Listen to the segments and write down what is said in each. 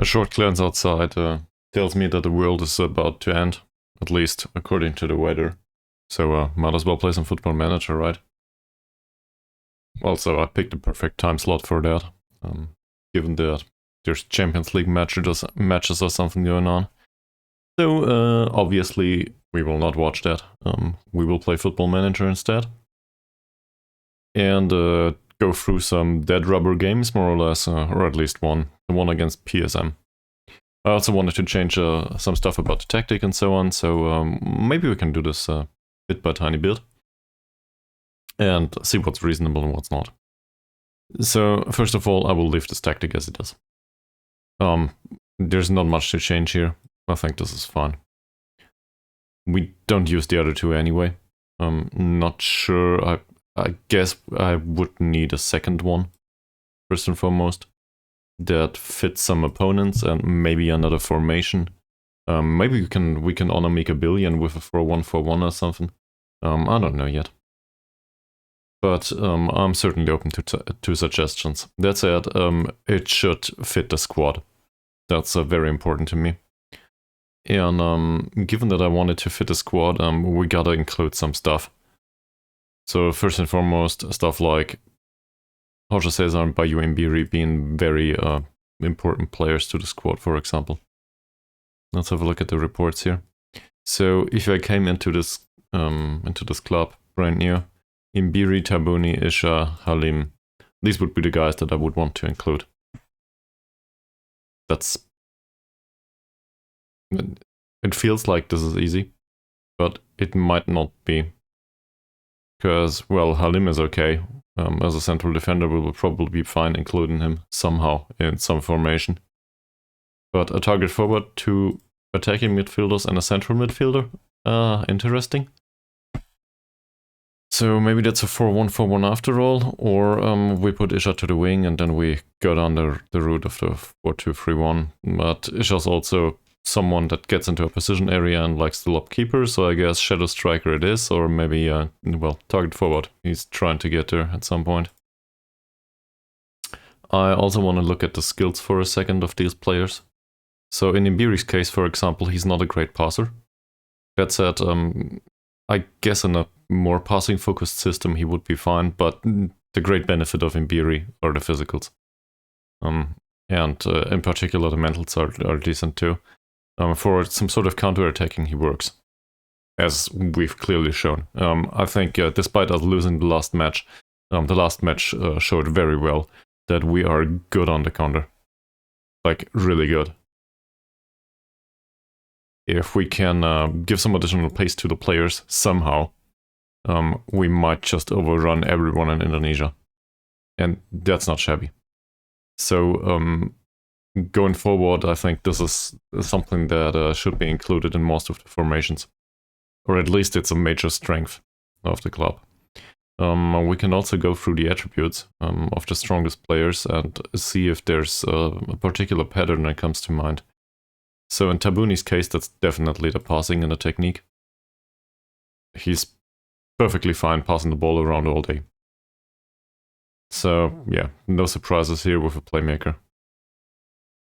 A short glance outside tells me that the world is about to end, at least according to the weather. So might as well play some Football Manager, right? Also, I picked the perfect time slot for that, given that there's Champions League matches or something going on. So obviously we will not watch that. We will play Football Manager instead. And go through some dead rubber games, more or less, or at least one. The one against PSM. I also wanted to change some stuff about the tactic and so on, so maybe we can do this bit by tiny bit. And see what's reasonable and what's not. So, first of all, I will leave this tactic as it is. There's not much to change here. I think this is fine. We don't use the other two anyway. Not sure. I guess I would need a second one, first and foremost, that fits some opponents and maybe another formation. Maybe we can honor make a billion with a 4-1-4-1 or something. I don't know yet. But I'm certainly open to suggestions. That said, it should fit the squad. That's very important to me. And given that I wanted to fit the squad, we gotta include some stuff. So first and foremost, stuff like Jorge Cesar and Bayu Mbiri being very important players to the squad, for example. Let's have a look at the reports here. So if I came into this club brand new, Mbiri, Tabuni, Isha, Halim, these would be the guys that I would want to include. It feels like this is easy, but it might not be. Because, well, Halim is okay. As a central defender, we will probably be fine including him somehow in some formation. But a target forward, two attacking midfielders and a central midfielder? Interesting. So maybe that's a 4-1-4-1 after all, or we put Isha to the wing and then we go down the route of the 4-2-3-1. But Isha's also someone that gets into a position area and likes to lob keepers, so I guess Shadow Striker it is, or maybe, well, target forward. He's trying to get there at some point. I also want to look at the skills for a second of these players. So in Mbiri's case, for example, he's not a great passer. That said, I guess in a more passing-focused system he would be fine, but the great benefit of Mbiri are the physicals. And in particular the mentals are decent too. For some sort of counter-attacking he works, as we've clearly shown. I think despite us losing the last match showed very well that we are good on the counter. Like, really good. If we can give some additional pace to the players somehow, we might just overrun everyone in Indonesia. And that's not shabby. So, going forward, I think this is something that should be included in most of the formations. Or at least it's a major strength of the club. We can also go through the attributes of the strongest players and see if there's a particular pattern that comes to mind. So in Tabuni's case, that's definitely the passing and the technique. He's perfectly fine passing the ball around all day. So yeah, no surprises here with a playmaker.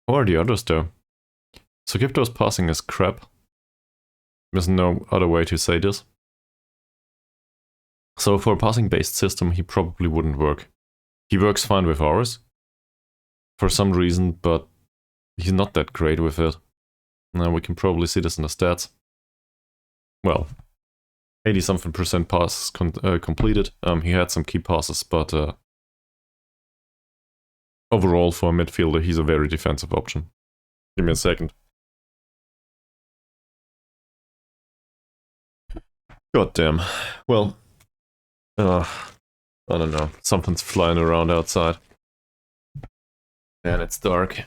Or the others though. Sugipto's passing is crap. There's no other way to say this. So for a passing-based system, he probably wouldn't work. He works fine with ours, for some reason, but he's not that great with it. Now we can probably see this in the stats. Well, 80-something% passes completed. He had some key passes, but overall for a midfielder, he's a very defensive option. Give me a second. God damn. Well, I don't know. Something's flying around outside. And it's dark.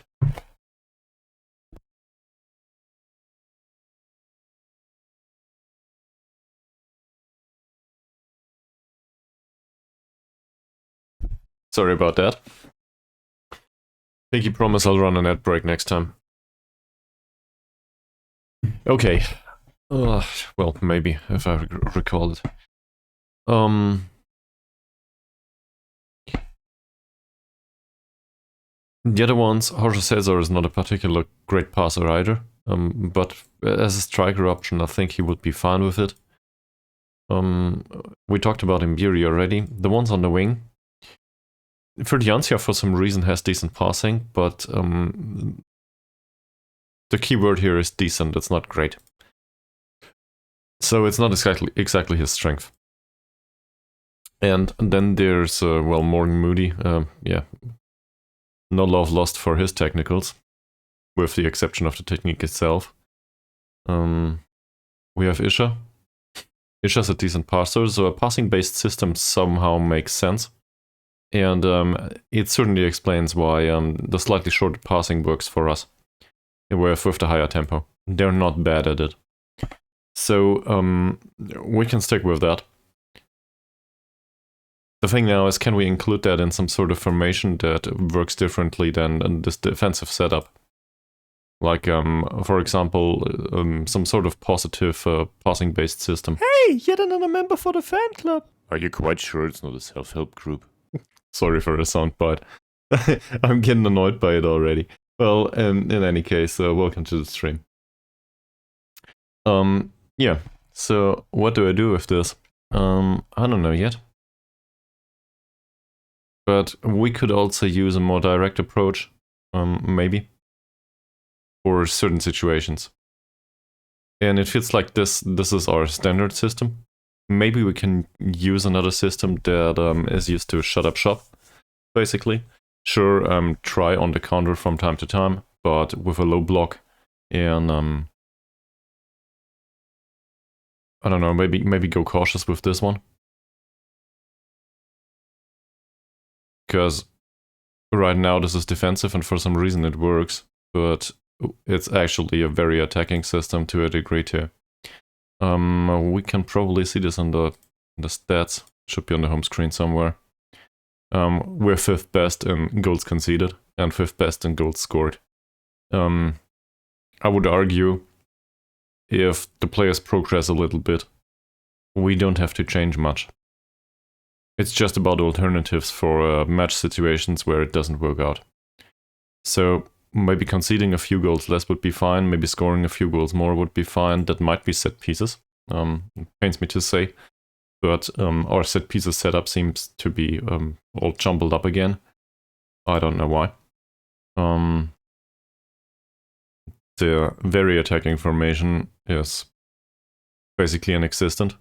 Sorry about that. Pinky promise I'll run an ad break next time. Okay. Well, maybe, if I recall it. The other ones, Jorge Cesar is not a particular great passer either, but as a striker option, I think he would be fine with it. We talked about Mbiri already. The ones on the wing, Ferdiancia for some reason has decent passing, but the key word here is decent, it's not great. So it's not exactly his strength. And then there's, well, Morgan Moody. Yeah, no love lost for his technicals, with the exception of the technique itself. We have Isha. Isha's a decent passer, so a passing-based system somehow makes sense. And it certainly explains why the slightly shorter passing works for us, with the higher tempo. They're not bad at it. So we can stick with that. The thing now is, can we include that in some sort of formation that works differently than this defensive setup? Like, for example, some sort of positive passing-based system. Hey, yet another member for the fan club. Are you quite sure it's not a self-help group? Sorry for the soundbite. I'm getting annoyed by it already. Well, in any case, welcome to the stream. Yeah, so what do I do with this? I don't know yet. But we could also use a more direct approach, maybe, for certain situations. And it feels like this is our standard system. Maybe we can use another system that is used to shut up shop, basically. Sure, try on the counter from time to time, but with a low block. And I don't know, maybe go cautious with this one. Because right now this is defensive and for some reason it works, but it's actually a very attacking system to a degree too. We can probably see this in the stats. Should be on the home screen somewhere. We're 5th best in goals conceded and 5th best in goals scored. I would argue if the players progress a little bit, we don't have to change much. It's just about alternatives for match situations where it doesn't work out. So maybe conceding a few goals less would be fine, maybe scoring a few goals more would be fine. That might be set pieces, it pains me to say. But our set pieces setup seems to be all jumbled up again. I don't know why. The very attacking formation is basically inexistent.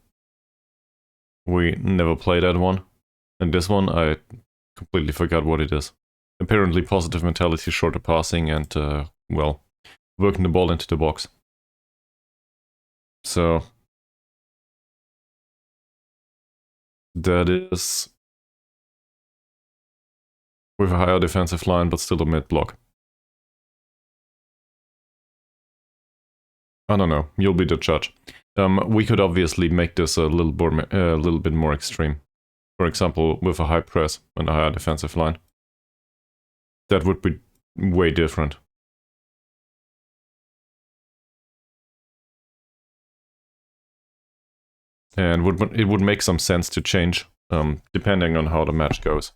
We never play that one. And this one, I completely forgot what it is. Apparently positive mentality, shorter passing, and, well, working the ball into the box. So that is with a higher defensive line, but still a mid-block. I don't know, you'll be the judge. We could obviously make this a little bit more extreme. For example, with a high press and a higher defensive line. That would be way different. And it would make some sense to change, depending on how the match goes.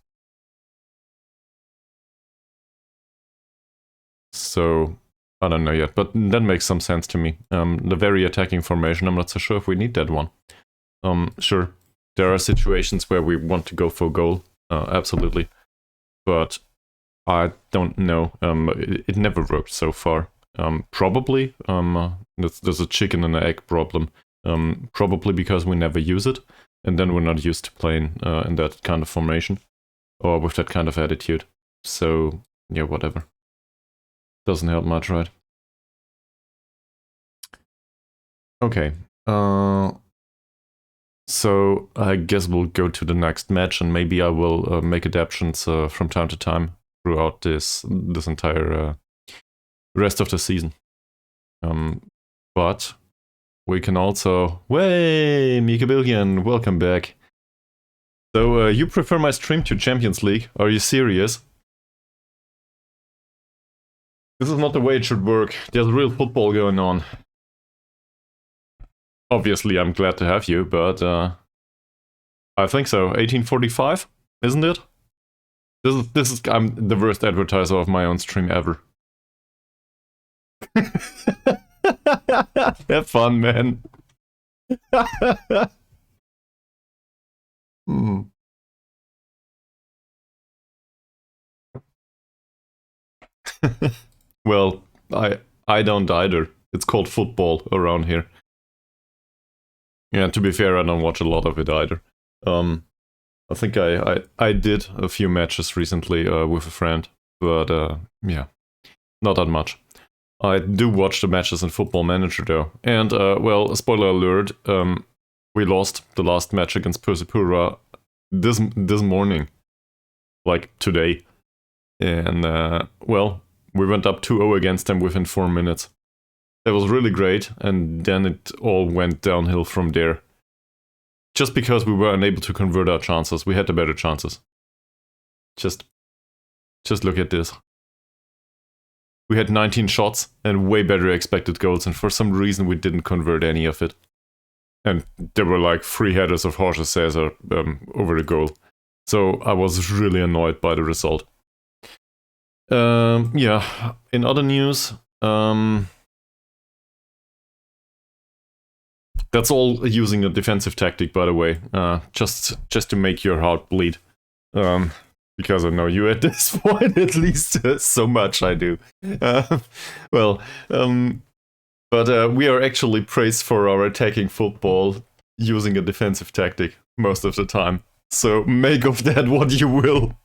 So, I don't know yet, but that makes some sense to me. The very attacking formation, I'm not so sure if we need that one. Sure, there are situations where we want to go for goal, absolutely. But I don't know, it never worked so far. Probably, there's a chicken and egg problem. Probably because we never use it, and then we're not used to playing in that kind of formation, or with that kind of attitude. So, yeah, whatever. Doesn't help much, right? Okay. So I guess we'll go to the next match, and maybe I will make adaptations from time to time throughout this entire rest of the season. But we can also... Way, Mika Billion, welcome back. So you prefer my stream to Champions League? Are you serious? This is not the way it should work. There's real football going on. Obviously, I'm glad to have you, but I think so. 1845, isn't it? I'm the worst advertiser of my own stream ever. Have fun, man. Mm. Well, I don't either. It's called football around here. Yeah, to be fair, I don't watch a lot of it either. I think I did a few matches recently with a friend, but yeah, not that much. I do watch the matches in Football Manager though, and well, spoiler alert, we lost the last match against Persipura this morning, like today, and well, we went up 2-0 against them within 4 minutes. That was really great, and then it all went downhill from there. Just because we were unable to convert our chances, we had the better chances. Just look at this. We had 19 shots and way better expected goals, and for some reason we didn't convert any of it. And there were like 3 headers of Jorge Cesar over the goal. So I was really annoyed by the result. Yeah, in other news, that's all using a defensive tactic, by the way, just to make your heart bleed. Because I know you at this point, at least so much I do. Well, but we are actually praised for our attacking football using a defensive tactic most of the time. So make of that what you will.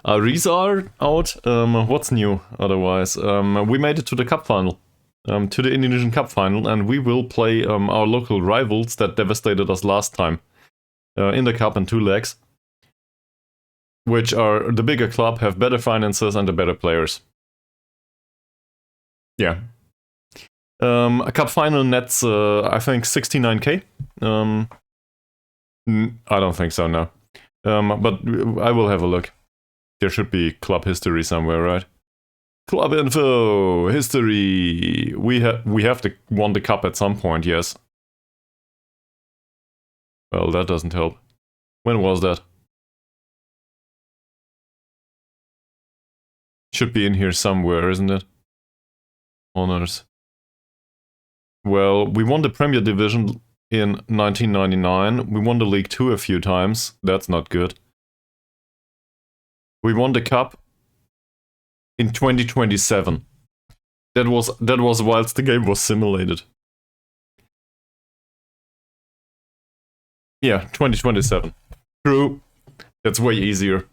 Aris are out. What's new otherwise? We made it to the cup final. To the Indonesian Cup final, and we will play our local rivals that devastated us last time in the cup in 2 legs, which are the bigger club, have better finances, and the better players. Yeah. A cup final nets, I think, 69k. I don't think so, no. But I will have a look. There should be club history somewhere, right? Club info, history. We have won the cup at some point, yes. Well, that doesn't help. When was that? Should be in here somewhere, isn't it? Honors. Well, we won the Premier Division in 1999. We won the League 2 a few times. That's not good. We won the cup in 2027. That was whilst the game was simulated. Yeah, 2027. True. That's way easier.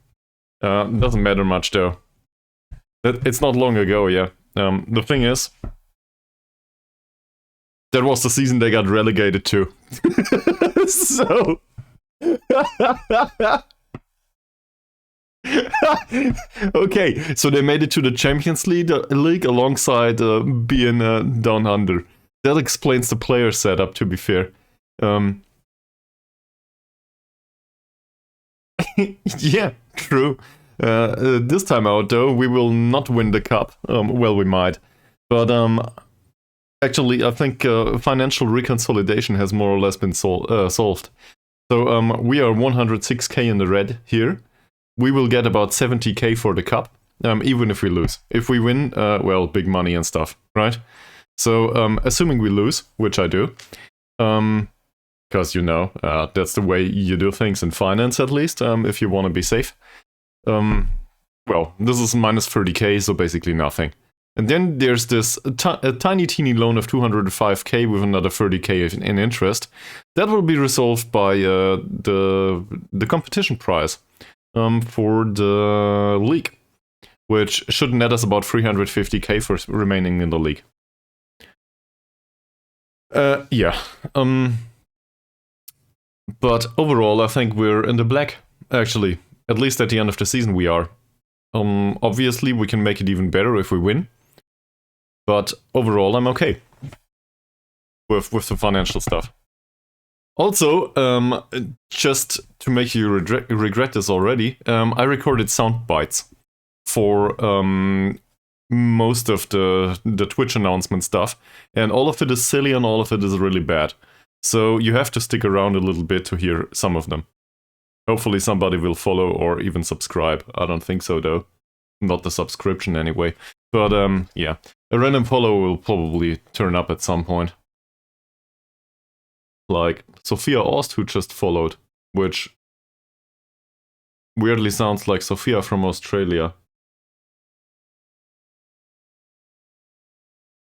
Doesn't matter much though. It's not long ago, yeah. The thing is, that was the season they got relegated to. So... Okay, so they made it to the Champions League alongside being down under. That explains the player setup, to be fair. Yeah, true. This time out, though, we will not win the cup. Well, we might. But actually, I think financial reconsolidation has more or less been solved. So we are 106k in the red here. We will get about 70k for the cup, even if we lose. If we win, well, big money and stuff, right? So, assuming we lose, which I do, because, you know, that's the way you do things in finance, at least, if you want to be safe. Well, this is minus 30k, so basically nothing. And then there's this tiny teeny loan of 205k with another 30k in interest. That will be resolved by the competition prize. For the league, which should net us about 350k for remaining in the league. Yeah. But overall, I think we're in the black, actually. At least at the end of the season we are. Obviously, we can make it even better if we win. But overall, I'm okay. With the financial stuff. Also, just to make you regret this already, I recorded sound bites for most of the Twitch announcement stuff, and all of it is silly and all of it is really bad. So you have to stick around a little bit to hear some of them. Hopefully somebody will follow or even subscribe. I don't think so though. Not the subscription anyway. But yeah, a random follow will probably turn up at some point. Like Sophia Aust, who just followed, which weirdly sounds like Sophia from Australia.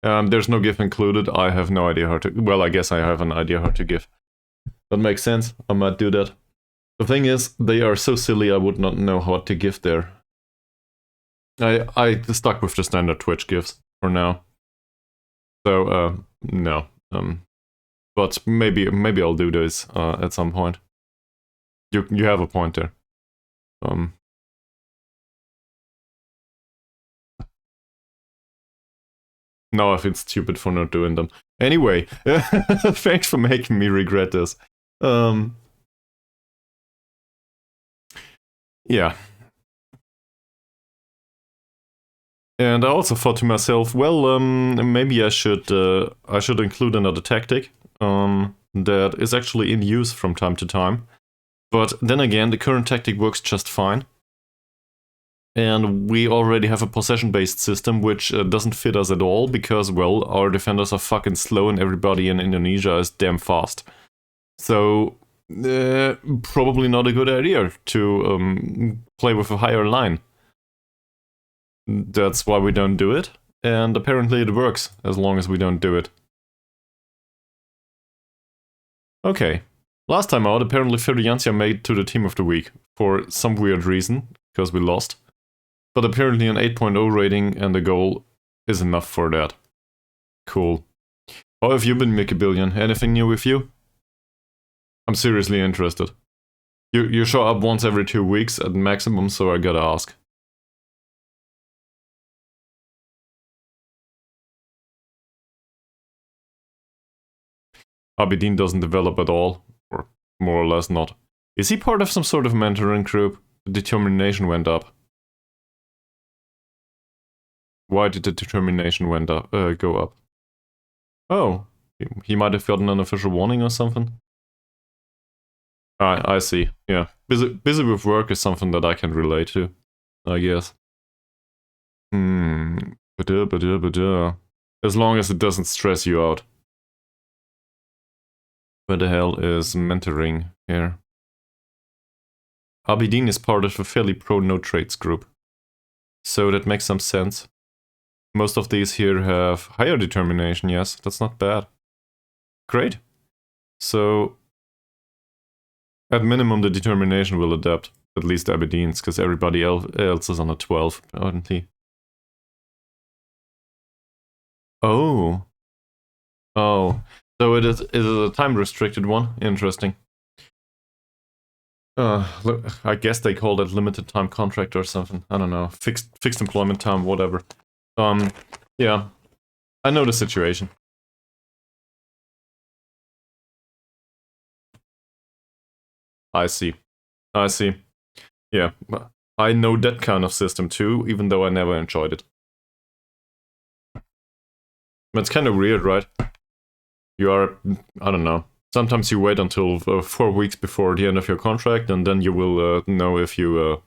There's no GIF included. I have no idea how to... Well, I guess I have an idea how to GIF. That makes sense. I might do that. The thing is, they are so silly I would not know how to GIF there. I stuck with the standard Twitch GIFs for now. So, no. But maybe I'll do this at some point. You have a point there. Now I feel stupid for not doing them. Anyway, thanks for making me regret this. Yeah. And I also thought to myself, well, maybe I should include another tactic that is actually in use from time to time. But then again, the current tactic works just fine. And we already have a possession-based system which doesn't fit us at all because, well, our defenders are fucking slow and everybody in Indonesia is damn fast. So, probably not a good idea to play with a higher line. That's why we don't do it, and apparently it works as long as we don't do it. Okay, last time out, apparently Feriancia made to the team of the week for some weird reason, because we lost. But apparently an 8.0 rating and a goal is enough for that. Cool. How have you been, Mickey Billion? Anything new with you? I'm seriously interested. You show up once every 2 weeks at maximum, so I gotta ask. Abidin doesn't develop at all, or more or less not. Is he part of some sort of mentoring group? The determination went up. Why did the determination go up? Oh, he might have gotten an official warning or something. I see. Yeah, busy with work is something that I can relate to, I guess. As long as it doesn't stress you out. Where the hell is mentoring here? Abidin is part of a fairly pro no trades group, so that makes some sense. Most of these here have higher determination, yes, that's not bad. Great. So, at minimum the determination will adapt, at least Aberdeen's, because everybody else is on a 12, apparently. Oh. Oh. So it is a time-restricted one? Interesting. Look, I guess they call it limited time contract or something. I don't know. Fixed employment time, whatever. Yeah. I know the situation. I see. Yeah. I know that kind of system too, even though I never enjoyed it. It's kind of weird, right? You are, I don't know. Sometimes you wait until 4 weeks before the end of your contract, and then you will know if you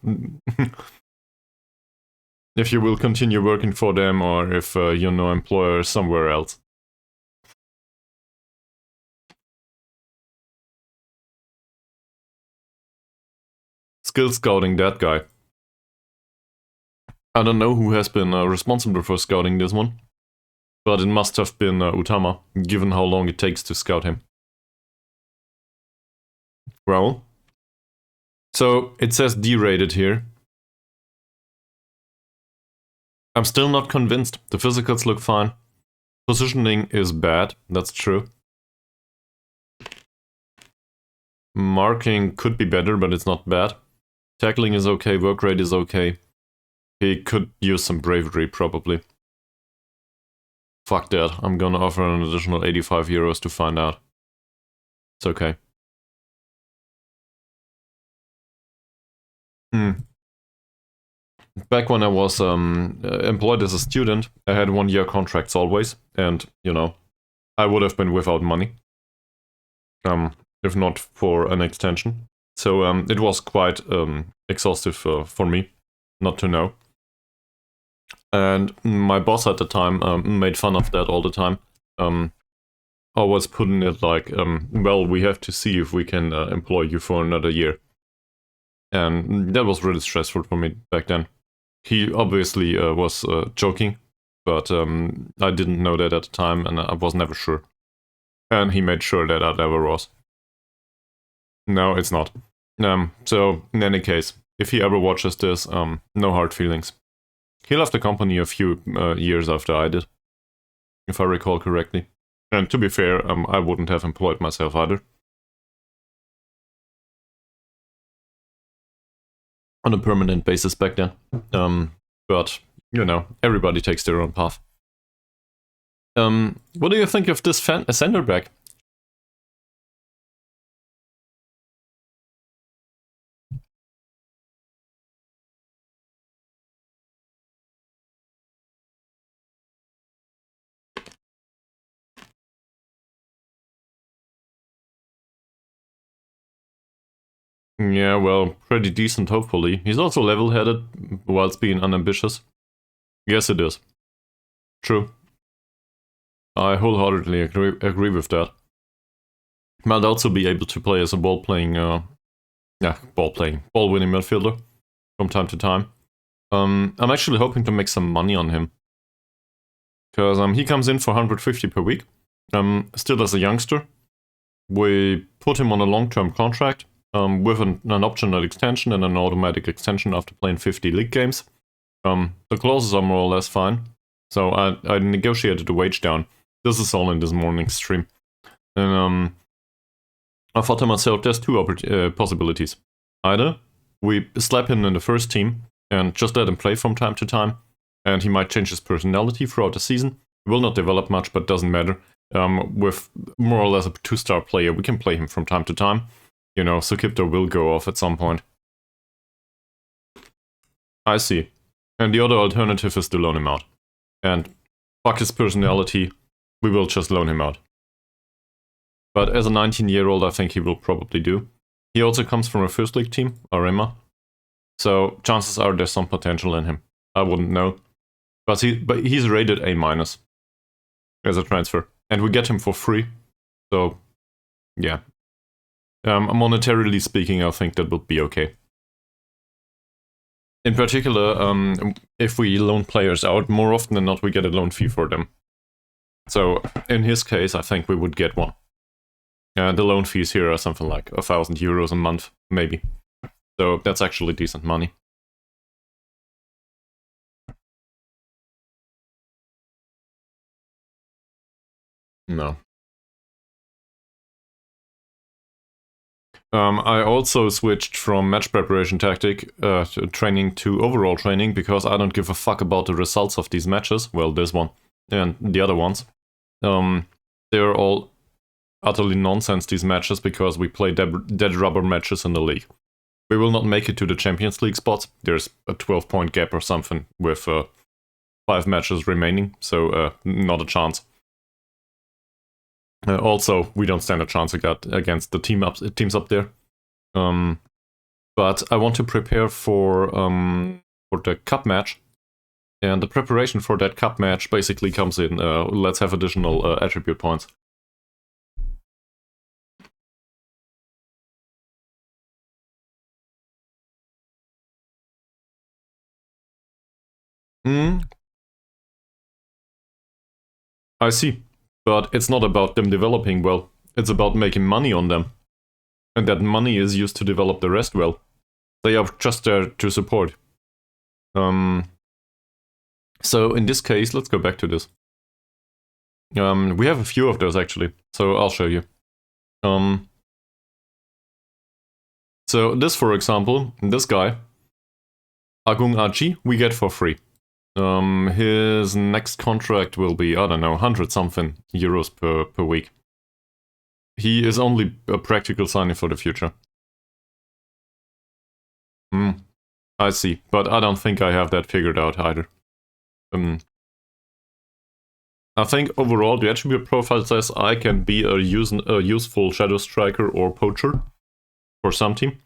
if you will continue working for them or if your new employer is somewhere else. Skill scouting that guy. I don't know who has been responsible for scouting this one, but it must have been Utama, given how long it takes to scout him. Well, so it says D-rated here. I'm still not convinced. The physicals look fine. Positioning is bad, that's true. Marking could be better, but it's not bad. Tackling is okay, work rate is okay. He could use some bravery, probably. Fuck that, I'm gonna offer an additional 85 euros to find out. It's okay. Back when I was employed as a student, I had 1-year contracts always, and, you know, I would have been without money. if not for an extension. So it was quite exhaustive for me not to know. And my boss at the time made fun of that all the time. Always putting it like, well, we have to see if we can employ you for another year. And that was really stressful for me back then. He obviously was joking, but I didn't know that at the time, and I was never sure. And he made sure that I never was. No, it's not. So, in any case, if he ever watches this, no hard feelings. He left the company a few years after I did, if I recall correctly. And to be fair, I wouldn't have employed myself either. On a permanent basis back then. But, you know, everybody takes their own path. What do you think of this center back? Yeah, well, pretty decent, hopefully. He's also level-headed, whilst being unambitious. Yes, it is. True. I wholeheartedly agree with that. Might also be able to play as a ball-winning midfielder from time to time. I'm actually hoping to make some money on him. Because he comes in for 150 per week. Still as a youngster. We put him on a long-term contract. With an optional extension and an automatic extension after playing 50 league games. The clauses are more or less fine, so I negotiated the wage down. This is all in this morning's stream. And I thought to myself, there's two possibilities. Either we slap him in the first team and just let him play from time to time, and he might change his personality throughout the season. He will not develop much, but doesn't matter. With more or less a 2-star player, we can play him from time to time. You know, Sukipto will go off at some point. I see. And the other alternative is to loan him out. And fuck his personality, we will just loan him out. But as a 19-year-old, I think he will probably do. He also comes from a first league team, Arema. So chances are there's some potential in him. I wouldn't know. But he's rated A- as a transfer. And we get him for free. So, yeah. Monetarily speaking, I think that would be okay. In particular, if we loan players out, more often than not, we get a loan fee for them. So, in his case, I think we would get one. The loan fees here are something like €1,000 a month, maybe. So, that's actually decent money. No. I also switched from match preparation tactic training to overall training because I don't give a fuck about the results of these matches. Well, this one and the other ones. They're all utterly nonsense, these matches, because we play dead rubber matches in the league. We will not make it to the Champions League spots. There's a 12-point gap or something with 5 matches remaining, so not a chance. Also, we don't stand a chance against the teams up there. But I want to prepare for the cup match, and the preparation for that cup match basically comes in. Let's have additional attribute points. I see. But it's not about them developing well. It's about making money on them. And that money is used to develop the rest well. They are just there to support. So in this case, let's go back to this. We have a few of those actually, so I'll show you. So this, for example, this guy, Agung Aji, we get for free. His next contract will be, I don't know, 100-something euros per week. He is only a practical signing for the future. I see, but I don't think I have that figured out either. I think overall the attribute profile says I can be a useful shadow striker or poacher for some team.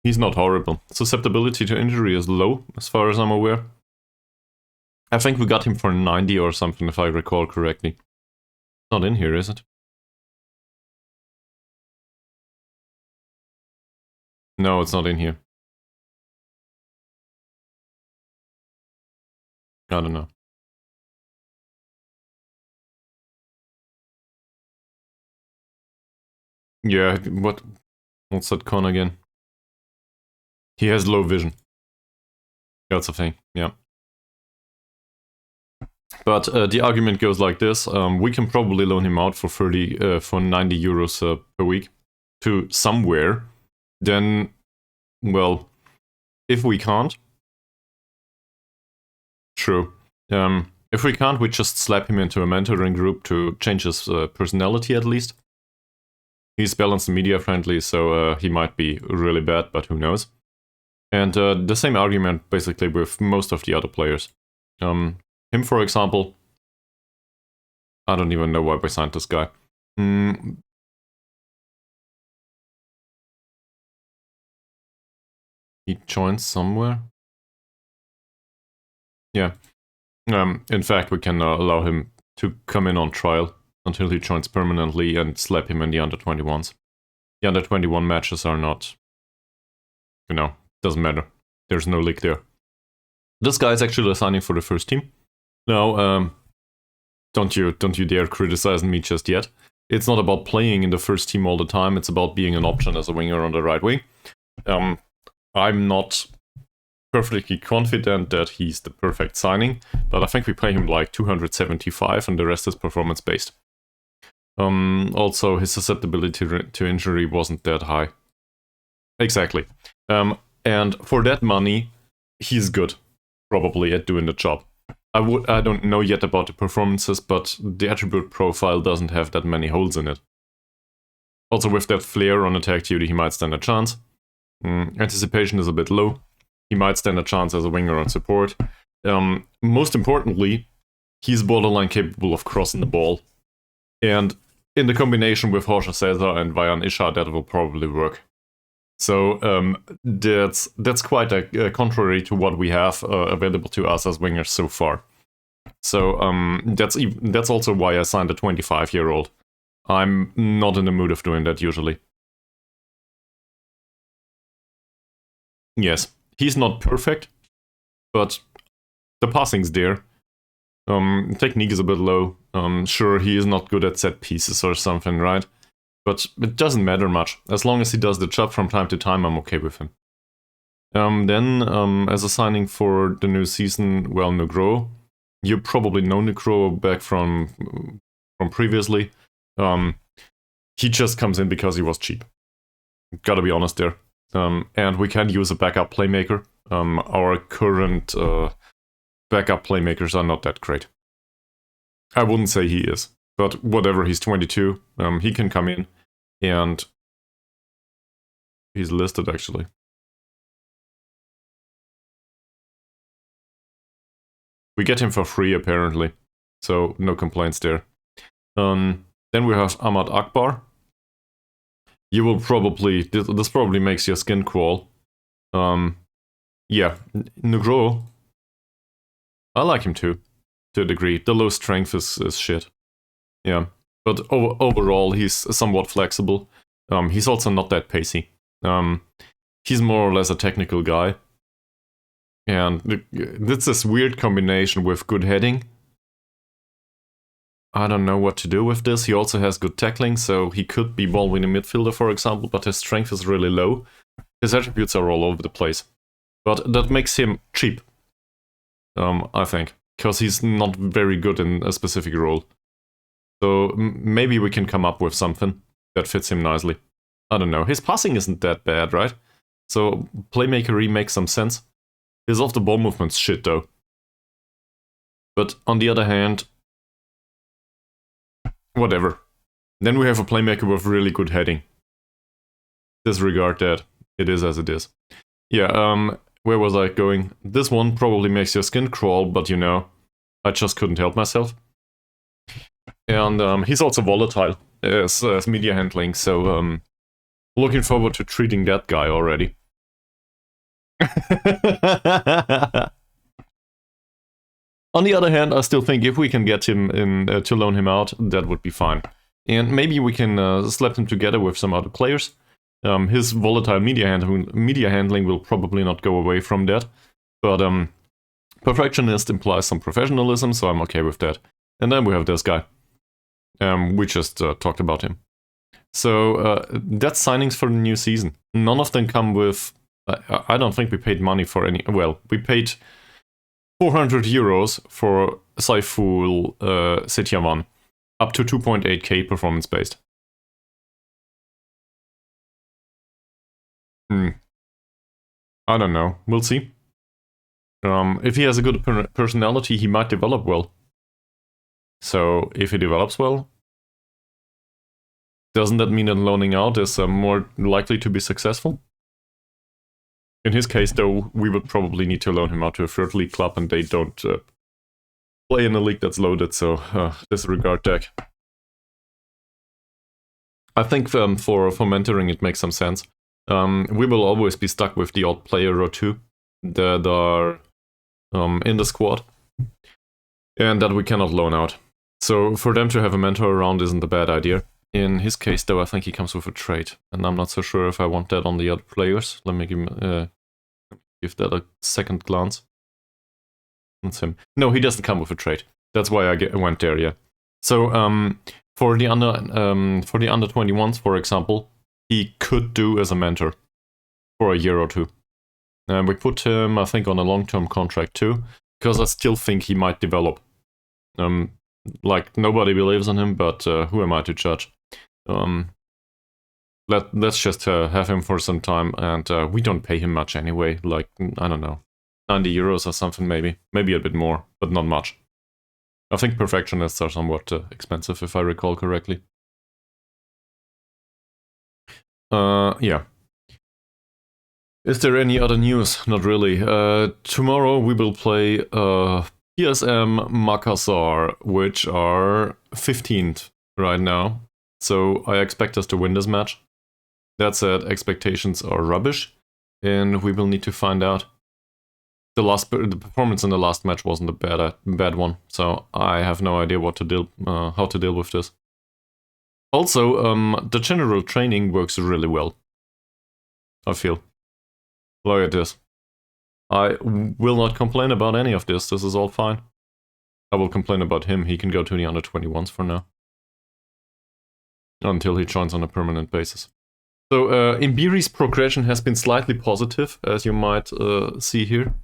He's not horrible. Susceptibility to injury is low, as far as I'm aware. I think we got him for 90 or something, if I recall correctly. Not in here, is it? No, it's not in here. I don't know. Yeah, what's that con again? He has low vision. That's a thing, yeah. But the argument goes like this: we can probably loan him out for 90 euros per week to somewhere. Then, well, if we can't, true. If we can't, we just slap him into a mentoring group to change his personality at least. He's balanced and media friendly, so he might be really bad, but who knows. And the same argument basically with most of the other players. Him, for example, I don't even know why we signed this guy. He joins somewhere? Yeah. In fact, we can allow him to come in on trial until he joins permanently and slap him in the under-21s. The under-21 matches are not... You know, doesn't matter. There's no league there. This guy is actually signing for the first team. No, don't you dare criticize me just yet. It's not about playing in the first team all the time, it's about being an option as a winger on the right wing. I'm not perfectly confident that he's the perfect signing, but I think we pay him like 275 and the rest is performance based. Also, his susceptibility to injury wasn't that high. Exactly. And for that money, he's good, probably, at doing the job. I don't know yet about the performances, but the attribute profile doesn't have that many holes in it. Also, with that flair on attack duty, he might stand a chance. Anticipation is a bit low. He might stand a chance as a winger on support. Most importantly, he's borderline capable of crossing the ball. And in the combination with Jorge Cesar and Vayan Isha, that will probably work. So that's quite a contrary to what we have available to us as wingers so far. So that's also why I signed a 25-year-old. I'm not in the mood of doing that usually. Yes, he's not perfect, but the passing's there. Technique is a bit low. Sure, he is not good at set pieces or something, right? But it doesn't matter much. As long as he does the job from time to time, I'm okay with him. Then, as a signing for the new season, well, Negro. You probably know Negro back from previously. He just comes in because he was cheap. Gotta be honest there. And we can use a backup playmaker. Our current backup playmakers are not that great. I wouldn't say he is. But whatever, he's 22, he can come in, and he's listed actually. We get him for free apparently, so no complaints there. Then we have Ahmad Akbar. You will probably, this probably makes your skin crawl. Yeah, Negro, I like him too, to a degree. The low strength is shit. Yeah, but overall, he's somewhat flexible. He's also not that pacey. He's more or less a technical guy. And it's this weird combination with good heading. I don't know what to do with this. He also has good tackling, so he could be ball-winning midfielder, for example, but his strength is really low. His attributes are all over the place. But that makes him cheap, I think, because he's not very good in a specific role. So maybe we can come up with something that fits him nicely. I don't know. His passing isn't that bad, right? So playmakery makes some sense. His off-the-ball movement's shit, though. But on the other hand, whatever. Then we have a playmaker with really good heading. Disregard that. It is as it is. Yeah, where was I going? This one probably makes your skin crawl, but you know, I just couldn't help myself. And he's also volatile as media handling, so looking forward to treating that guy already. On the other hand, I still think if we can get him in to loan him out, that would be fine. And maybe we can slap him together with some other players. His volatile media handling will probably not go away from that, but perfectionist implies some professionalism, so I'm okay with that. And then we have this guy. We just talked about him. So that's signings for the new season. None of them come with... I don't think we paid money for any... Well, we paid 400 euros for Saiful Setiawan, up to 2.8k performance-based. I don't know. We'll see. If he has a good personality, he might develop well. So if he develops well, doesn't that mean that loaning out is more likely to be successful? In his case, though, we would probably need to loan him out to a third league club, and they don't play in a league that's loaded, so disregard that. I think for mentoring it makes some sense. We will always be stuck with the odd player or two that are in the squad, and that we cannot loan out. So for them to have a mentor around isn't a bad idea. In his case, though, I think he comes with a trade, and I'm not so sure if I want that on the other players. Let me give that a second glance. That's him. No, he doesn't come with a trade. That's why I went there, yeah. So for the under 21s, for example, he could do as a mentor for a year or two. And we put him, I think, on a long-term contract too, because I still think he might develop. Like, nobody believes in him, but who am I to judge? Let's just have him for some time, and we don't pay him much anyway, like, I don't know, 90 euros or something maybe a bit more, but not much. I think perfectionists are somewhat expensive, if I recall correctly. Yeah. Is there any other news? Not really. Tomorrow we will play PSM Makassar, which are 15th right now. So I expect us to win this match. That said, expectations are rubbish, and we will need to find out. The performance in the last match wasn't a bad one, so I have no idea how to deal with this. Also, the general training works really well, I feel. Look at this. I will not complain about any of this. This is all fine. I will complain about him. He can go to the under 21s for now. Until he joins on a permanent basis. So, Imbiri's progression has been slightly positive, as you might see here.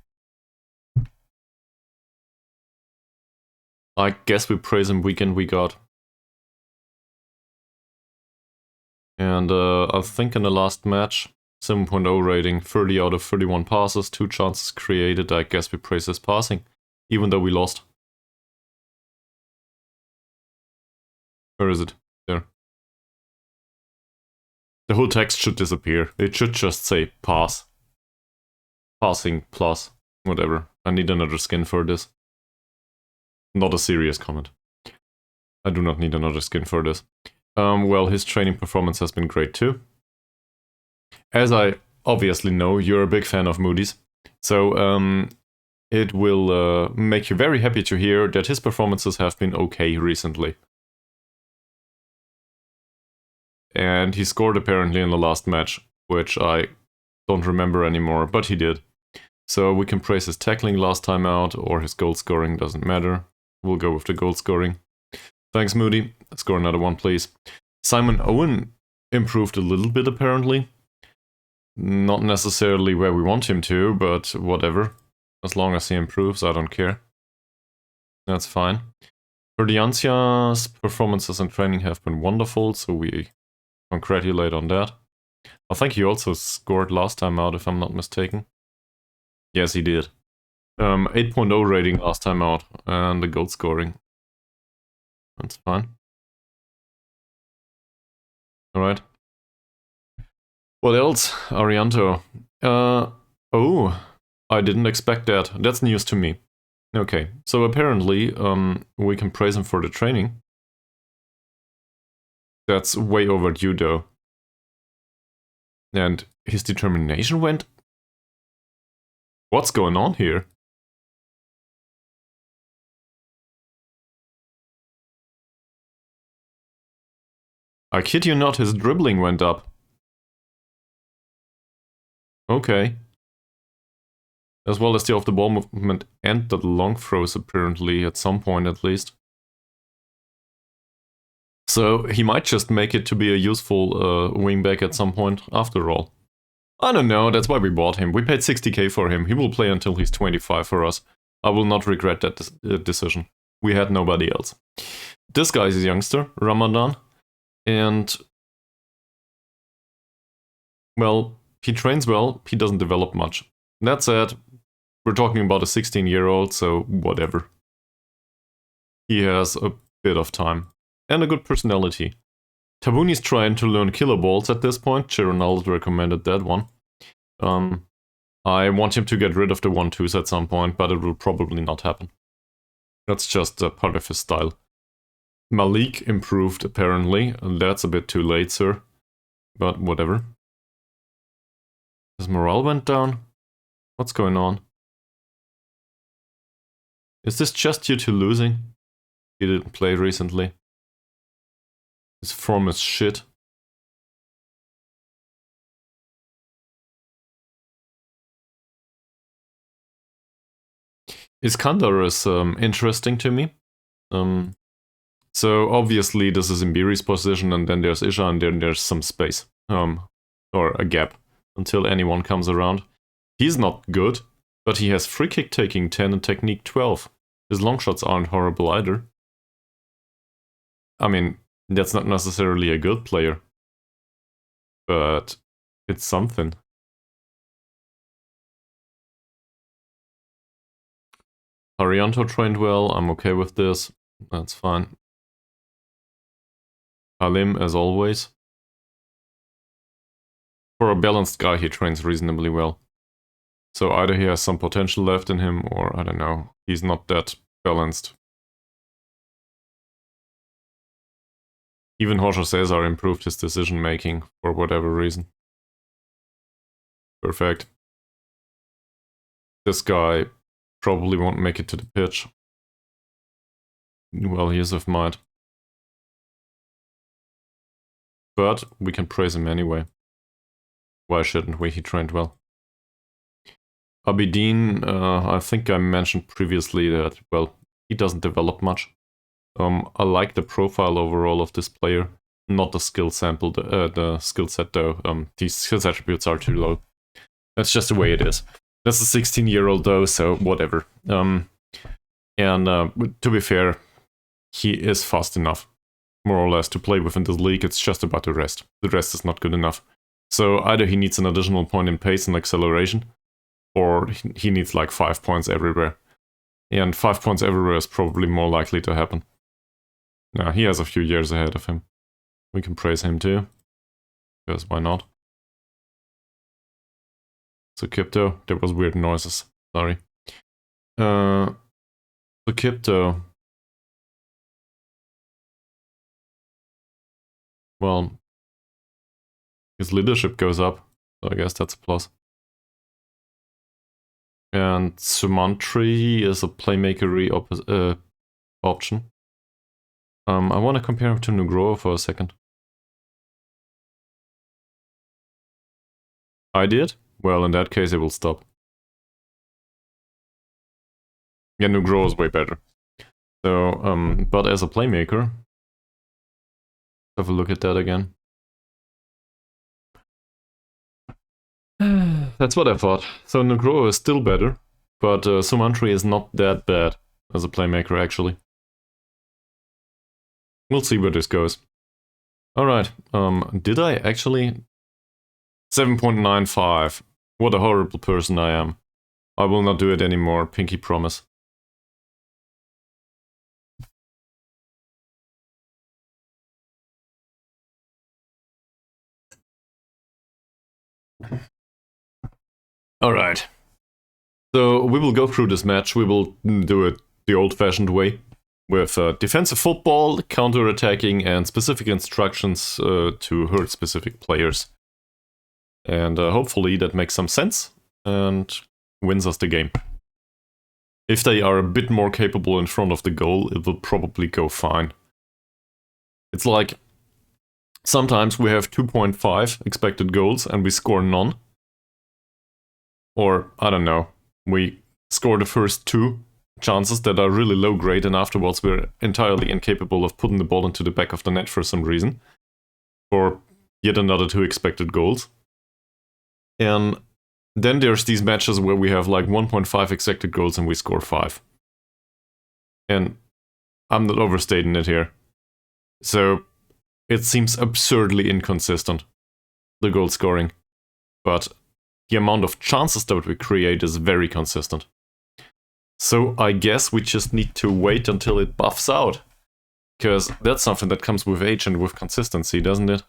I guess we praise him week in, week out. And I think in the last match, 7.0 rating, 30 out of 31 passes, 2 chances created. I guess we praise his passing, even though we lost. Where is it? There. The whole text should disappear. It should just say pass. Passing plus. Whatever. I need another skin for this. Not a serious comment. I do not need another skin for this. Well, his training performance has been great too. As I obviously know, you're a big fan of Moody's. So it will make you very happy to hear that his performances have been okay recently. And he scored apparently in the last match, which I don't remember anymore, but he did. So we can praise his tackling last time out, or his goal scoring, doesn't matter. We'll go with the goal scoring. Thanks, Moody. Score another one, please. Simon Owen improved a little bit, apparently. Not necessarily where we want him to, but whatever. As long as he improves, I don't care. That's fine. Verdiancia's performances and training have been wonderful, so we congratulate on that. I think he also scored last time out, if I'm not mistaken. Yes, he did. 8.0 rating last time out, and the goal scoring. That's fine. Alright. What else? Arianto. Oh, I didn't expect that. That's news to me. Okay, so apparently we can praise him for the training. That's way overdue though. And his determination went... What's going on here? I kid you not, his dribbling went up. Okay. As well as the off-the-ball movement and the long throws, apparently, at some point at least. So he might just make it to be a useful wingback at some point, after all. I don't know, that's why we bought him. We paid 60k for him. He will play until he's 25 for us. I will not regret that decision. We had nobody else. This guy is a youngster, Ramadan. And... well, he trains well, he doesn't develop much. That said, we're talking about a 16-year-old, so whatever. He has a bit of time. And a good personality. Tabuni's trying to learn killer balls at this point. Ronaldo recommended that one. I want him to get rid of the 1-2s at some point, but it will probably not happen. That's just a part of his style. Malik improved, apparently, and that's a bit too late, sir. But whatever. His morale went down? What's going on? Is this just due to losing? He didn't play recently. His form is shit. Iskandar is interesting to me. So obviously this is Imbiri's position, and then there's Isha, and then there's some space. Or a gap, until anyone comes around. He's not good, but he has free kick taking 10 and technique 12. His long shots aren't horrible either. I mean, that's not necessarily a good player, but it's something. Arianto trained well, I'm okay with this, that's fine. Halim, as always. For a balanced guy, he trains reasonably well. So either he has some potential left in him, or I don't know, he's not that balanced. Even Jorge Cesar improved his decision making for whatever reason. Perfect. This guy probably won't make it to the pitch. Well, he is of might. But we can praise him anyway. Why shouldn't we? He trained well. Abidin, I think I mentioned previously that, well, he doesn't develop much. I like the profile overall of this player, not the skill sample, the skill set though. These skills attributes are too low. That's just the way it is. That's a 16-year-old though, so whatever. And to be fair, he is fast enough, more or less, to play within this league. It's just about the rest. The rest is not good enough. So either he needs an additional point in pace and acceleration, or he needs like 5 points everywhere. And 5 points everywhere is probably more likely to happen. Now, he has a few years ahead of him. We can praise him too, because why not? So Crypto, there was weird noises, sorry. So Crypto. Well, his leadership goes up, so I guess that's a plus. And Sumantri is a playmakery option. I want to compare him to Nugroho for a second. I did? Well, in that case, I will stop. Yeah, Nugroho is way better. So, but as a playmaker, have a look at that again. That's what I thought. So Nugroho is still better, but Sumantri is not that bad as a playmaker, actually. We'll see where this goes. Alright, did I actually... 7.95. What a horrible person I am. I will not do it anymore, pinky promise. Alright. So we will go through this match, we will do it the old-fashioned way. with defensive football, counter-attacking, and specific instructions to hurt specific players. And hopefully that makes some sense and wins us the game. If they are a bit more capable in front of the goal, it will probably go fine. It's like, sometimes we have 2.5 expected goals and we score none. Or, I don't know, we score the first 2 chances that are really low grade, and afterwards we're entirely incapable of putting the ball into the back of the net for some reason. For yet another 2 expected goals. And then there's these matches where we have like 1.5 expected goals and we score 5. And I'm not overstating it here. So it seems absurdly inconsistent, the goal scoring. But the amount of chances that we create is very consistent. So I guess we just need to wait until it buffs out. Because that's something that comes with age and with consistency, doesn't it?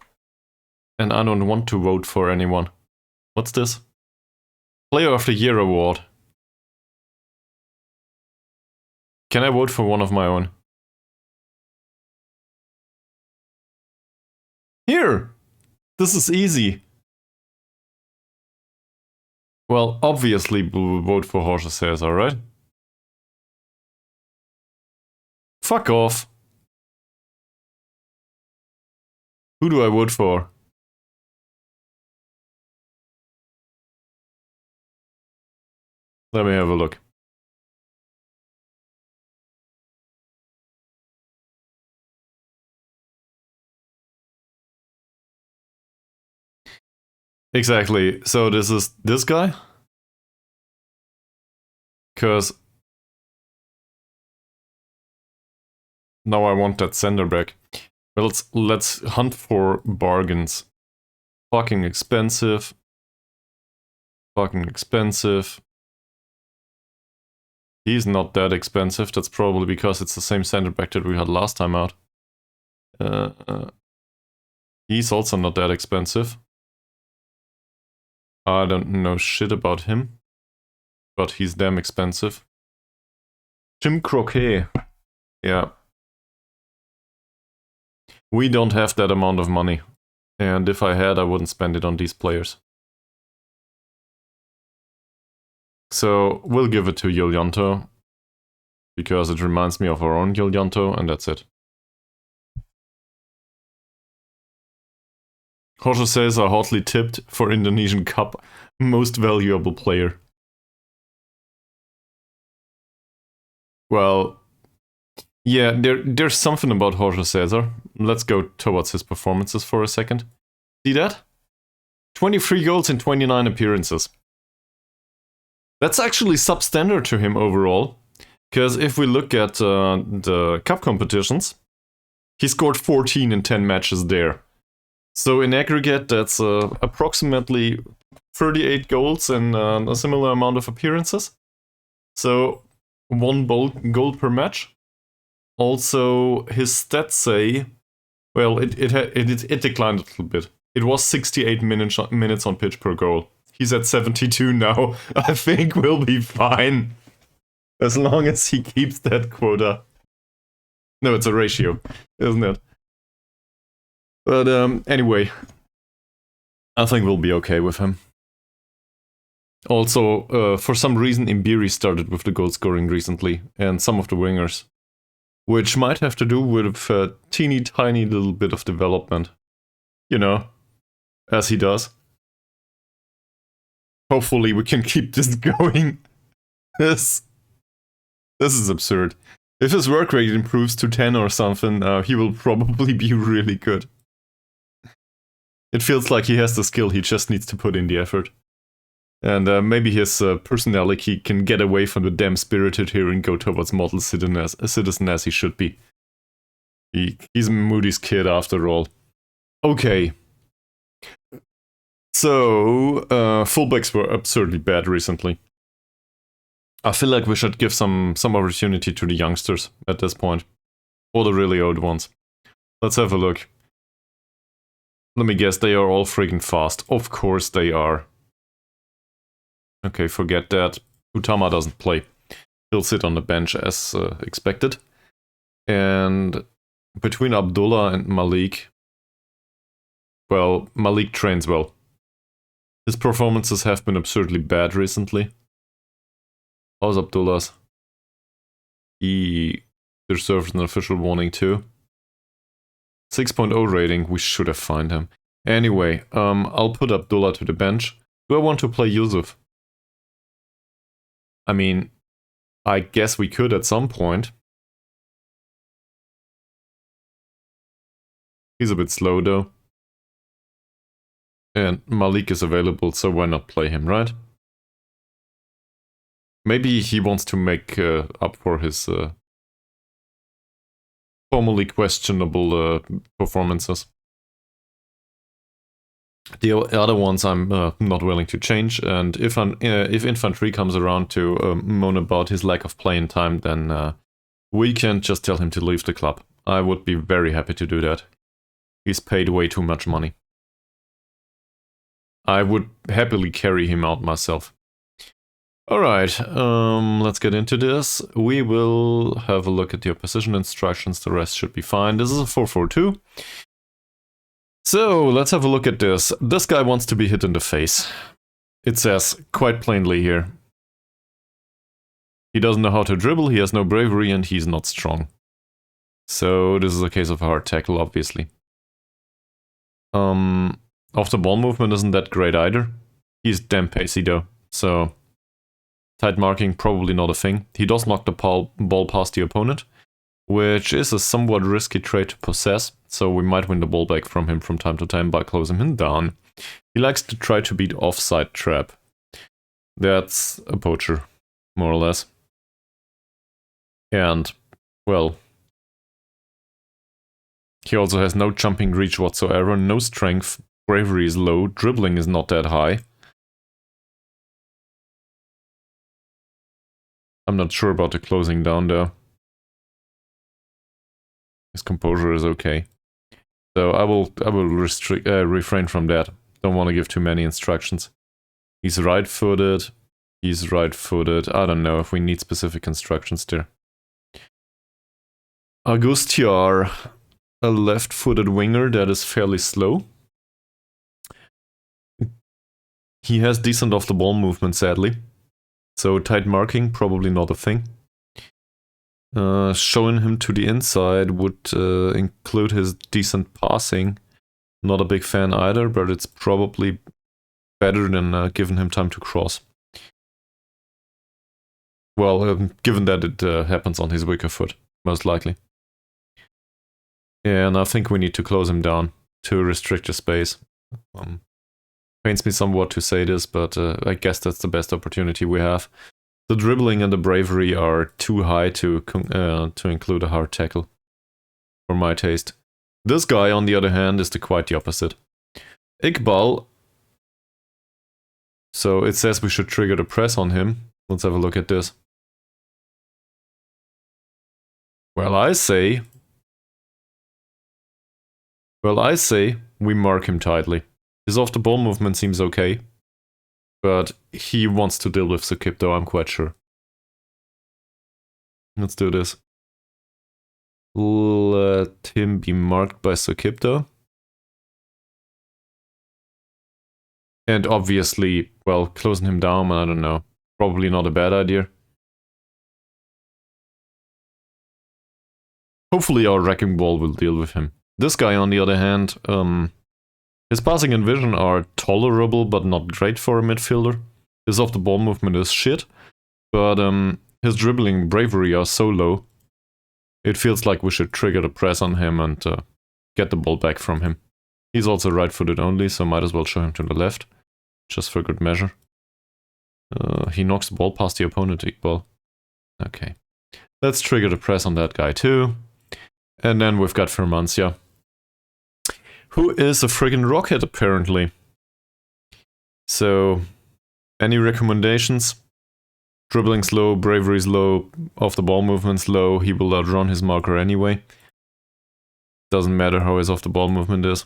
And I don't want to vote for anyone. What's this? Player of the Year award. Can I vote for one of my own? Here! This is easy. Well, obviously we'll vote for Jorge Cesar, right? Fuck off. Who do I vote for? Let me have a look. Exactly. So this is this guy? Because now I want that sender back. Well, let's hunt for bargains. Fucking expensive. Fucking expensive. He's not that expensive. That's probably because it's the same center back that we had last time out. He's also not that expensive. I don't know shit about him. But he's damn expensive. Jim Croquet. Yeah. We don't have that amount of money. And if I had, I wouldn't spend it on these players. So we'll give it to Yoljanto. Because it reminds me of our own Yoljanto, and that's it. Jorge Cesar hotly tipped for Indonesian Cup most valuable player. Well, yeah, there's something about Jorge Cesar. Let's go towards his performances for a second. See that? 23 goals in 29 appearances. That's actually substandard to him overall. Because if we look at the cup competitions, he scored 14 in 10 matches there. So in aggregate, that's approximately 38 goals and a similar amount of appearances. So 1 goal per match. Also, his stats say, well, it declined a little bit. It was 68 minutes on pitch per goal. He's at 72 now. I think we'll be fine. As long as he keeps that quota. No, it's a ratio, isn't it? But anyway, I think we'll be okay with him. Also, for some reason, Imbiri started with the goal scoring recently, and some of the wingers. Which might have to do with a teeny tiny little bit of development. You know, as he does. Hopefully we can keep this going. This is absurd. If his work rate improves to 10 or something, he will probably be really good. It feels like he has the skill, he just needs to put in the effort. And maybe his personality can get away from the damn spirited here and go towards model citizen as he should be. He's Moody's kid after all. Okay. So, fullbacks were absurdly bad recently. I feel like we should give some opportunity to the youngsters at this point. Or the really old ones. Let's have a look. Let me guess, they are all friggin' fast. Of course they are. Okay, forget that. Utama doesn't play. He'll sit on the bench as expected. And between Abdullah and Malik, well, Malik trains well. His performances have been absurdly bad recently. How's Abdullah's? He deserves an official warning too. 6.0 rating, we should have fined him. Anyway, I'll put Abdullah to the bench. Do I want to play Yusuf? I mean, I guess we could at some point. He's a bit slow though. And Malik is available, so why not play him, right? Maybe he wants to make up for his formerly questionable performances. The other ones I'm not willing to change, and if infantry comes around to moan about his lack of playing time, then we can just tell him to leave the club. I would be very happy to do that. He's paid way too much money. I would happily carry him out myself. Alright, let's get into this. We will have a look at your position instructions, the rest should be fine. This is a 4-4-2. So, let's have a look at this. This guy wants to be hit in the face. It says quite plainly here. He doesn't know how to dribble, he has no bravery, and he's not strong. So, this is a case of a hard tackle, obviously. Off the ball movement isn't that great either. He's damn pacey though, so tight marking probably not a thing. He does knock the ball past the opponent, which is a somewhat risky trait to possess, so we might win the ball back from him from time to time by closing him down. He likes to try to beat offside trap. That's a poacher, more or less. And, well, he also has no jumping reach whatsoever, no strength, bravery is low, dribbling is not that high. I'm not sure about the closing down though. His composure is okay. So I will refrain from that. Don't want to give too many instructions. He's right-footed. He's right-footed. I don't know if we need specific instructions there. Augustiar, a left-footed winger that is fairly slow. He has decent off-the-ball movement, sadly. So tight marking, probably not a thing. Showing him to the inside would include his decent passing. Not a big fan either, but it's probably better than giving him time to cross. Well, given that it happens on his weaker foot, most likely. And I think we need to close him down to restrict the space. Pains me somewhat to say this, but I guess that's the best opportunity we have. The dribbling and the bravery are too high to include a hard tackle, for my taste. This guy, on the other hand, is quite the opposite. Iqbal. So it says we should trigger the press on him. Let's have a look at this. Well, I say we mark him tightly. His off-the-ball movement seems okay, but he wants to deal with Sukip though, I'm quite sure. Let's do this. Let him be marked by Sukip though. And obviously, well, closing him down, I don't know. Probably not a bad idea. Hopefully our wrecking ball will deal with him. This guy, on the other hand, his passing and vision are tolerable, but not great for a midfielder. His off-the-ball movement is shit, but his dribbling bravery are so low. It feels like we should trigger the press on him and get the ball back from him. He's also right-footed only, so might as well show him to the left, just for good measure. He knocks the ball past the opponent, Iqbal. Okay. Let's trigger the press on that guy too. And then we've got Firmancia, who is a friggin' rocket, apparently. So, any recommendations? Dribbling's low, bravery's low, off-the-ball movement's low, he will outrun his marker anyway. Doesn't matter how his off-the-ball movement is.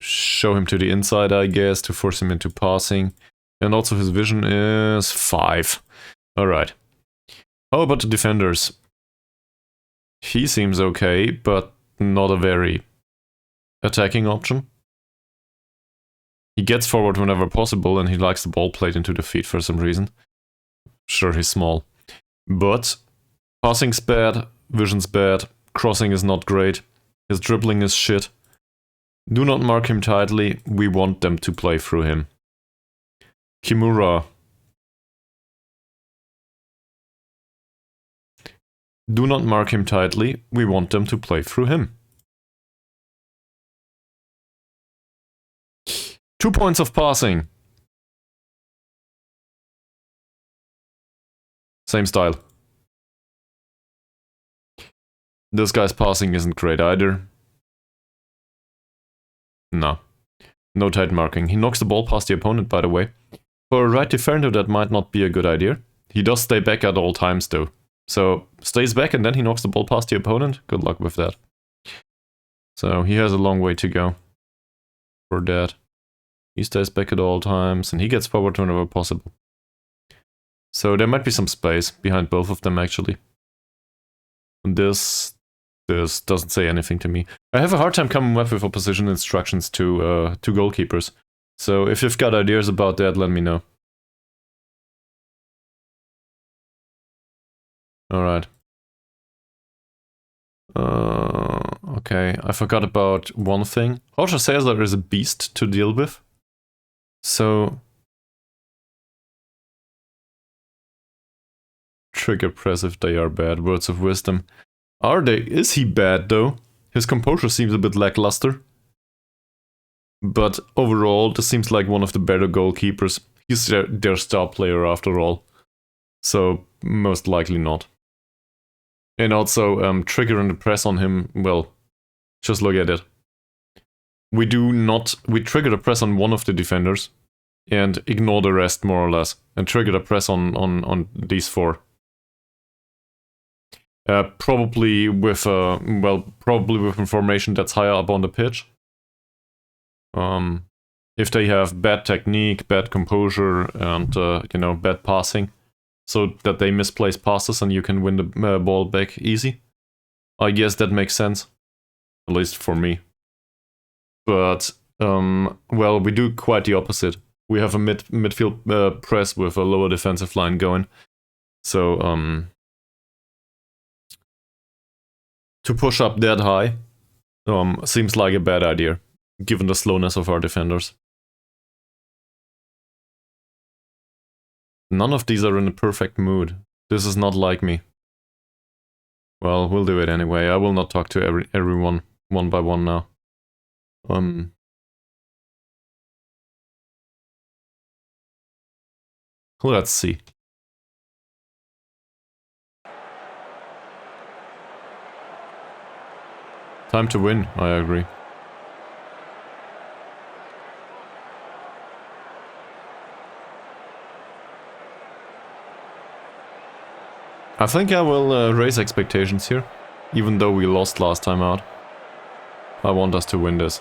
Show him to the inside, I guess, to force him into passing. And also his vision is 5. Alright. How about the defenders? He seems okay, but not a very attacking option. He gets forward whenever possible, and he likes the ball played into the feet for some reason. Sure, he's small. But passing's bad, vision's bad, crossing is not great, his dribbling is shit. Do not mark him tightly, we want them to play through him. Kimura. Do not mark him tightly, we want them to play through him. 2 points of passing. Same style. This guy's passing isn't great either. No. No tight marking. He knocks the ball past the opponent, by the way. For a right defender, that might not be a good idea. He does stay back at all times, though. So, stays back and then he knocks the ball past the opponent. Good luck with that. So, he has a long way to go for that. He stays back at all times, and he gets forward whenever possible. So there might be some space behind both of them, actually. And this doesn't say anything to me. I have a hard time coming up with opposition instructions to goalkeepers. So if you've got ideas about that, let me know. Alright. Okay, I forgot about one thing. Roger Caesar is a beast to deal with. So, trigger press if they are bad. Words of wisdom. Are they? Is he bad though? His composure seems a bit lackluster. But overall, this seems like one of the better goalkeepers. He's their star player after all. So, most likely not. And also, trigger and the press on him, well, just look at it. We trigger the press on one of the defenders and ignore the rest more or less, and trigger the press on these four. Probably with a formation that's higher up on the pitch. If they have bad technique, bad composure, and bad passing, so that they misplace passes and you can win the ball back easy, I guess that makes sense, at least for me. But, well, we do quite the opposite. We have a midfield press with a lower defensive line going. So, to push up that high seems like a bad idea, given the slowness of our defenders. None of these are in a perfect mood. This is not like me. Well, we'll do it anyway. I will not talk to everyone one by one now. Let's see. Time to win, I agree. I think I will raise expectations here, even though we lost last time out. I want us to win this.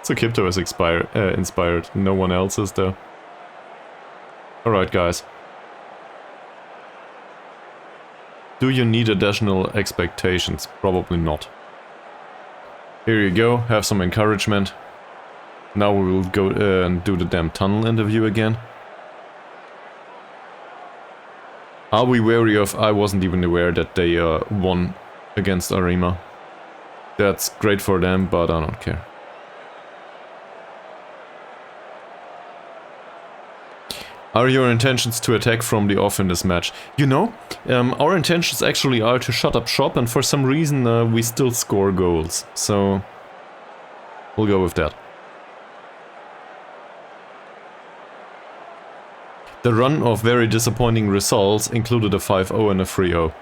So Kipto is inspired, no one else is though. Alright guys. Do you need additional expectations? Probably not. Here you go, have some encouragement. Now we will go and do the damn tunnel interview again. Are we wary of... I wasn't even aware that they won against Arima. That's great for them, but I don't care. Are your intentions to attack from the off in this match? You know, our intentions actually are to shut up shop, and for some reason we still score goals. So, we'll go with that. The run of very disappointing results included a 5-0 and a 3-0.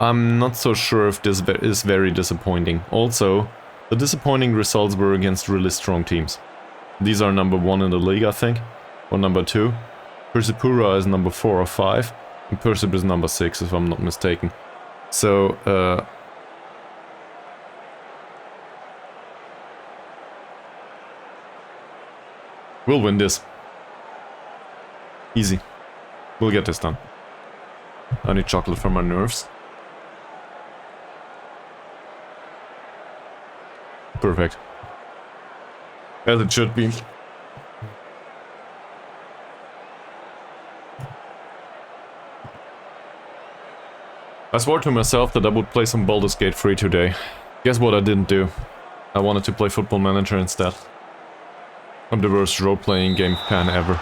I'm not so sure if this is very disappointing. Also, the disappointing results were against really strong teams. These are number 1 in the league, I think, or number 2. Persipura is number 4 or 5, and Persip is number 6, if I'm not mistaken. So, we'll win this. Easy. We'll get this done. I need chocolate for my nerves. Perfect. As it should be. I swore to myself that I would play some Baldur's Gate 3 today. Guess what I didn't do? I wanted to play Football Manager instead. I'm the worst role-playing game fan ever.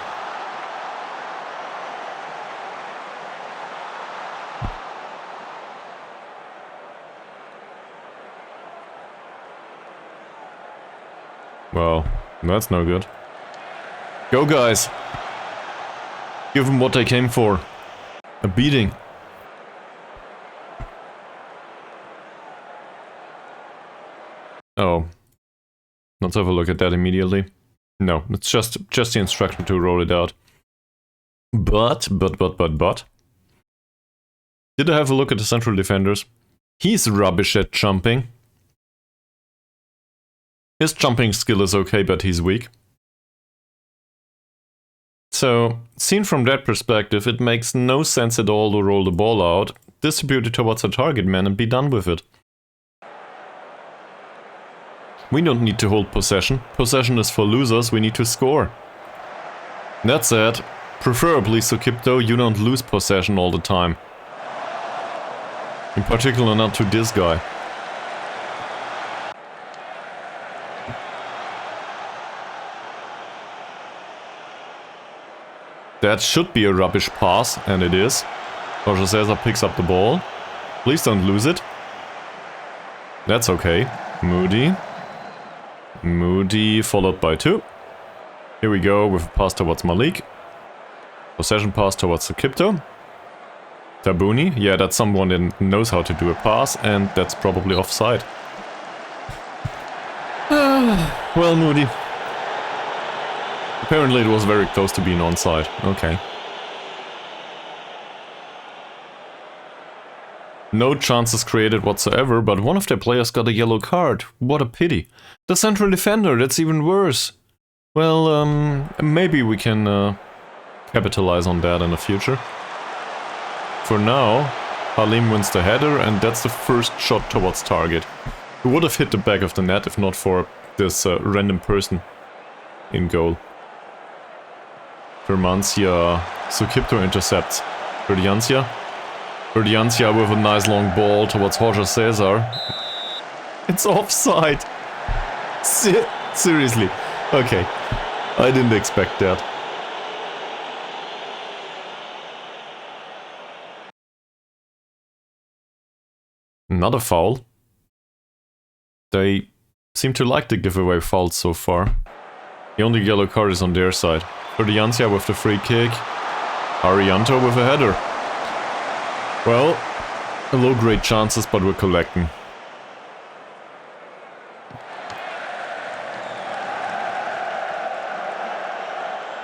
Well, that's no good. Go, guys! Give them what they came for. A beating. Oh. Let's have a look at that immediately. No, it's just the instruction to roll it out. But... Did I have a look at the central defenders? He's rubbish at jumping. His jumping skill is okay, but he's weak. So, seen from that perspective, it makes no sense at all to roll the ball out, distribute it towards a target man and be done with it. We don't need to hold possession. Possession is for losers, we need to score. That said, preferably Sukipto, you don't lose possession all the time. In particular not to this guy. That should be a rubbish pass, and it is. Jorge Cesar picks up the ball. Please don't lose it. That's okay. Moody. Moody followed by 2. Here we go with a pass towards Malik. Possession pass towards Sukipto. Tabuni. Yeah, that's someone that knows how to do a pass, and that's probably offside. Well, Moody. Apparently it was very close to being onside. Okay. No chances created whatsoever, but one of their players got a yellow card. What a pity. The central defender, that's even worse. Well, maybe we can capitalize on that in the future. For now, Halim wins the header, and that's the first shot towards target. Who would have hit the back of the net if not for this random person in goal. Firmancia, Sukipto intercepts. Verdiancia. Verdiancia with a nice long ball towards Jorge Cesar. It's offside! Seriously. Okay. I didn't expect that. Not a foul. They seem to like to give away fouls so far. The only yellow card is on their side. Verdiancia with the free kick. Arianto with a header. Well, low grade chances, but we're collecting.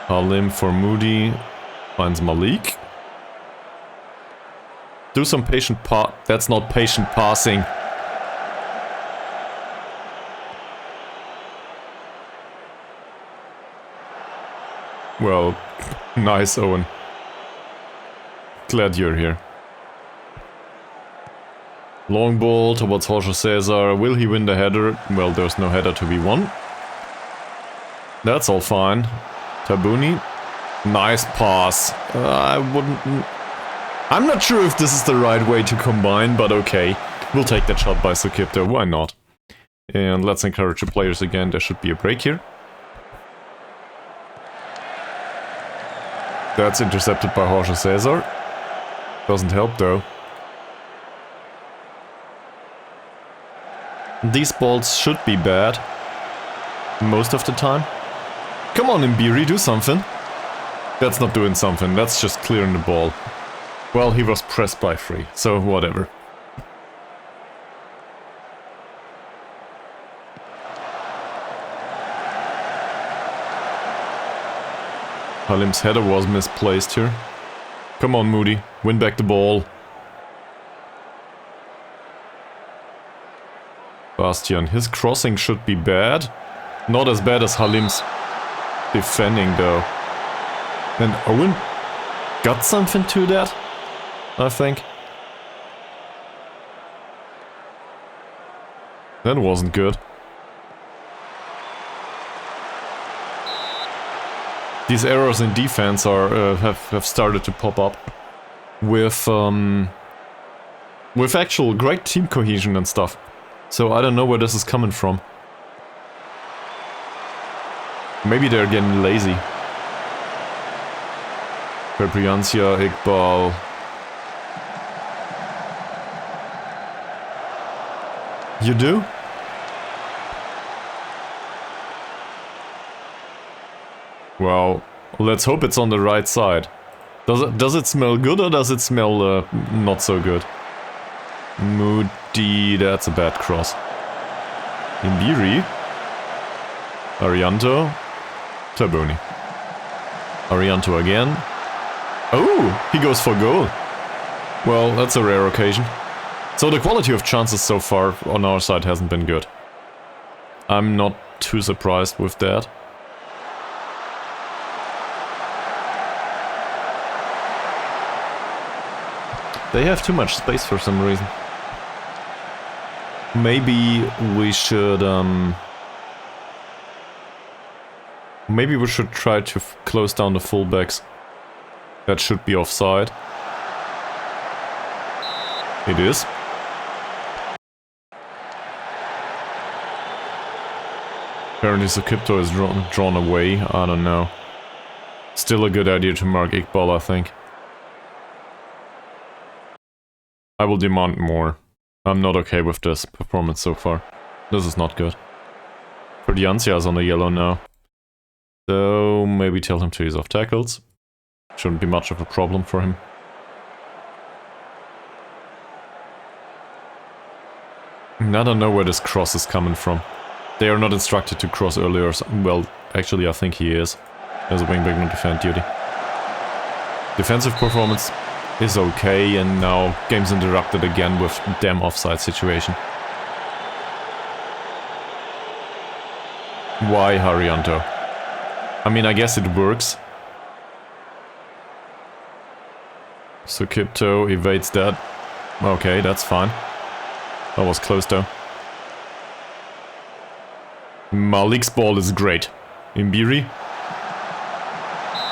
Halim for Moody. Finds Malik. Do some patient that's not patient passing. Well, nice, Owen. Glad you're here. Long ball towards Jorge Cesar. Will he win the header? Well, there's no header to be won. That's all fine. Tabuni. Nice pass. I'm not sure if this is the right way to combine, but okay. We'll take that shot by Sukipto, why not? And let's encourage the players again. There should be a break here. That's intercepted by Jorge Cesar. Doesn't help though. These balls should be bad. Most of the time. Come on, Mbiri, do something. That's not doing something, that's just clearing the ball. Well, he was pressed by 3, so whatever. Halim's header was misplaced here. Come on, Moody, win back the ball. Bastian, his crossing should be bad. Not as bad as Halim's defending, though. And Owen got something to that, I think. That wasn't good. These errors in defense are have started to pop up with actual great team cohesion and stuff. So I don't know where this is coming from. Maybe they're getting lazy. Pepriancia, Iqbal. You do? Well, let's hope it's on the right side. Does it smell good or does it smell not so good? Moody, that's a bad cross. Imbiri. Arianto. Tabuni. Arianto again. Oh, he goes for goal. Well, that's a rare occasion. So the quality of chances so far on our side hasn't been good. I'm not too surprised with that. They have too much space for some reason. Maybe we should maybe we should try to close down the fullbacks. That should be offside. It is. Apparently Sukipto is drawn away. I don't know. Still a good idea to mark Iqbal, I think. I will demand more. I'm not okay with this performance so far. This is not good. Ferdiancia is on the yellow now. So maybe tell him to use off tackles. Shouldn't be much of a problem for him. I don't know where this cross is coming from. They are not instructed to cross earlier. Well, actually I think he is. As a wingback on defend duty. Defensive performance is okay, and now game's interrupted again with damn offside situation. Why Harianto? I mean, I guess it works. Sukipto evades that. Okay, that's fine. That was close though. Malik's ball is great. Imbiri.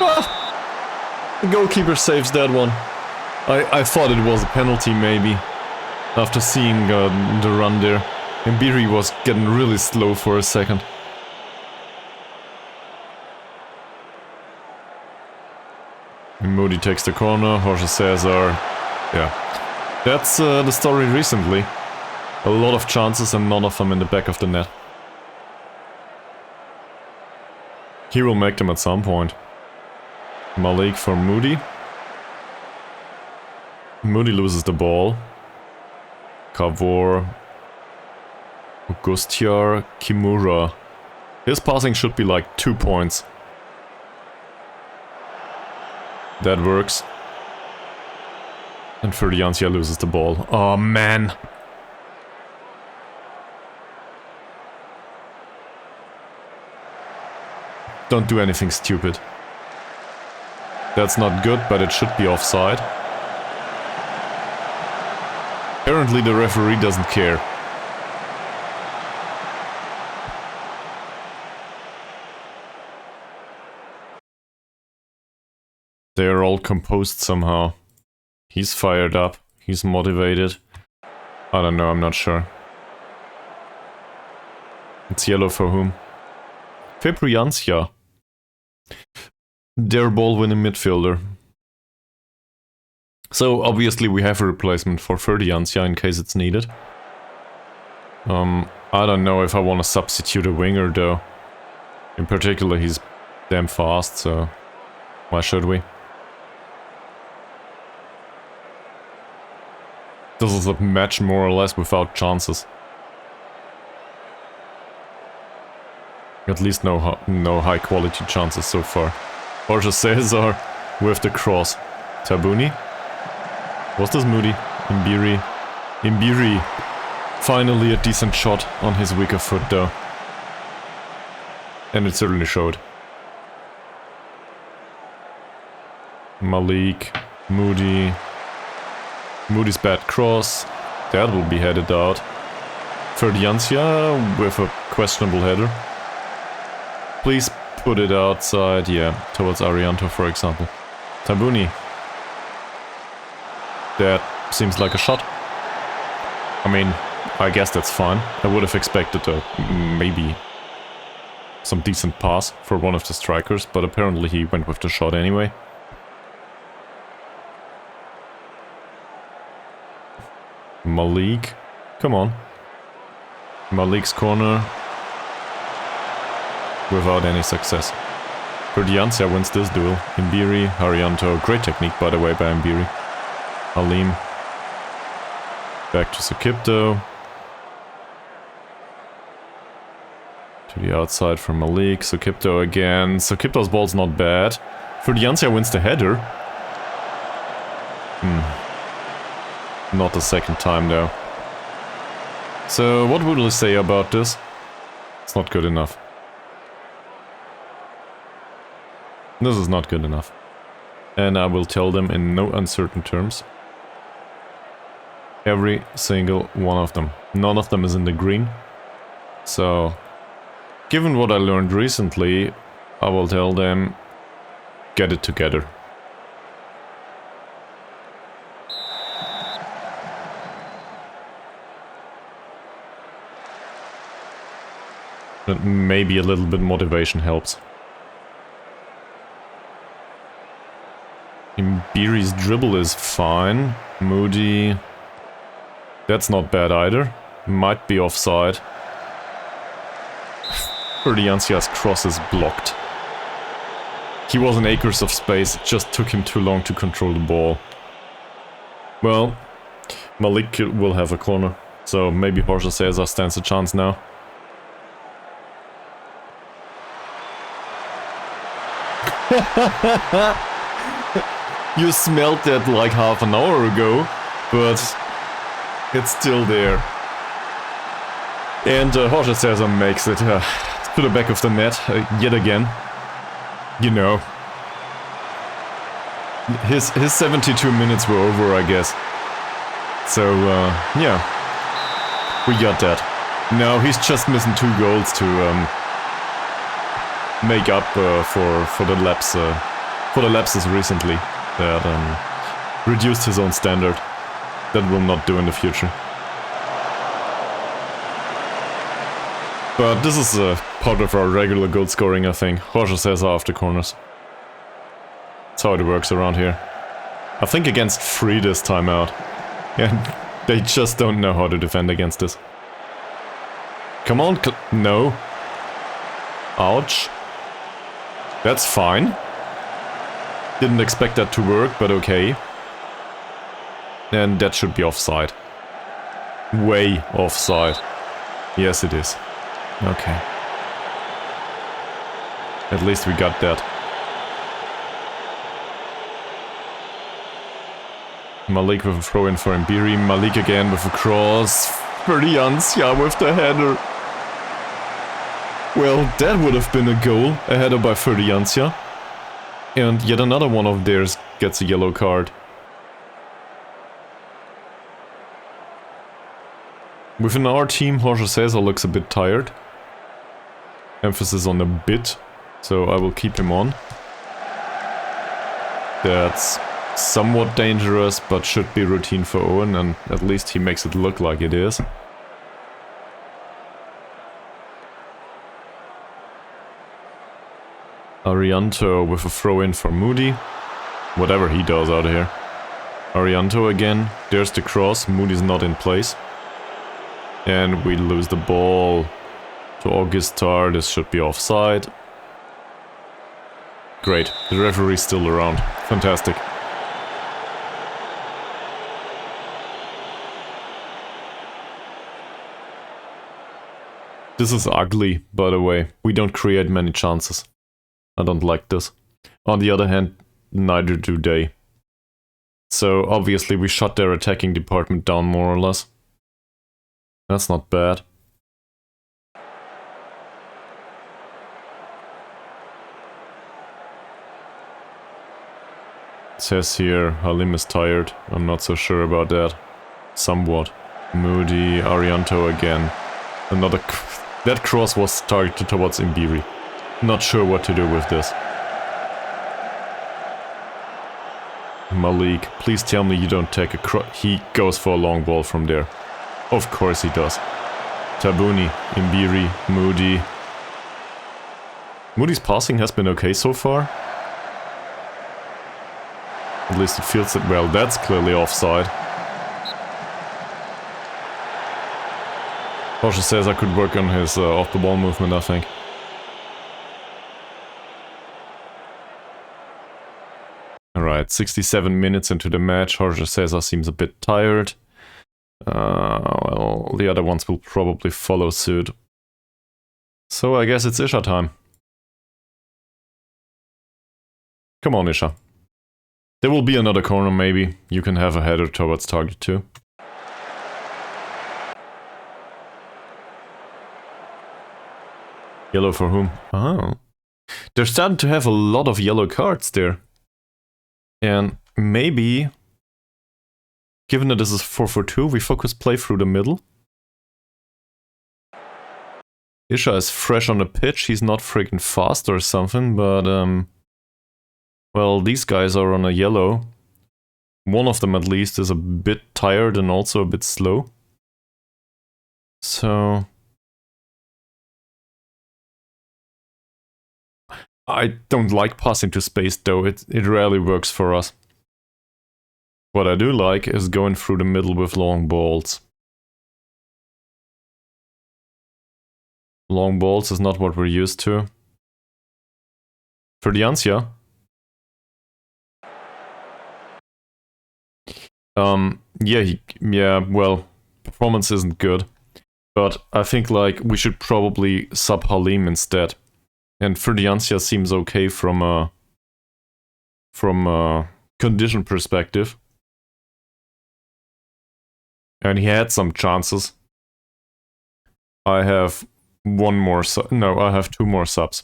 Ah! The goalkeeper saves that one. I thought it was a penalty maybe. After seeing the run there. Imbiri was getting really slow for a second. Moody takes the corner, Jorge Cesar. Yeah. That's the story recently. A lot of chances and none of them in the back of the net. He will make them at some point. Malik for Moody. Moody loses the ball. Kavor. Augustiar. Kimura. His passing should be like 2 points. That works. And Ferdiancia loses the ball. Oh man! Don't do anything stupid. That's not good, but it should be offside. Apparently the referee doesn't care. They are all composed somehow. He's fired up. He's motivated. I don't know, I'm not sure. It's yellow for whom? Fepriancia. Their ball-winning midfielder. So, obviously we have a replacement for Ferdiancia in case it's needed. I don't know if I want to substitute a winger though. In particular, he's damn fast, so why should we? This is a match more or less without chances. At least no high quality chances so far. Jorge Cesar with the cross. Tabuni. Was this Moody? Imbiri. Imbiri. Finally a decent shot on his weaker foot though. And it certainly showed. Malik. Moody. Moody's bad cross. That will be headed out. Ferdiancia with a questionable header. Please put it outside, yeah, towards Arianto, for example. Tabuni. That seems like a shot. I mean, I guess that's fine. I would have expected maybe some decent pass for one of the strikers, but apparently he went with the shot anyway. Malik, come on. Malik's corner. Without any success. Kurdiancia wins this duel. Imbiri, Harianto, great technique by the way by Imbiri. Alim. Back to Sukipto. To the outside for Malik. Sukipto again. Sukipto's ball's not bad. Kurdiancia wins the header. Not the second time though. So what would we say about this? It's not good enough. This is not good enough. And I will tell them in no uncertain terms. Every single one of them. None of them is in the green. So, given what I learned recently, I will tell them, get it together. But maybe a little bit motivation helps. Imbiri's dribble is fine. Moody... That's not bad either. Might be offside. Kurdiancia's cross is blocked. He was in acres of space, it just took him too long to control the ball. Well, Malik will have a corner, so maybe Jorge Cesar stands a chance now. You smelled that like half an hour ago, but it's still there. And Jorge Cesar makes it to the back of the net yet again. You know, his 72 minutes were over, I guess. So yeah, we got that. Now he's just missing 2 goals to make up for the lapses recently that reduced his own standard. That will not do in the future. But this is part of our regular goal scoring, I think. Jorge Cesar after corners. That's how it works around here. I think against 3 this time out. And they just don't know how to defend against this. Come on, no. Ouch. That's fine. Didn't expect that to work, but okay. And that should be offside. Way offside. Yes, it is. Okay. At least we got that. Malik with a throw in for Imbiri. Malik again with a cross. Kurdiancia with the header. Well, that would have been a goal. A header by Kurdiancia. And yet another one of theirs gets a yellow card. Within our team, Jorge Cesar looks a bit tired. Emphasis on a bit, so I will keep him on. That's somewhat dangerous, but should be routine for Owen, and at least he makes it look like it is. Arianto with a throw-in for Moody. Whatever he does out here. Arianto again. There's the cross. Moody's not in place. And we lose the ball to Augustar. This should be offside. Great. The referee's still around. Fantastic. This is ugly, by the way. We don't create many chances. I don't like this. On the other hand, neither do they. So obviously we shut their attacking department down more or less. That's not bad. It says here, Halim is tired. I'm not so sure about that. Somewhat. Moody, Arianto again. Another... That cross was targeted towards Imbiri. Not sure what to do with this. Malik, please tell me you don't take a he goes for a long ball from there. Of course he does. Tabuni, Imbiri, Moody. Moody's passing has been okay so far. At least it feels that well. That's clearly offside. Jorge says I could work on his off-the-ball movement, I think. Alright, 67 minutes into the match. Jorge Cesar seems a bit tired. Well, the other ones will probably follow suit. So I guess it's Isha time. Come on, Isha. There will be another corner, maybe. You can have a header towards target too. Yellow for whom? Oh. They're starting to have a lot of yellow cards there. And maybe, given that this is 4-4-2, we focus play through the middle. Isha is fresh on the pitch, he's not freaking fast or something, but well, these guys are on a yellow. One of them at least is a bit tired and also a bit slow. So I don't like passing to space though, it rarely works for us. What I do like is going through the middle with long balls. Long balls is not what we're used to. For the Ansia. Yeah, well, performance isn't good. But I think like we should probably sub Halim instead. And Ferdiancia seems okay from a condition perspective. And he had some chances. I have one more I have two more subs.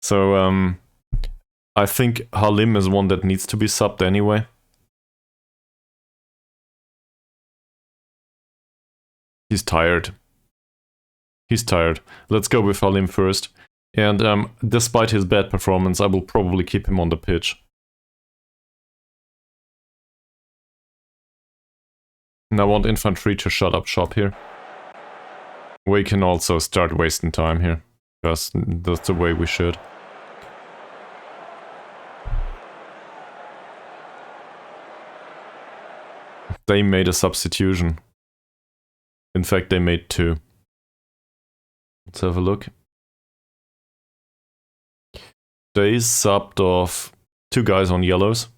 So I think Halim is one that needs to be subbed anyway. He's tired. He's tired. Let's go with Halim first. And despite his bad performance, I will probably keep him on the pitch. And I want infantry to shut up shop here. We can also start wasting time here, because that's the way we should. They made a substitution. In fact, they made two. Let's have a look. They subbed off two guys on yellows.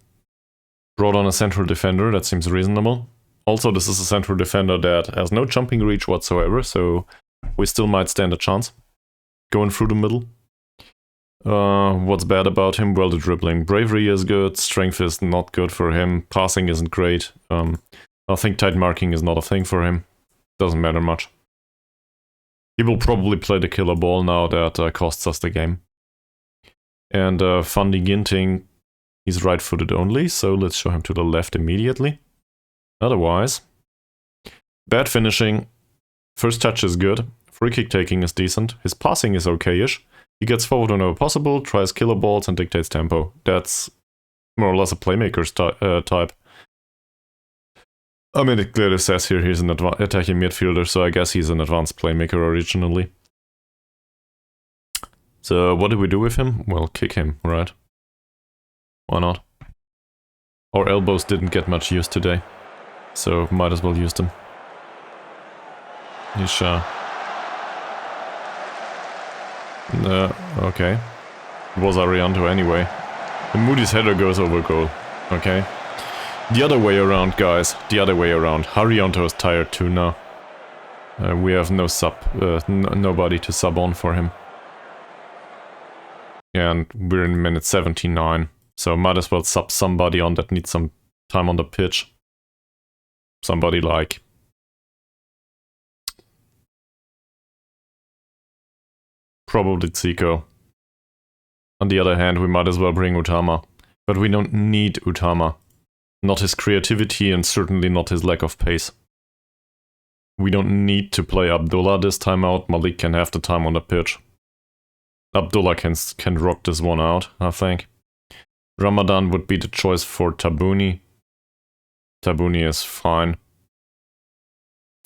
Brought on a central defender, that seems reasonable. Also, this is a central defender that has no jumping reach whatsoever, so we still might stand a chance. Going through the middle. What's bad about him? Well, the dribbling. Bravery is good, strength is not good for him, passing isn't great. I think tight marking is not a thing for him. Doesn't matter much. He will probably play the killer ball now that costs us the game. And Fundy Ginting, he's right-footed only, so let's show him to the left immediately. Otherwise, bad finishing. First touch is good. Free kick taking is decent. His passing is okay-ish. He gets forward whenever possible, tries killer balls, and dictates tempo. That's more or less a playmaker's type. I mean, it clearly says here he's an attacking midfielder, so I guess he's an advanced playmaker originally. So what do we do with him? Well, kick him, right? Why not? Our elbows didn't get much use today, so might as well use them. Isha. Okay. It was Arianto anyway. The Moody's header goes over goal. Okay. The other way around, guys. The other way around. Arianto is tired too now. We have no nobody to sub on for him. And we're in minute 79, so might as well sub somebody on that needs some time on the pitch. Somebody like... probably Zico. On the other hand, we might as well bring Utama. But we don't need Utama. Not his creativity and certainly not his lack of pace. We don't need to play Abdullah this time out, Malik can have the time on the pitch. Abdullah can rock this one out, I think. Ramadan would be the choice for Tabuni. Tabuni is fine.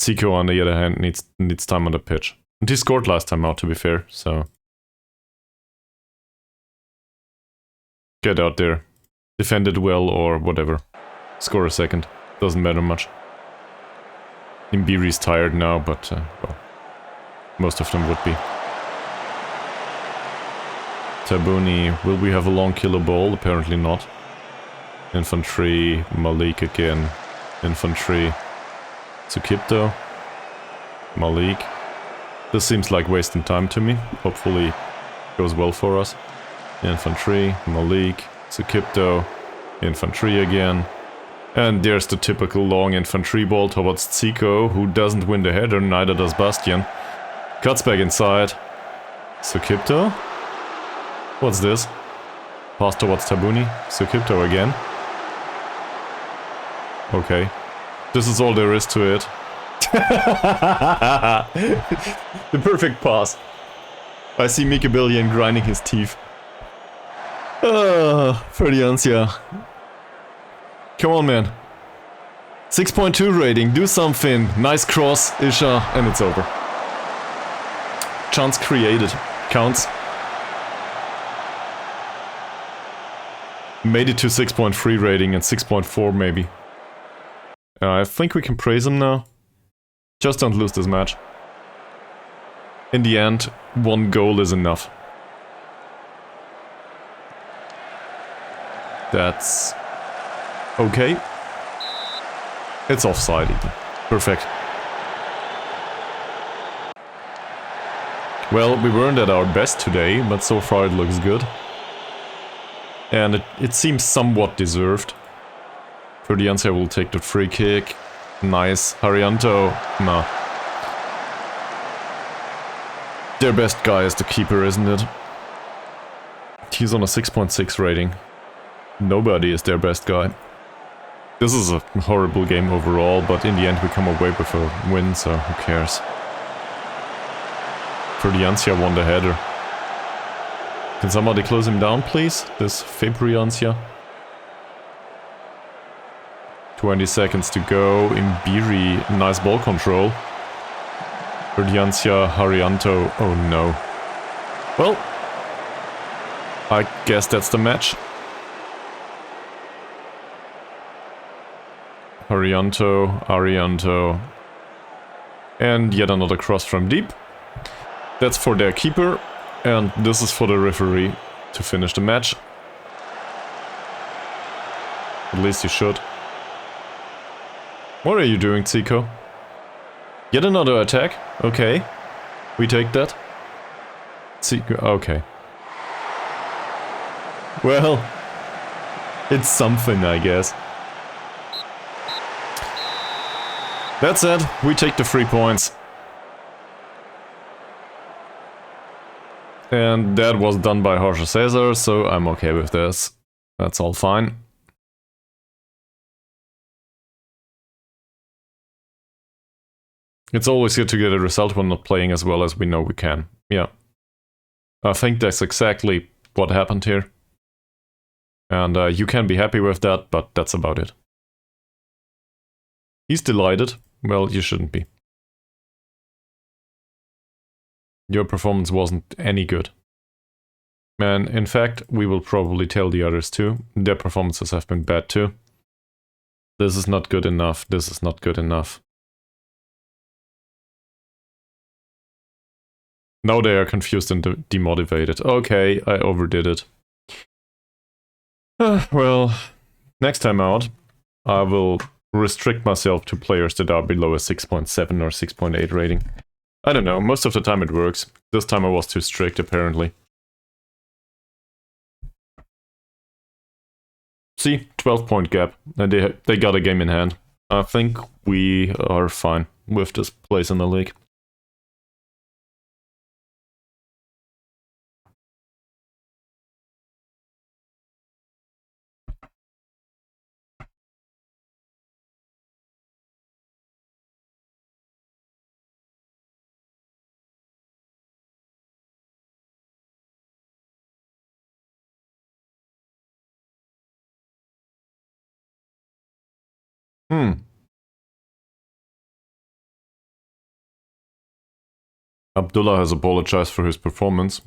Zico, on the other hand, needs time on the pitch. And he scored last time out, to be fair, so... Get out there. Defend it well or whatever. Score a second. Doesn't matter much. Imbiri's tired now, but, well... Most of them would be. Tabuni, will we have a long killer ball? Apparently not. Infantry, Malik again. Infantry. Sukipto. Malik. This seems like wasting time to me. Hopefully it goes well for us. Infantry, Malik, Sukipto. Infantry again. And there's the typical long infantry ball towards Zico, who doesn't win the header, neither does Bastian. Cuts back inside. Sukipto? What's this? Pass towards Tabuni. Sukipto again. Okay. This is all there is to it. The perfect pass. I see Mikabillion grinding his teeth. Ferdiancia. Come on, man. 6.2 rating, do something. Nice cross, Isha, and it's over. Chance created. Counts. Made it to 6.3 rating and 6.4 maybe. I think we can praise him now. Just don't lose this match. In the end, one goal is enough. That's... okay. It's offside even. Perfect. Well, we weren't at our best today, but so far it looks good. And it seems somewhat deserved. Ferdiancia will take the free kick. Nice. Harianto. Nah. Their best guy is the keeper, isn't it? He's on a 6.6 rating. Nobody is their best guy. This is a horrible game overall, but in the end we come away with a win, so who cares? Ferdiancia won the header. Can somebody close him down, please? This Fabriancia. 20 seconds to go. Imbiri, nice ball control. Ferdiancia, Harianto. Oh no. Well, I guess that's the match. Arianto. And yet another cross from deep. That's for their keeper. And this is for the referee to finish the match. At least he should. What are you doing, Zico? Yet another attack? Okay. We take that. Zico, okay. Well, it's something, I guess. That said, we take the 3 points. And that was done by Jorge Cesar, so I'm okay with this. That's all fine. It's always good to get a result when not playing as well as we know we can. Yeah. I think that's exactly what happened here. And you can be happy with that, but that's about it. He's delighted. Well, you shouldn't be. Your performance wasn't any good. And in fact, we will probably tell the others too. Their performances have been bad too. This is not good enough. This is not good enough. Now they are confused and demotivated. Okay, I overdid it. Well, next time out, I will restrict myself to players that are below a 6.7 or 6.8 rating. I don't know, most of the time it works. This time I was too strict, apparently. See, 12-point gap, and they got a game in hand. I think we are fine with this place in the league. Abdullah has apologized for his performance.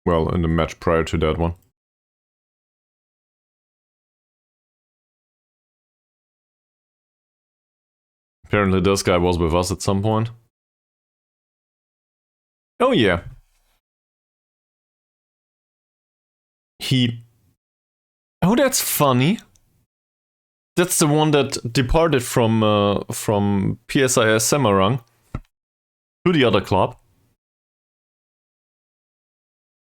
Well, in the match prior to that one. Apparently this guy was with us at some point. Oh yeah. Oh, that's funny. That's the one that departed from PSIS Senarang to the other club.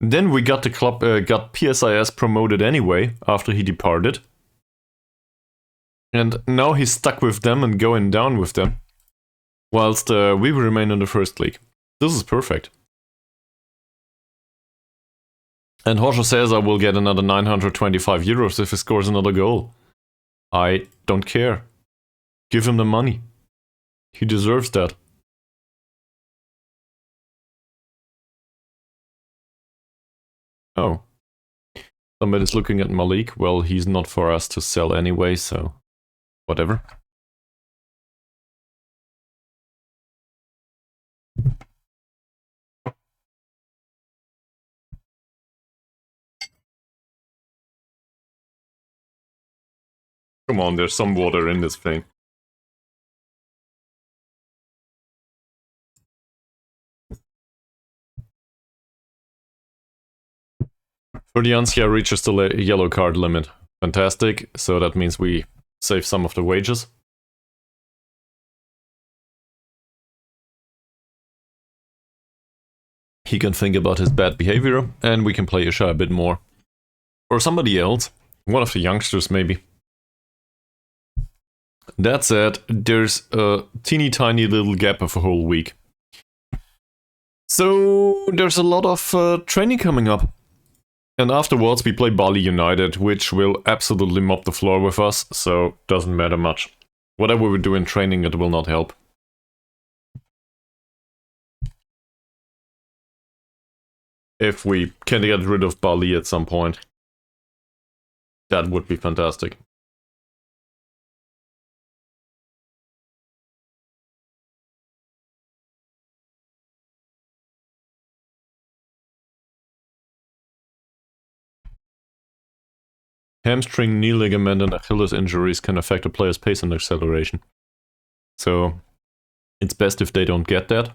Then we got the club, got PSIS promoted anyway after he departed. And now he's stuck with them and going down with them. Whilst we remain in the first league. This is perfect. And Jorge Cesar will get another 925 euros if he scores another goal. I don't care. Give him the money. He deserves that. Oh. Somebody's looking at Malik. Well, he's not for us to sell anyway, so whatever. Come on, there's some water in this thing. Furdiancia reaches the yellow card limit. Fantastic, so that means we save some of the wages. He can think about his bad behavior, and we can play Isha a bit more. Or somebody else. One of the youngsters, maybe. That said, there's a teeny tiny little gap of a whole week. So there's a lot of training coming up. And afterwards we play Bali United, which will absolutely mop the floor with us, so doesn't matter much. Whatever we do in training, it will not help. If we can get rid of Bali at some point, that would be fantastic. Hamstring, knee ligament, and Achilles injuries can affect a player's pace and acceleration. So it's best if they don't get that.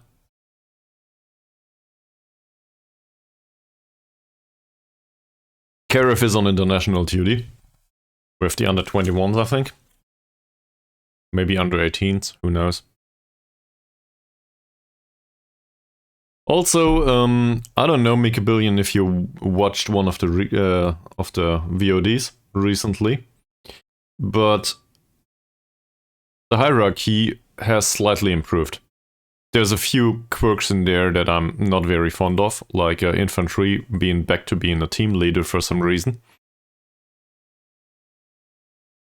Karif is on international duty. With the under 21s, I think. Maybe under 18s, who knows. Also, I don't know, Mikabillion, if you watched one of the VODs recently, but the hierarchy has slightly improved. There's a few quirks in there that I'm not very fond of, like infantry being back to being a team leader for some reason.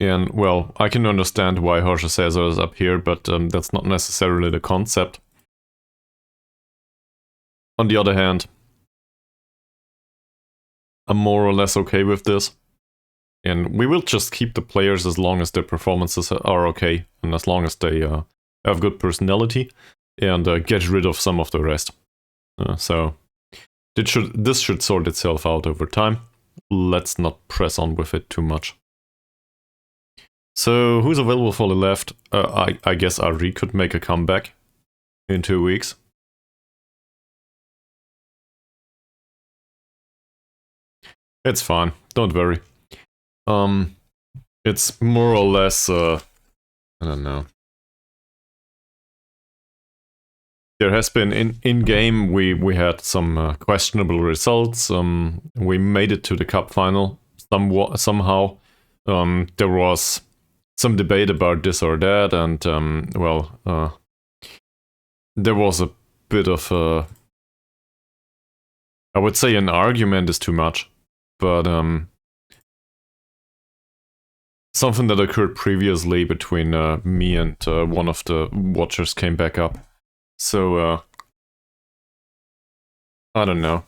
And, well, I can understand why Jorge Cesar is up here, but that's not necessarily the concept. On the other hand, I'm more or less okay with this. And we will just keep the players as long as their performances are okay, and as long as they have good personality, and get rid of some of the rest. So this should sort itself out over time. Let's not press on with it too much. So who's available for the left? I guess Ari could make a comeback in 2 weeks. It's fine, don't worry. It's more or less, I don't know. There has been, in-game, we had some questionable results. We made it to the cup final somehow. There was some debate about this or that, and, well, there was a bit of I would say an argument is too much, but something that occurred previously between me and one of the watchers came back up. So, I don't know.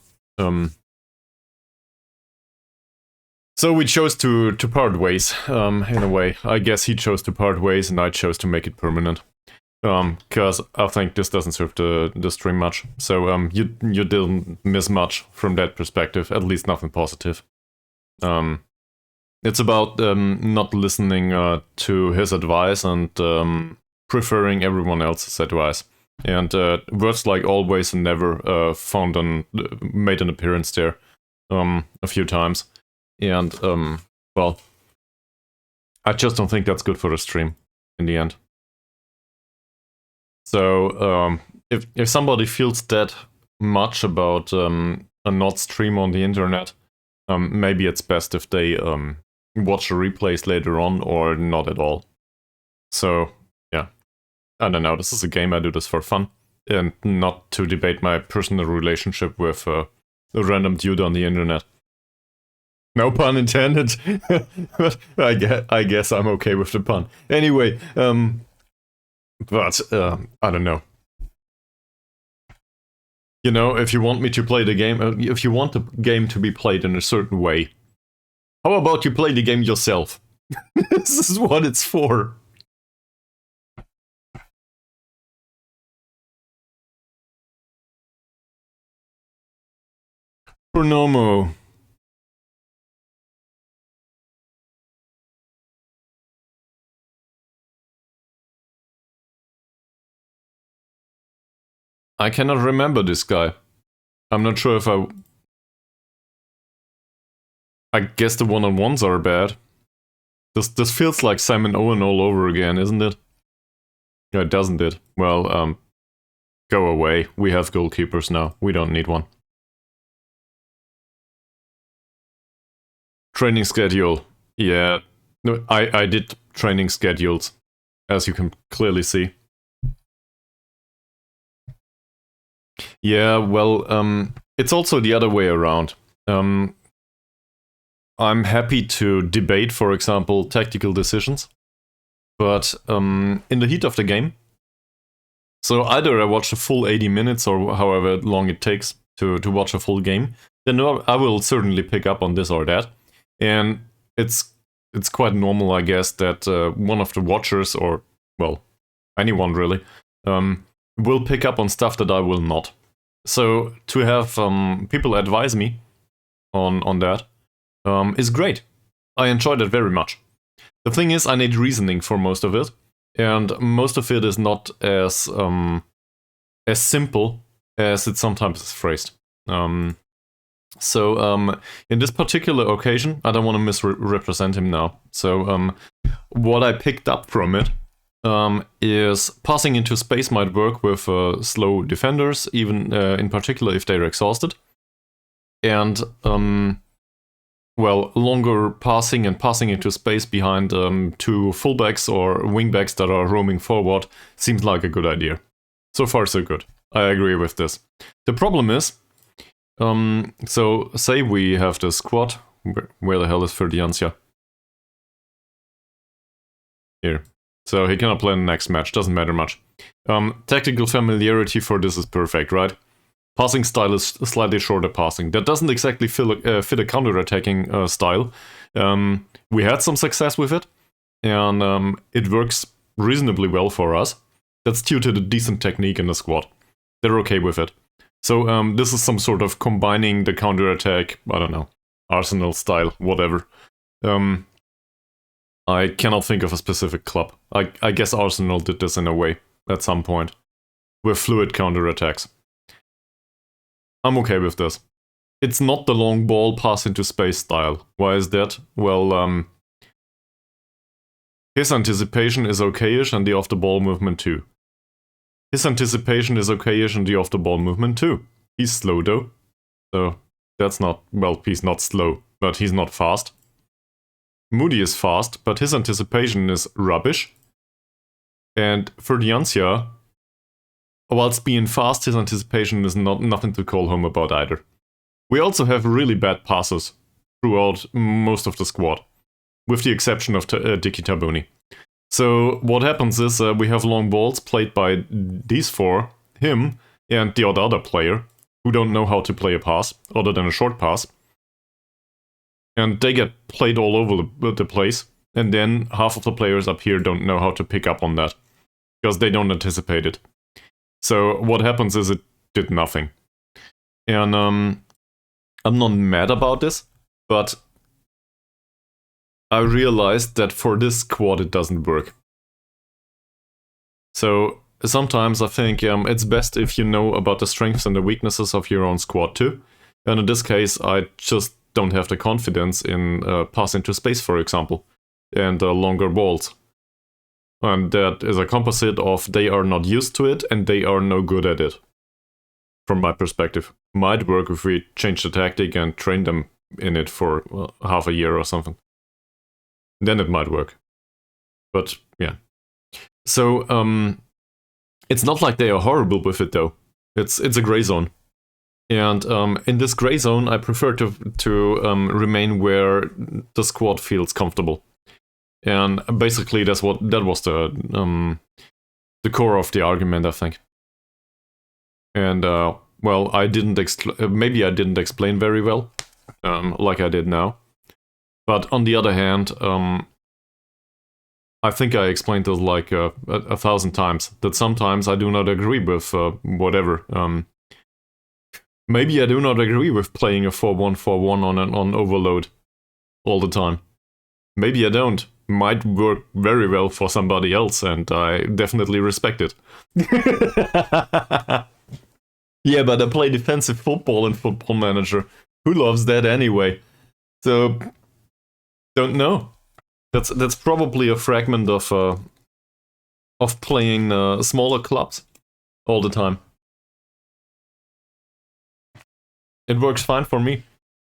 So we chose to part ways, in a way. I guess he chose to part ways and I chose to make it permanent. Because I think this doesn't serve the stream much. So you didn't miss much from that perspective, at least nothing positive. It's about not listening to his advice and preferring everyone else's advice. And words like always and never made an appearance there a few times. And, well, I just don't think that's good for the stream in the end. So, if somebody feels that much about a not stream on the internet, maybe it's best if they watch the replays later on or not at all. So, yeah. I don't know, this is a game, I do this for fun. And not to debate my personal relationship with a random dude on the internet. No pun intended. But I guess I'm okay with the pun. Anyway, but I don't know. You know, if you want me to play the game, if you want the game to be played in a certain way, how about you play the game yourself? This is what it's for. Pronomo. I cannot remember this guy. I'm not sure if I guess the one-on-ones are bad. This feels like Simon Owen all over again, isn't it? Yeah, doesn't it? Well, go away. We have goalkeepers now. We don't need one. Training schedule. Yeah. No, I did training schedules, as you can clearly see. Yeah, well, it's also the other way around. I'm happy to debate, for example, tactical decisions, but in the heat of the game. So either I watch the full 80 minutes or however long it takes to watch a full game, then I will certainly pick up on this or that. And it's quite normal, I guess, that one of the watchers, or, well, anyone really, will pick up on stuff that I will not. So to have people advise me on that is great. I enjoyed it very much. The thing is, I need reasoning for most of it, and most of it is not as simple as it sometimes is phrased. So in this particular occasion, I don't want to misrepresent him now. So what I picked up from it is passing into space might work with slow defenders, even in particular if they're exhausted. And, well, longer passing and passing into space behind two fullbacks or wingbacks that are roaming forward seems like a good idea. So far, so good. I agree with this. The problem is, so say we have the squad. Where the hell is Ferdiancia? Here. So he cannot play in the next match, doesn't matter much. Tactical familiarity for this is perfect, right? Passing style is slightly shorter passing. That doesn't exactly fit a counter-attacking style. We had some success with it, and it works reasonably well for us. That's due to the decent technique in the squad. They're okay with it. So this is some sort of combining the counter-attack, I don't know, Arsenal style, whatever. I cannot think of a specific club. I guess Arsenal did this in a way, at some point. With fluid counter-attacks. I'm okay with this. It's not the long ball pass into space style. Why is that? Well, his anticipation is okayish and the off-the-ball movement too. His anticipation is okayish and the off-the-ball movement too. He's slow though. So, that's not... well, he's not slow, but he's not fast. Moody is fast, but his anticipation is rubbish. And Ferdiancia, whilst being fast, his anticipation is nothing to call home about either. We also have really bad passes throughout most of the squad, with the exception of Dicky Tabuni. So what happens is we have long balls played by these four, him, and the other player, who don't know how to play a pass, other than a short pass. And they get played all over the place. And then half of the players up here don't know how to pick up on that. Because they don't anticipate it. So what happens is it did nothing. And I'm not mad about this, but I realized that for this squad it doesn't work. So sometimes I think it's best if you know about the strengths and the weaknesses of your own squad too. And in this case, I just don't have the confidence in passing to space, for example, and longer balls. And that is a composite of they are not used to it and they are no good at it. From my perspective. Might work if we change the tactic and train them in it for half a year or something. Then it might work. But yeah. So it's not like they are horrible with it though. It's a gray zone. And in this gray zone, I prefer to remain where the squad feels comfortable. And basically, that was the core of the argument, I think. And well, maybe I didn't explain very well, like I did now. But on the other hand, I think I explained this like 1,000 times. That sometimes I do not agree with whatever. Maybe I do not agree with playing a 4-1-4-1 on overload all the time. Maybe I don't. Might work very well for somebody else, and I definitely respect it. Yeah, but I play defensive football in Football Manager. Who loves that anyway? So, don't know. That's probably a fragment of playing smaller clubs all the time. It works fine for me.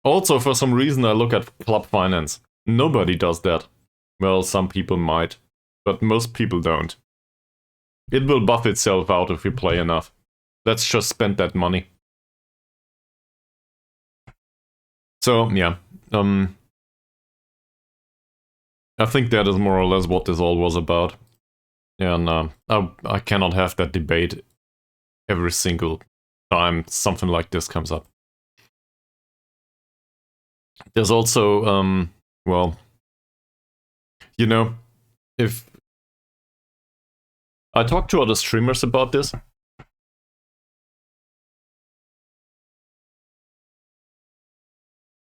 Also, for some reason, I look at club finance. Nobody does that. Well, some people might, but most people don't. It will buff itself out if you play enough. Let's just spend that money. So, yeah. I think that is more or less what this all was about. And I cannot have that debate every single time something like this comes up. There's also, well, you know, if I talked to other streamers about this.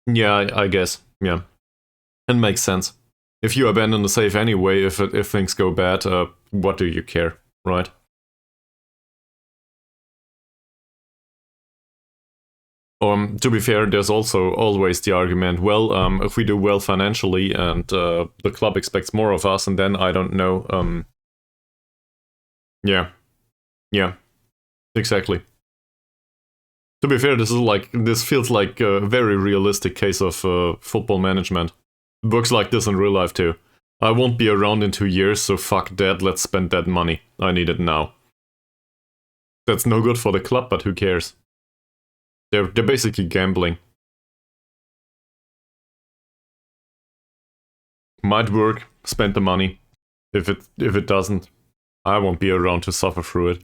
Yeah, I guess. Yeah. It makes sense. If you abandon the save anyway, if things go bad, what do you care, right? To be fair, there's also always the argument, well, if we do well financially and the club expects more of us, and then I don't know, yeah, exactly. To be fair, this feels like a very realistic case of football management. It works like this in real life too. I won't be around in 2 years, so fuck that, let's spend that money. I need it now. That's no good for the club, but who cares? They're basically gambling. Might work, spend the money. If it doesn't, I won't be around to suffer through it.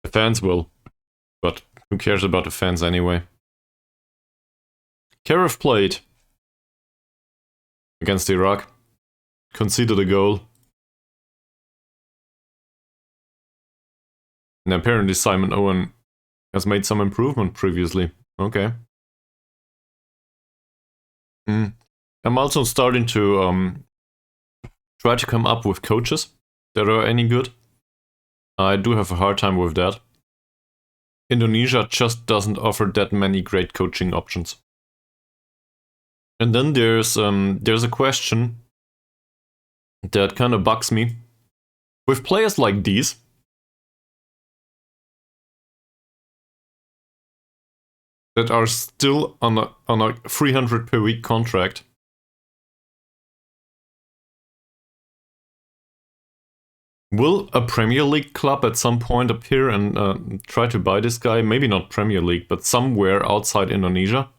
The fans will, but who cares about the fans anyway? Karev played against Iraq, conceded a goal, and apparently Simon Owen has made some improvement previously. Okay. I'm also starting to try to come up with coaches that are any good. I do have a hard time with that. Indonesia just doesn't offer that many great coaching options. And then there's a question that kind of bugs me. With players like these, that are still on a 300 per week contract, will a Premier League club at some point appear and try to buy this guy? Maybe not Premier League, but somewhere outside Indonesia.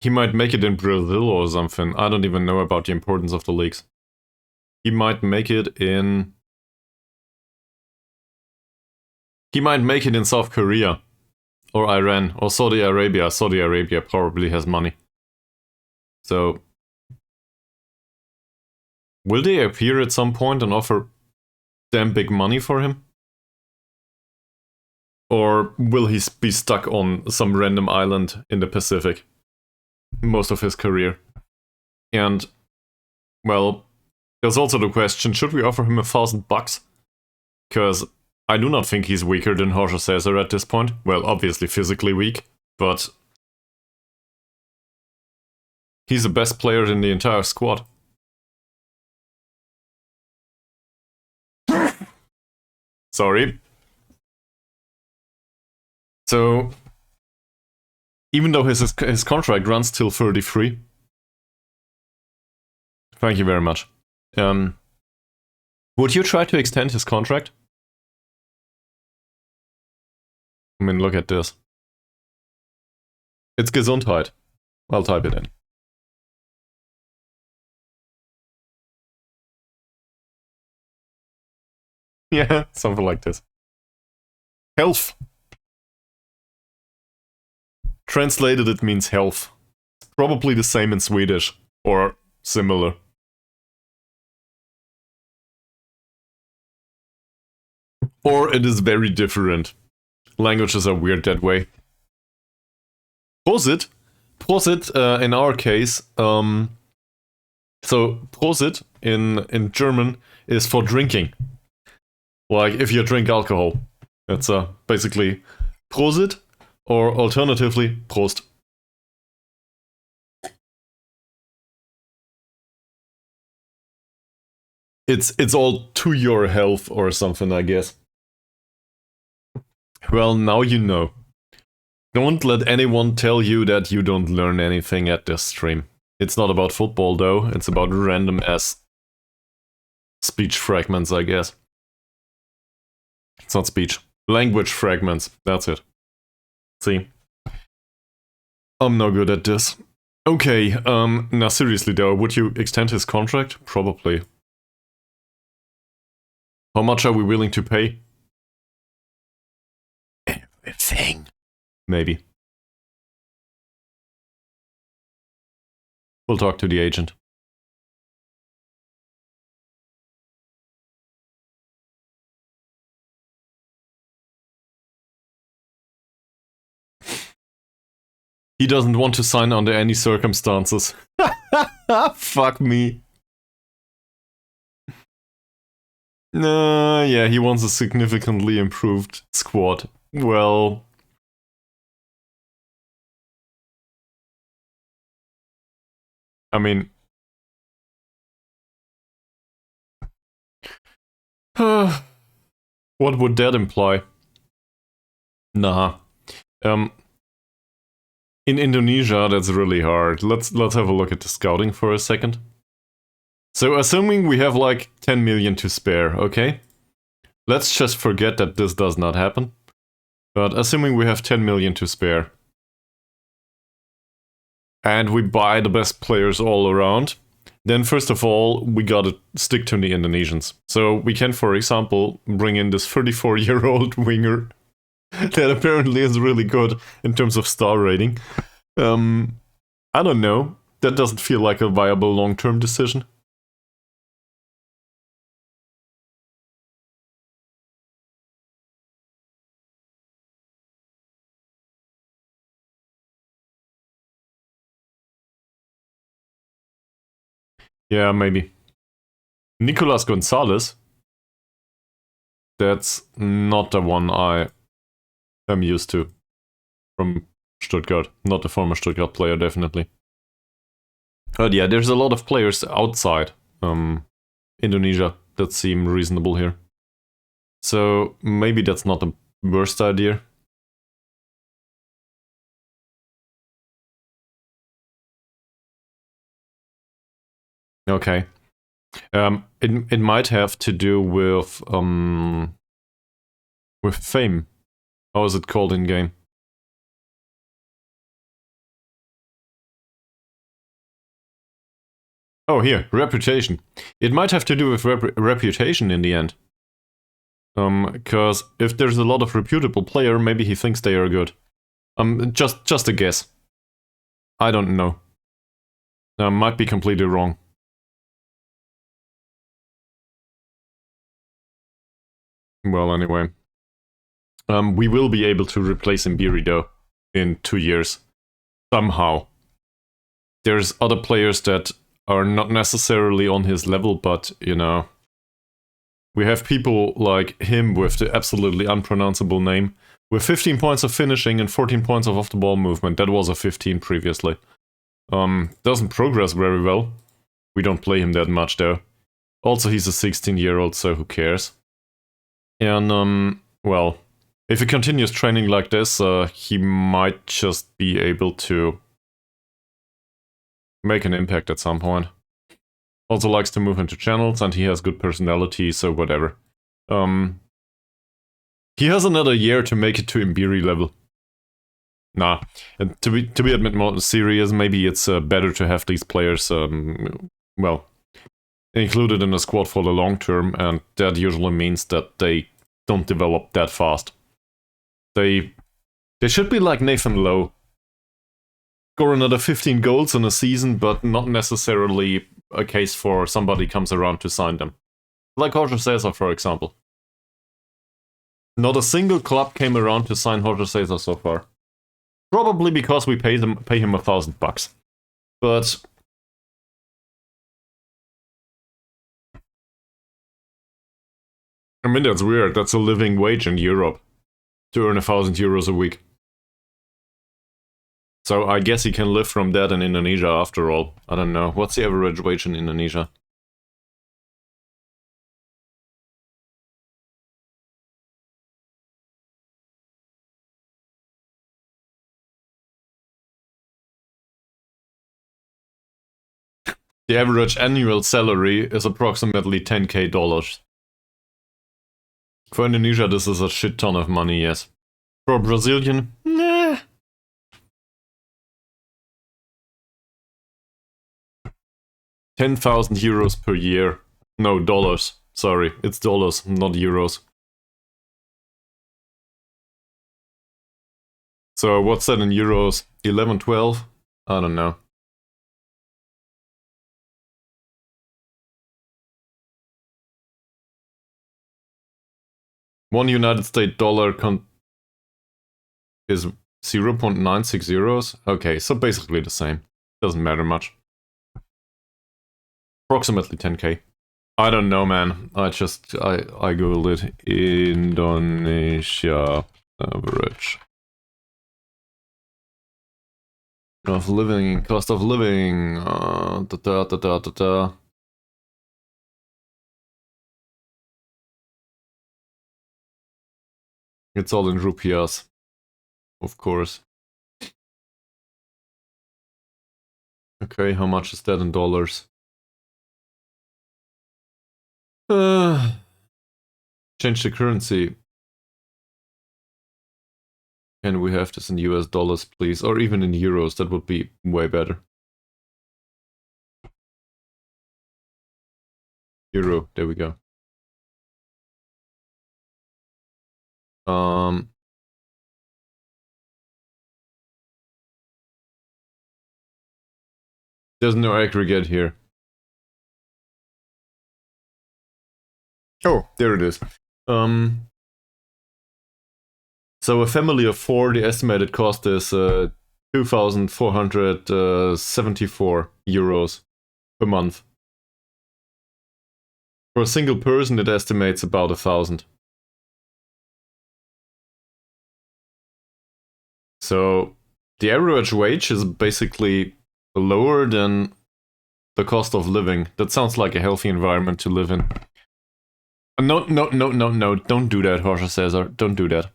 He might make it in Brazil or something. I don't even know about the importance of the leagues. He might make it in South Korea or Iran, or Saudi Arabia. Saudi Arabia probably has money. So, will they appear at some point and offer damn big money for him? Or will he be stuck on some random island in the Pacific most of his career? And, well, there's also the question, should we offer him $1,000? Because I do not think he's weaker than Jorge Cesar at this point. Well, obviously physically weak, but he's the best player in the entire squad. Sorry. So, even though his contract runs till 33, thank you very much. Would you try to extend his contract? I mean, look at this. It's Gesundheit. I'll type it in. Yeah, something like this. Health. Translated, it means health. Probably the same in Swedish, or similar. Or it is very different. Languages are weird that way. Prosit. Prosit, in our case, so Prosit in German is for drinking. Like if you drink alcohol. It's basically Prosit, or alternatively, Prost. It's all to your health or something, I guess. Well, now you know. Don't let anyone tell you that you don't learn anything at this stream. It's not about football though, it's about random ass speech fragments, I guess. It's not speech. Language fragments, that's it. See? I'm no good at this. Okay, now seriously though, would you extend his contract? Probably. How much are we willing to pay? Everything. Maybe. We'll talk to the agent. He doesn't want to sign under any circumstances. Fuck me. Yeah, he wants a significantly improved squad. Well... I mean... what would that imply? Nah. In Indonesia, that's really hard. Let's have a look at the scouting for a second. So assuming we have like 10 million to spare, okay? Let's just forget that this does not happen. But assuming we have 10 million to spare. And we buy the best players all around. Then first of all, we gotta stick to the Indonesians. So we can, for example, bring in this 34-year-old winger. That apparently is really good in terms of star rating. I don't know. That doesn't feel like a viable long-term decision. Yeah, maybe. Nicolas Gonzalez. That's not the one I am used to from Stuttgart. Not the former Stuttgart player, definitely. But yeah, there's a lot of players outside Indonesia that seem reasonable here. So maybe that's not the worst idea. Okay. It might have to do with fame. How is it called in game? Oh, here, reputation. It might have to do with reputation in the end. Because if there's a lot of reputable player, maybe he thinks they are good. Just a guess. I don't know. Might be completely wrong. Well, anyway. We will be able to replace Mbiri, though, in 2 years. Somehow. There's other players that are not necessarily on his level, but, you know... We have people like him with the absolutely unpronounceable name, with 15 points of finishing and 14 points of off-the-ball movement. That was a 15 previously. Doesn't progress very well. We don't play him that much, though. Also, he's a 16-year-old, so who cares? And, well, if he continues training like this, he might just be able to make an impact at some point. Also likes to move into channels, and he has good personality, so whatever. He has another year to make it to Mbiri level. Nah, and to be a bit more serious, maybe it's better to have these players, well, included in the squad for the long term, and that usually means that they don't develop that fast. They should be like Nathan Lowe. Score another 15 goals in a season, but not necessarily a case for somebody comes around to sign them. Like Jorge Cesar, for example. Not a single club came around to sign Jorge Cesar so far. Probably because we pay him $1,000. But I mean, that's weird. That's a living wage in Europe to earn €1,000 a week. So I guess he can live from that in Indonesia after all. I don't know. What's the average wage in Indonesia? The average annual salary is approximately $10,000. For Indonesia, this is a shit ton of money, yes. For a Brazilian, nah. 10,000 euros per year. No, dollars. Sorry, it's dollars, not euros. So what's that in euros? 11, 12? I don't know. One United States dollar is 0.96 euros? Okay, so basically the same. Doesn't matter much. Approximately 10k. I don't know, man. I googled it. Indonesia average of living, cost of living. It's all in rupiahs, of course. Okay, how much is that in dollars? Change the currency. Can we have this in US dollars, please? Or even in euros, that would be way better. Euro, there we go. There's no aggregate here. Oh, there it is. So a family of 4, the estimated cost is 2,474 euros per month. For a single person, it estimates about 1,000. So the average wage is basically lower than the cost of living. That sounds like a healthy environment to live in. No, don't do that, Jorge Cesar. Don't do that.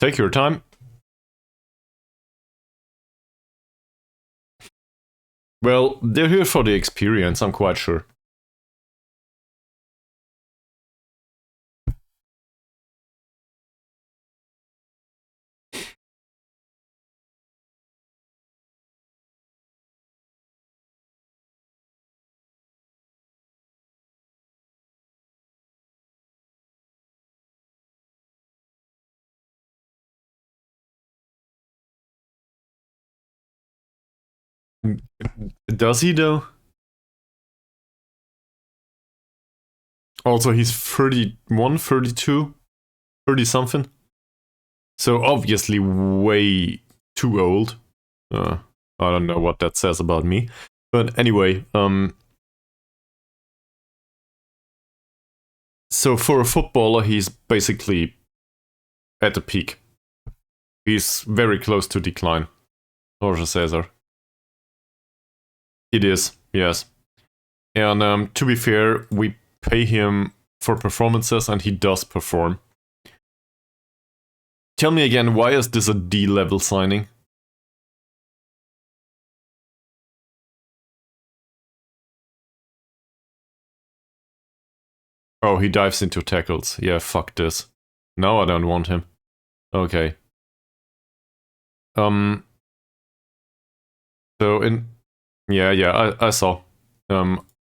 Take your time. Well, they're here for the experience, I'm quite sure. Does he though? Also, he's 31, 32, 30 something. So obviously way too old. I don't know what that says about me. But anyway, so for a footballer, he's basically at the peak. He's very close to decline. Jorge Cesar. It is, yes. And to be fair, we pay him for performances and he does perform. Tell me again, why is this a D-level signing? Oh, he dives into tackles. Yeah, fuck this. No, I don't want him. Okay. So I saw.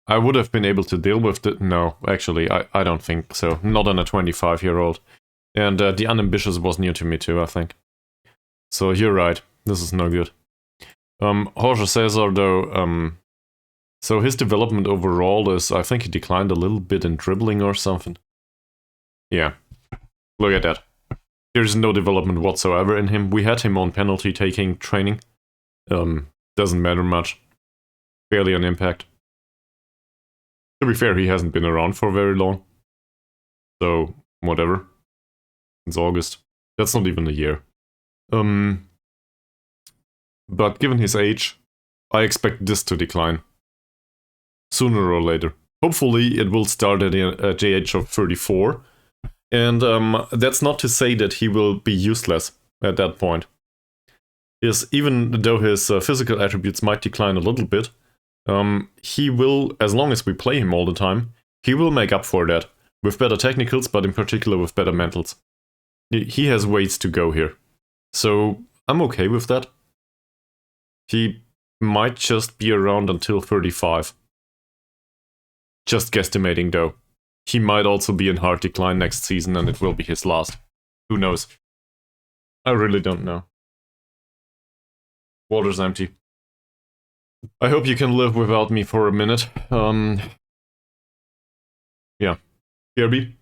I would have been able to deal with it. No, actually, I don't think so. Not on a 25-year-old. And the unambitious was new to me too, I think. So you're right. This is no good. Jorge Cesar, though, so his development overall is, I think he declined a little bit in dribbling or something. Yeah. Look at that. There's no development whatsoever in him. We had him on penalty taking training. Doesn't matter much. Barely an impact. To be fair, he hasn't been around for very long. So, whatever. It's August. That's not even a year. But given his age, I expect this to decline. Sooner or later. Hopefully it will start at the age of 34. And that's not to say that he will be useless at that point. Yes, even though his physical attributes might decline a little bit, he will, as long as we play him all the time, he will make up for that. With better technicals, but in particular with better mentals. He has ways to go here. So I'm okay with that. He might just be around until 35. Just guesstimating though. He might also be in hard decline next season and it will be his last. Who knows? I really don't know. Water's empty. I hope you can live without me for a minute. Yeah. Kirby?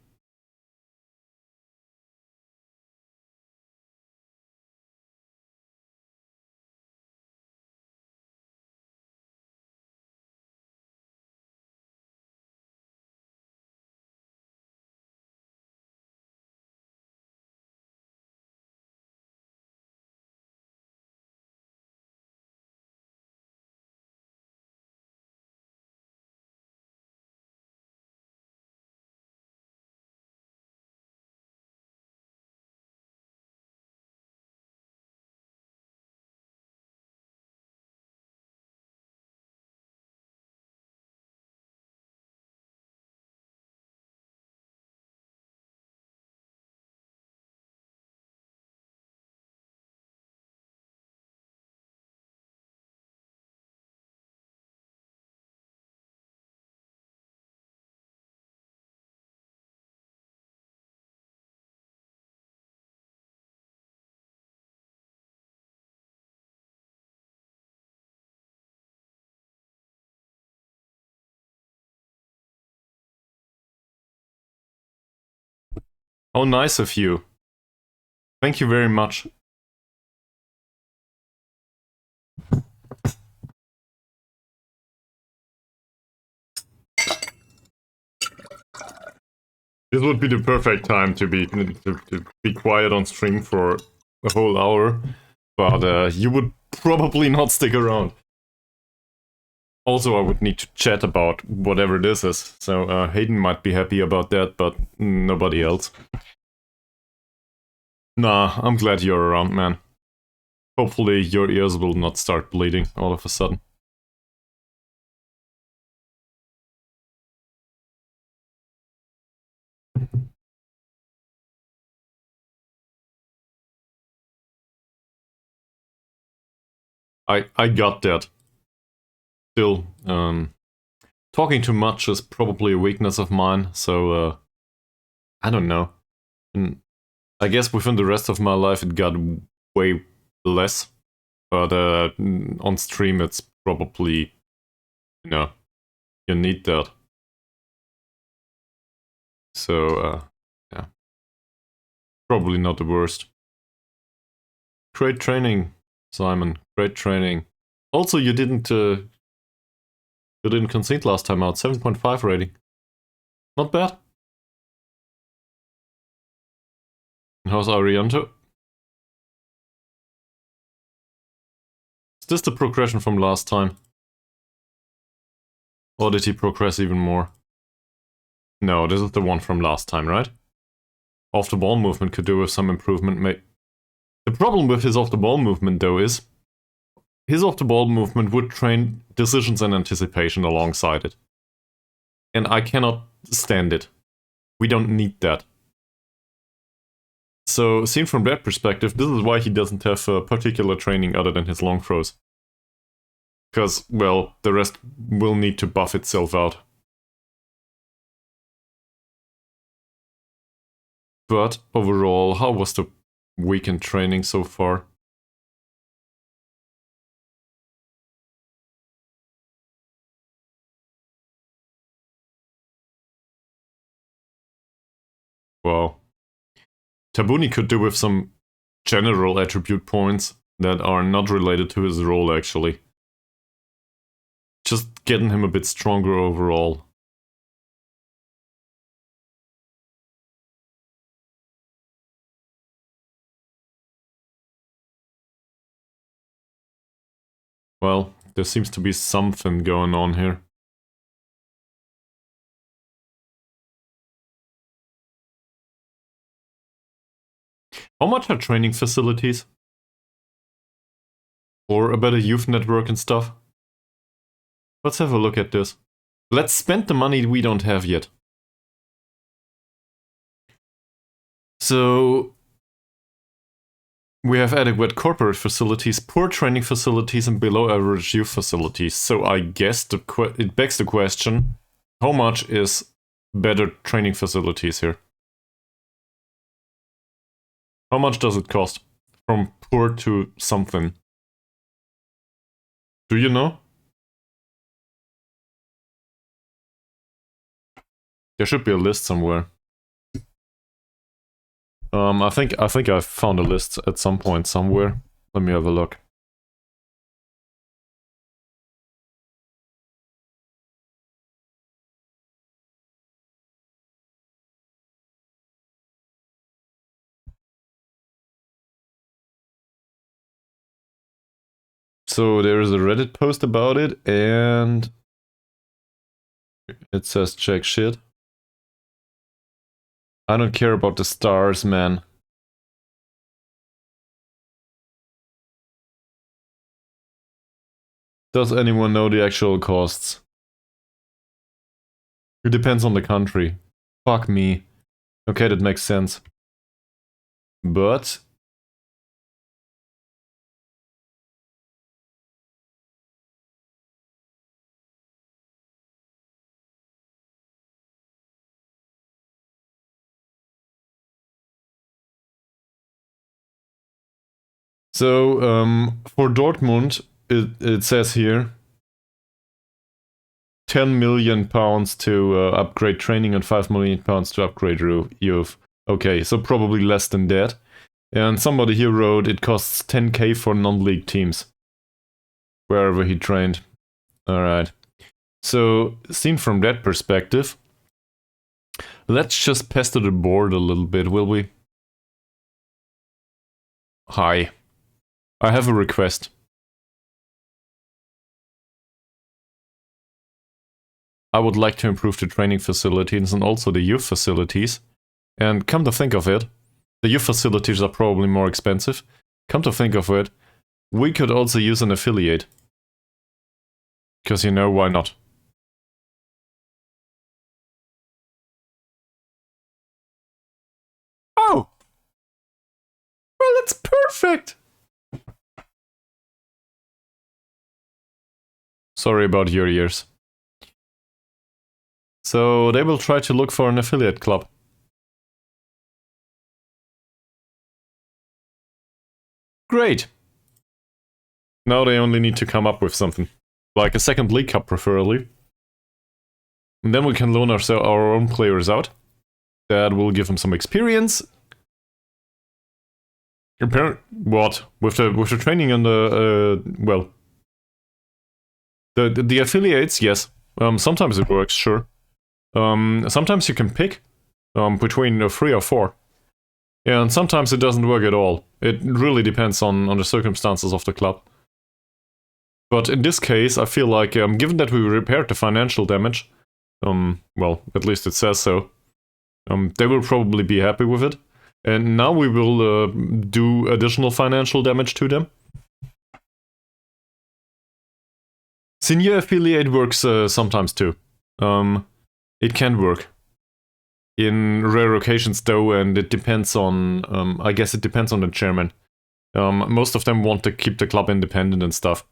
How nice of you. Thank you very much. This would be the perfect time to be quiet on stream for a whole hour, but you would probably not stick around. Also, I would need to chat about whatever this is, so Hayden might be happy about that, but nobody else. Nah, I'm glad you're around, man. Hopefully your ears will not start bleeding all of a sudden. I got that. Still, talking too much is probably a weakness of mine, so I don't know. And I guess within the rest of my life it got way less, but on stream it's probably, you know, you need that. So, yeah. Probably not the worst. Great training, Simon. Great training. Also, you didn't concede last time out. 7.5 rating. Not bad. And how's Arianto? Is this the progression from last time? Or did he progress even more? No, this is the one from last time, right? Off the ball movement could do with some improvement. The problem with his off the ball movement, though, is his off the ball movement would train decisions and anticipation alongside it. And I cannot stand it. We don't need that. So, seen from that perspective, this is why he doesn't have particular training other than his long throws. Because, well, the rest will need to buff itself out. But overall, how was the weekend training so far? Wow. Tabuni could do with some general attribute points that are not related to his role, actually. Just getting him a bit stronger overall. Well, there seems to be something going on here. How much are training facilities? Or a better youth network and stuff? Let's have a look at this. Let's spend the money we don't have yet. So, we have adequate corporate facilities, poor training facilities, and below average youth facilities. So I guess it begs the question, how much is better training facilities here? How much does it cost? From poor to something. Do you know? There should be a list somewhere. I think I found a list at some point somewhere. Let me have a look. So there is a Reddit post about it, and it says check shit. I don't care about the stars, man. Does anyone know the actual costs? It depends on the country. Fuck me. Okay, that makes sense. But... So, for Dortmund, it says here 10 million pounds to upgrade training and 5 million pounds to upgrade youth. Okay, so probably less than that. And somebody here wrote it costs 10k for non-league teams. Wherever he trained. Alright. So, seen from that perspective, let's just pester the board a little bit, will we? Hi. I have a request. I would like to improve the training facilities and also the youth facilities. And come to think of it, the youth facilities are probably more expensive. Come to think of it, we could also use an affiliate. Because you know, why not? Oh! Well, that's perfect! Sorry about your ears. So they will try to look for an affiliate club. Great! Now they only need to come up with something. like a second League Cup preferably. And then we can loan our own players out. That will give them some experience. What? With the training and the the affiliates, yes. Sometimes it works, sure. Sometimes you can pick between 3 or 4. Yeah, and sometimes it doesn't work at all. It really depends on the circumstances of the club. But in this case, I feel like, given that we repaired the financial damage, well, at least it says so, they will probably be happy with it. And now we will do additional financial damage to them. Senior affiliate works sometimes too. It can work. In rare occasions though, and it depends on, I guess it depends on the chairman. Most of them want to keep the club independent and stuff.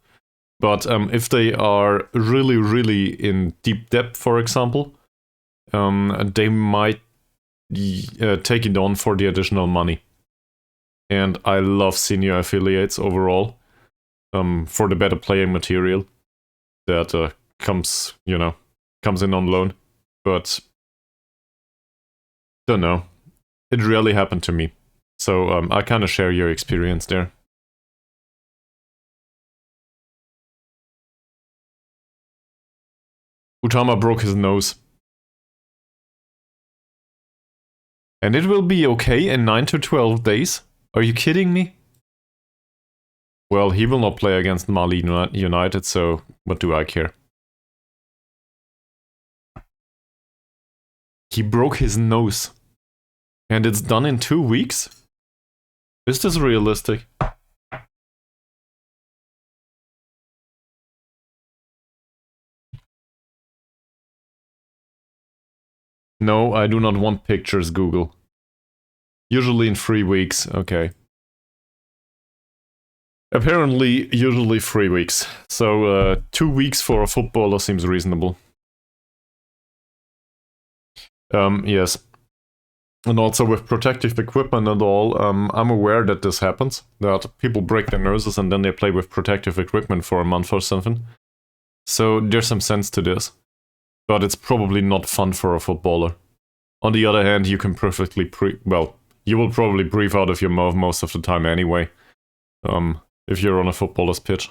But if they are really, really in deep debt, for example, they might take it on for the additional money. And I love senior affiliates overall, for the better playing material that comes in on loan. But don't know, it really happened to me. So I kind of share your experience there. Utama broke his nose. And it will be okay in 9 to 12 days? Are you kidding me? Well, he will not play against Bali United, so what do I care? He broke his nose. And it's done in 2 weeks? Is this realistic? No, I do not want pictures, Google. Usually in 3 weeks, okay. Apparently, usually 3 weeks. So, 2 weeks for a footballer seems reasonable. Yes. And also with protective equipment and all, I'm aware that this happens. That people break their noses and then they play with protective equipment for a month or something. So there's some sense to this. But it's probably not fun for a footballer. On the other hand, you can perfectly you will probably breathe out of your mouth most of the time anyway. If you're on a footballer's pitch.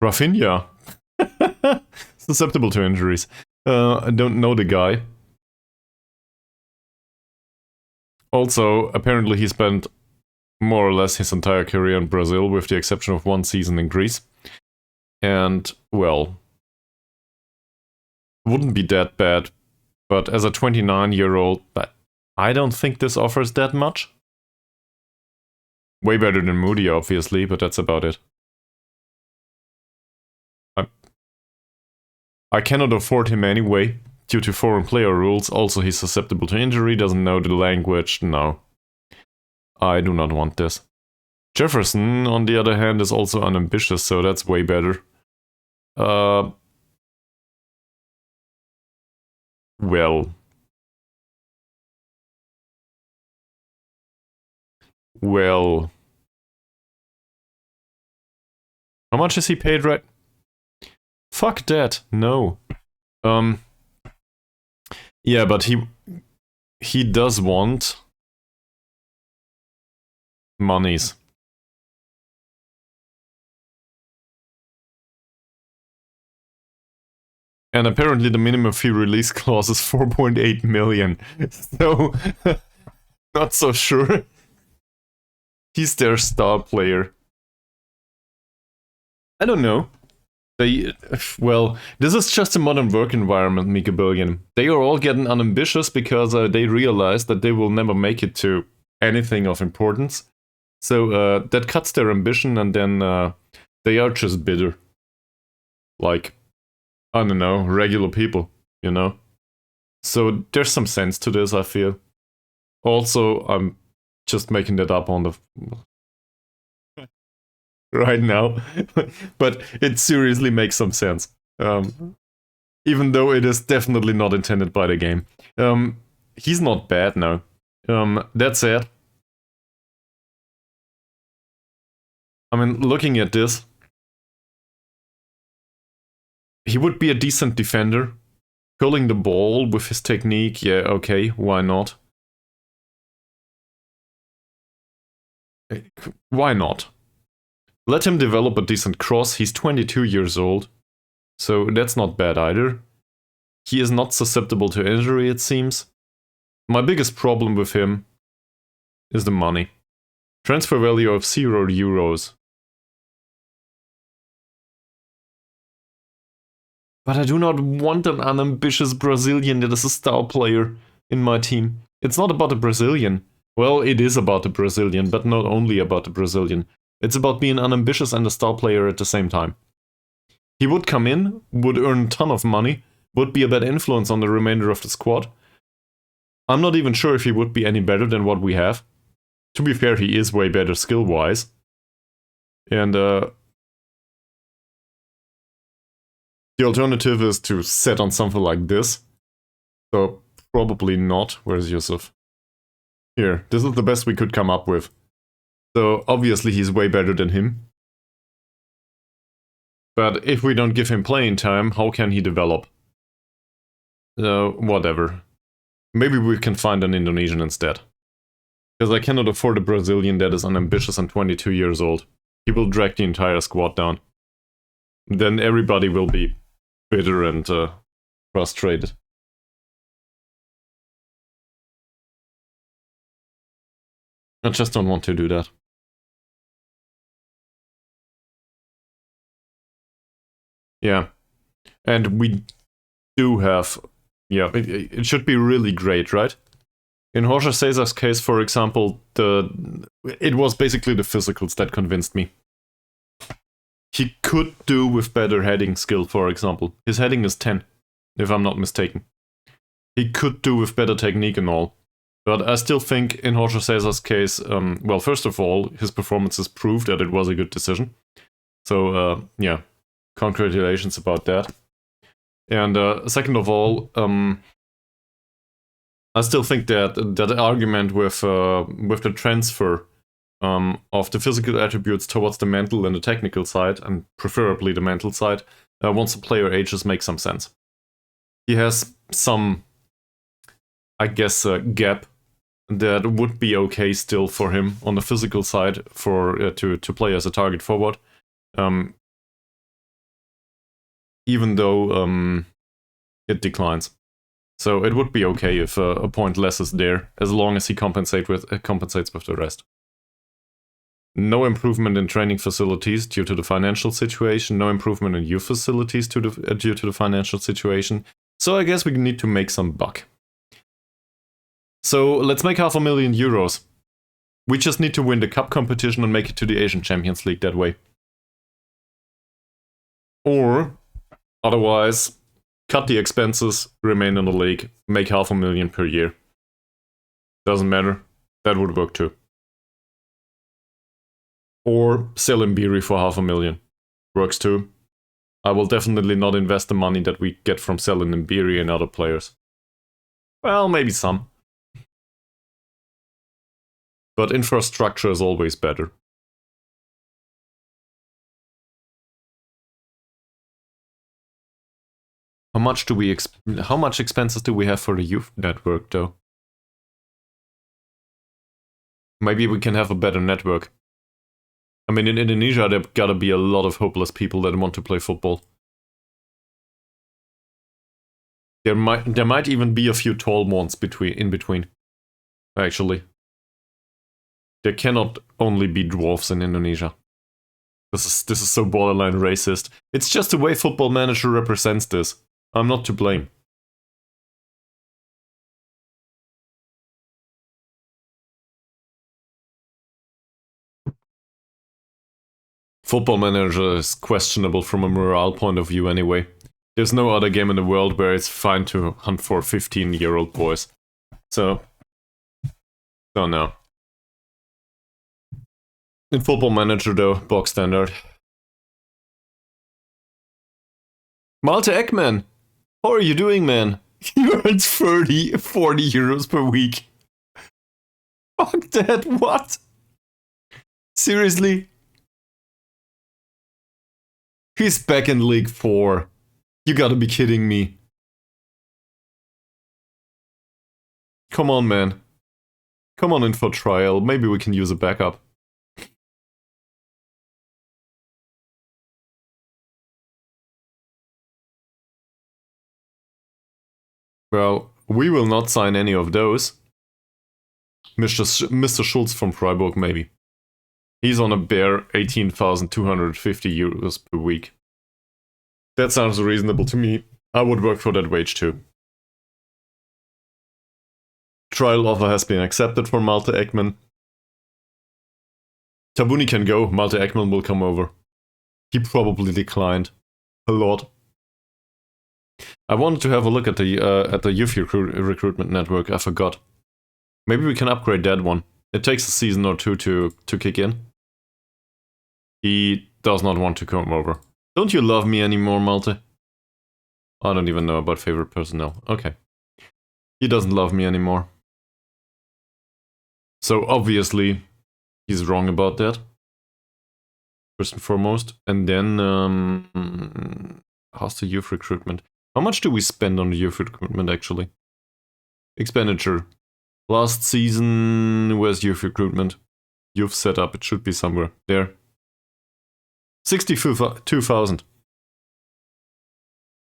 Rafinha. Susceptible to injuries. I don't know the guy. Also, apparently he spent more or less his entire career in Brazil, with the exception of 1 season in Greece. And, well, wouldn't be that bad. But as a 29-year-old, I don't think this offers that much. Way better than Moody, obviously, but that's about it. I cannot afford him anyway, due to foreign player rules. Also, he's susceptible to injury, doesn't know the language. No. I do not want this. Jefferson, on the other hand, is also unambitious, so that's way better. Well. How much is he paid right? Fuck that, no. Yeah, but he does want monies. And apparently the minimum fee release clause is 4.8 million. So, not so sure. He's their star player. I don't know. Well, this is just a modern work environment, Mika Billion. They are all getting unambitious because they realize that they will never make it to anything of importance. So that cuts their ambition, and then they are just bitter. Like, I don't know, regular people, you know? So there's some sense to this, I feel. Also, I'm just making that up on the right now, but it seriously makes some sense. Even though it is definitely not intended by the game. He's not bad now. That said, I mean, looking at this, he would be a decent defender. Pulling the ball with his technique, yeah, okay, why not? Why not? Let him develop a decent cross. He's 22 years old, so that's not bad either. He is not susceptible to injury, it seems. My biggest problem with him is the money. Transfer value of €0. But I do not want an unambitious Brazilian that is a star player in my team. It's not about the Brazilian. Well, it is about the Brazilian, but not only about the Brazilian. It's about being unambitious and a star player at the same time. He would come in, would earn a ton of money, would be a bad influence on the remainder of the squad. I'm not even sure if he would be any better than what we have. To be fair, he is way better skill-wise. And the alternative is to set on something like this. So probably not. Where's Yusuf? Here, this is the best we could come up with. So obviously he's way better than him. But if we don't give him playing time, how can he develop? Whatever. Maybe we can find an Indonesian instead. Because I cannot afford a Brazilian that is unambitious and 22 years old. He will drag the entire squad down. Then everybody will be bitter and frustrated. I just don't want to do that. Yeah. And we do have... Yeah, it should be really great, right? In Jorge Cesar's case, for example, it was basically the physicals that convinced me. He could do with better heading skill, for example. His heading is 10, if I'm not mistaken. He could do with better technique and all. But I still think in Jorge Cesar's case, well, first of all, his performances proved that it was a good decision. So, yeah, congratulations about that. And second of all, I still think that that argument with the transfer of the physical attributes towards the mental and the technical side, and preferably the mental side, once the player ages, makes some sense. He has some, I guess, gap that would be okay still for him on the physical side for to play as a target forward, even though it declines. So it would be okay if a point less is there, as long as he compensates with the rest. No improvement in training facilities due to the financial situation. No improvement in youth facilities due to the financial situation. So I guess we need to make some buck. So let's make €500,000. We just need to win the cup competition and make it to the Asian Champions League that way. Or, otherwise, cut the expenses, remain in the league, make $500,000 per year. Doesn't matter. That would work too. Or sell Mbiri for $500,000. Works too. I will definitely not invest the money that we get from selling Mbiri and other players. Well, maybe some. But infrastructure is always better. How much expenses do we have for the youth network, though? Maybe we can have a better network. I mean, in Indonesia, there gotta be a lot of hopeless people that want to play football. There might even be a few tall ones in between. Actually. There cannot only be dwarfs in Indonesia. This is so borderline racist. It's just the way Football Manager represents this. I'm not to blame. Football Manager is questionable from a morale point of view anyway. There's no other game in the world where it's fine to hunt for 15-year-old boys. So no. In Football Manager though, box standard. Malte Ekman! How are you doing, man? You earn 40 euros per week. Fuck that, what? Seriously? He's back in League 4. You gotta be kidding me. Come on, man. Come on in for trial. Maybe we can use a backup. Well, we will not sign any of those. Mr. Schulz from Freiburg, maybe. He's on a bare 18,250 euros per week. That sounds reasonable to me. I would work for that wage too. Trial offer has been accepted for Malte Ekman. Tabuni can go, Malte Ekman will come over. He probably declined. A lot. I wanted to have a look at the youth recruitment network, I forgot. Maybe we can upgrade that one. It takes a season or two to kick in. He does not want to come over. Don't you love me anymore, Malte? I don't even know about favorite personnel. Okay. He doesn't love me anymore. So obviously, he's wrong about that. First and foremost. And then, how's the youth recruitment? How much do we spend on the youth recruitment, actually? Expenditure. Last season, where's youth recruitment? Youth setup, it should be somewhere. There. 62,000.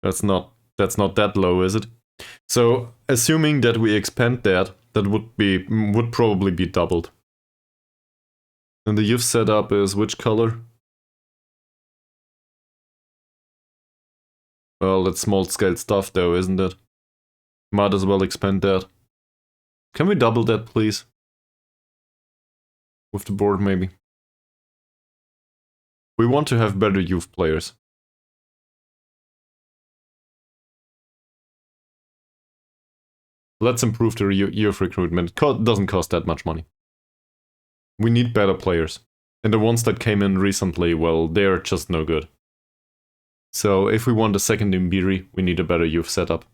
That's not that low, is it? So, assuming that we expand that would probably be doubled. And the youth setup is which color? Well, that's small scale stuff though, isn't it? Might as well expand that. Can we double that, please? With the board, maybe. We want to have better youth players. Let's improve the youth recruitment. It doesn't cost that much money. We need better players. And the ones that came in recently, well, they're just no good. So if we want a second Imbiri, we need a better youth setup.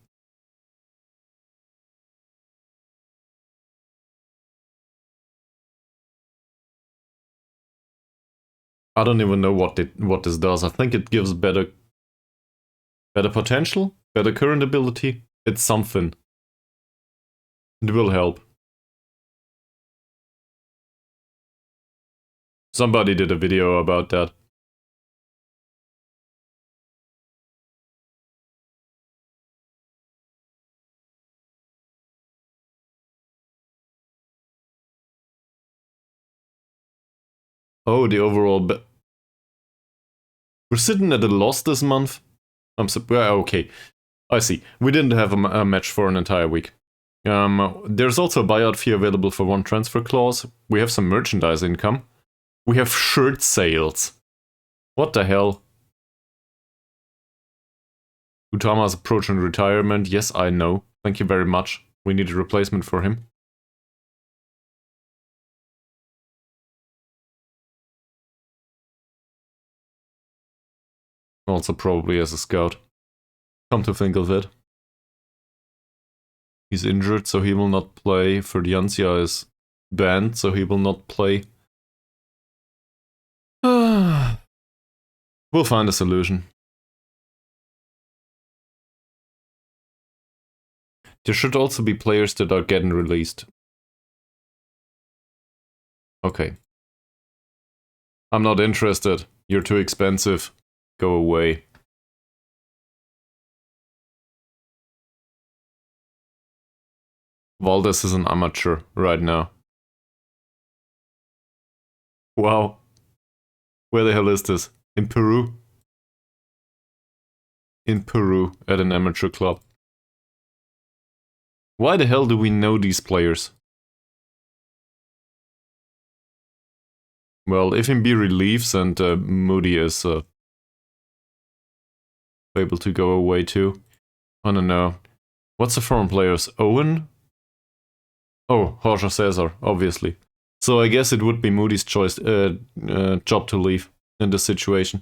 I don't even know what this does. I think it gives better potential, better current ability. It's something. It will help. Somebody did a video about that. Oh, the overall... We're sitting at a loss this month? Okay, I see. We didn't have a match for an entire week. There's also a buyout fee available for one transfer clause. We have some merchandise income. We have shirt sales. What the hell? Utama's approaching retirement. Yes, I know. Thank you very much. We need a replacement for him. Also probably as a scout. Come to think of it. He's injured, so he will not play. Ferdiancia is banned, so he will not play. We'll find a solution. There should also be players that are getting released. Okay. I'm not interested. You're too expensive. Go away. Valdez is an amateur right now. Wow. Where the hell is this? In Peru? In Peru, at an amateur club. Why the hell do we know these players? Well, if Imbiri leaves and Moody is able to go away too. I don't know. What's the foreign players? Owen? Oh, Jorge Cesar, obviously. So I guess it would be Moody's choice job to leave in this situation.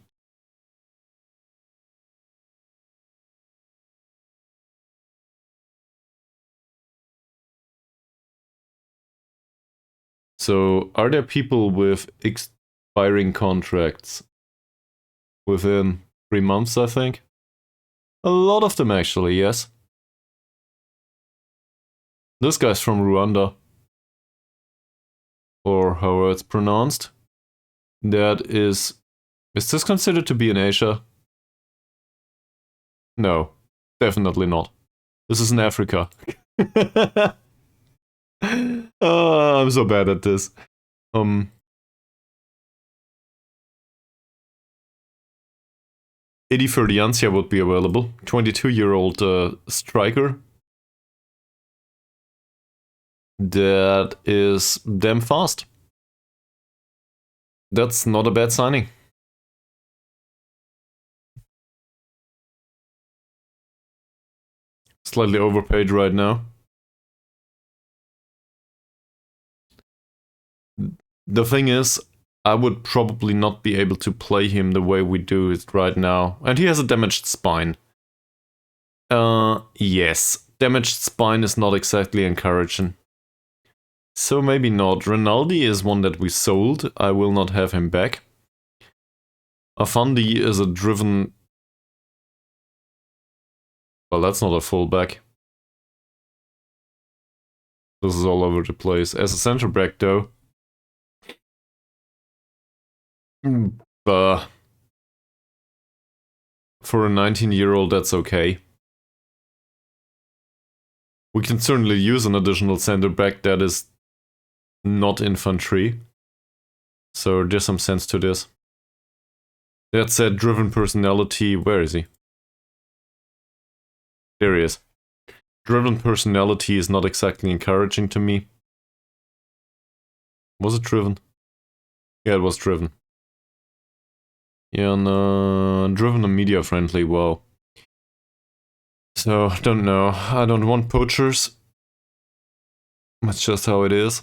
So, are there people with expiring contracts within 3 months, I think. A lot of them, actually, yes. This guy's from Rwanda. Or how it's pronounced. That is... Is this considered to be in Asia? No, definitely not. This is in Africa. Oh, I'm so bad at this. Eddie Ferdiancia would be available. 22-year-old striker. That is damn fast. That's not a bad signing. Slightly overpaid right now. The thing is, I would probably not be able to play him the way we do it right now. And he has a damaged spine. Yes. Damaged spine is not exactly encouraging. So maybe not. Rinaldi is one that we sold. I will not have him back. Afandi is a driven... Well, that's not a fullback. This is all over the place. As a center back, though... for a 19-year-old, that's okay. We can certainly use an additional center back that is not infantry. So there's some sense to this. That said, driven personality... Where is he? There he is. Driven personality is not exactly encouraging to me. Was it driven? Yeah, it was driven. Yeah, no, driven and media friendly, wow. So, don't know. I don't want poachers. That's just how it is.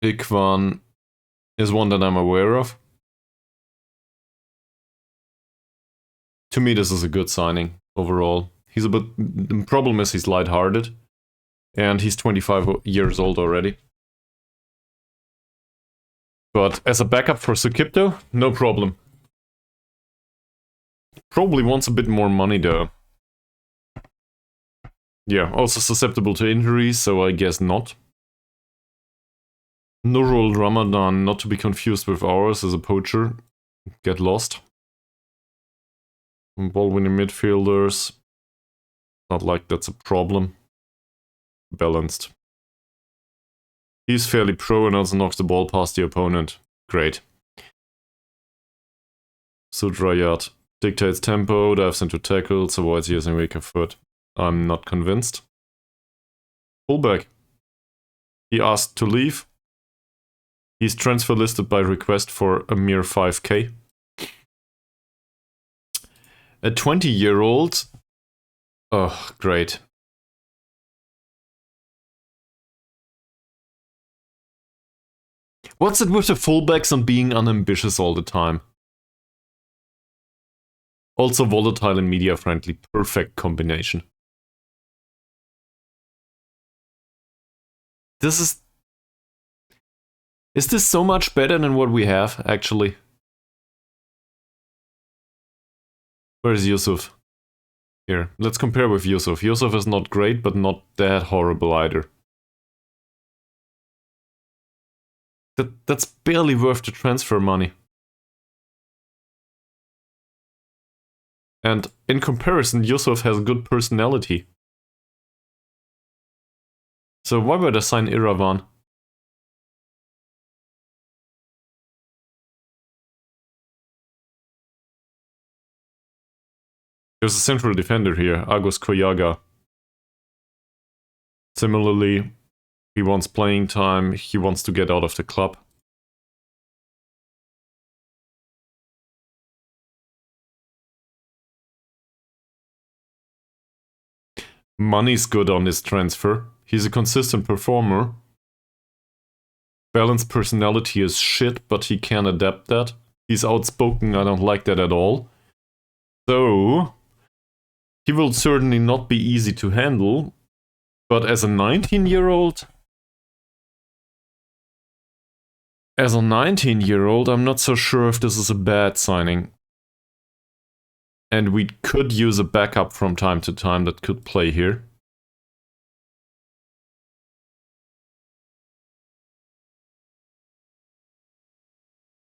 Ikwan is one that I'm aware of. To me, this is a good signing overall. He's a bit... The problem is he's lighthearted. And he's 25 years old already. But as a backup for Sukipto, no problem. Probably wants a bit more money though. Yeah, also susceptible to injuries, so I guess not. Nurul Ramadan, not to be confused with ours, as a poacher. Get lost. Ball-winning midfielders. Not like that's a problem. Balanced. He's fairly pro and also knocks the ball past the opponent. Great. Sudrayat dictates tempo, dives into tackles, avoids using weaker foot. I'm not convinced. Fullback. He asked to leave. He's transfer listed by request for a mere 5k. A 20-year-old. Oh, great. What's it with the fullbacks and being unambitious all the time? Also volatile and media friendly. Perfect combination. This is... Is this so much better than what we have, actually? Where's Yusuf? Here, let's compare with Yusuf. Yusuf is not great, but not that horrible either. That's barely worth the transfer money. And in comparison, Yusuf has good personality. So why would I sign Iravan? There's a central defender here, Agus Koyaga. Similarly, he wants playing time, he wants to get out of the club. Money's good on this transfer. He's a consistent performer. Balanced personality is shit, but he can adapt that. He's outspoken, I don't like that at all. So... he will certainly not be easy to handle, but as a 19-year-old... As a 19-year-old, I'm not so sure if this is a bad signing. And we could use a backup from time to time that could play here.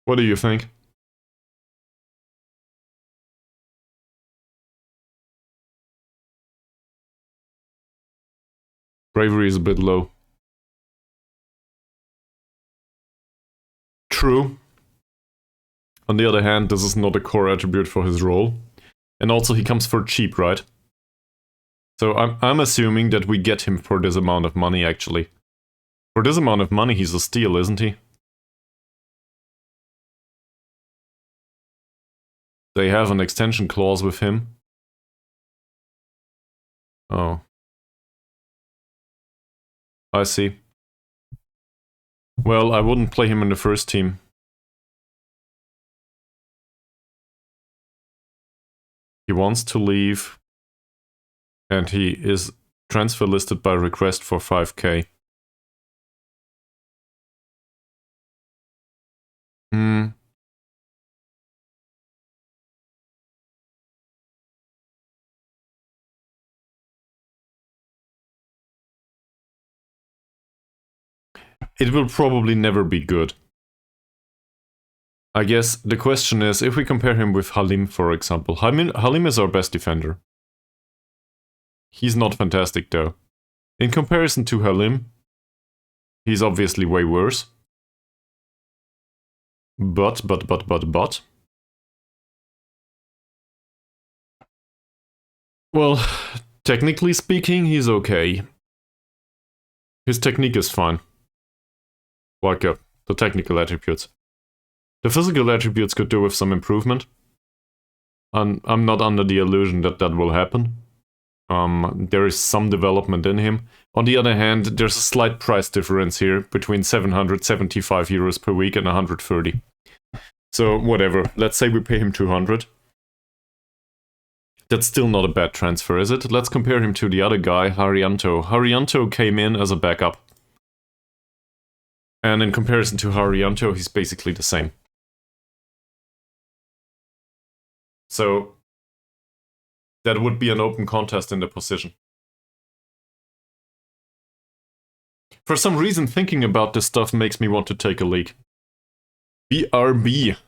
What do you think? Bravery is a bit low. True. On the other hand, this is not a core attribute for his role. And also he comes for cheap, right? So I'm assuming that we get him for this amount of money, actually. For this amount of money, he's a steal, isn't he? They have an extension clause with him. Oh. I see. Well, I wouldn't play him in the first team. He wants to leave. And he is transfer listed by request for 5k. It will probably never be good. I guess the question is, if we compare him with Halim, for example. Halim is our best defender. He's not fantastic, though. In comparison to Halim, he's obviously way worse. But. Well, technically speaking, he's okay. His technique is fine. Like the technical attributes. The physical attributes could do with some improvement. And I'm not under the illusion that that will happen. There is some development in him. On the other hand, there's a slight price difference here between 775 euros per week and 130. So whatever, let's say we pay him 200. That's still not a bad transfer, is it? Let's compare him to the other guy, Haryanto. Haryanto came in as a backup. And in comparison to Haryanto, he's basically the same. So that would be an open contest in the position. For some reason, thinking about this stuff makes me want to take a leak. BRB.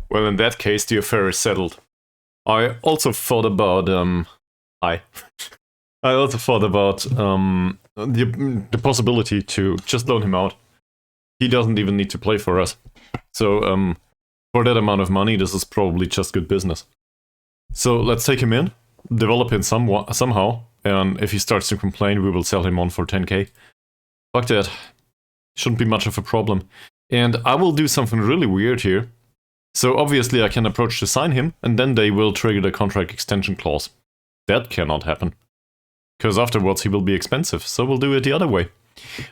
Well, in that case, the affair is settled. I also thought about I also thought about the possibility to just loan him out. He doesn't even need to play for us. So for that amount of money, this is probably just good business. So let's take him in, develop him somehow, and if he starts to complain, we will sell him on for 10k. Fuck that. Shouldn't be much of a problem. And I will do something really weird here. So obviously I can approach to sign him, and then they will trigger the contract extension clause. That cannot happen. Because afterwards he will be expensive, so we'll do it the other way.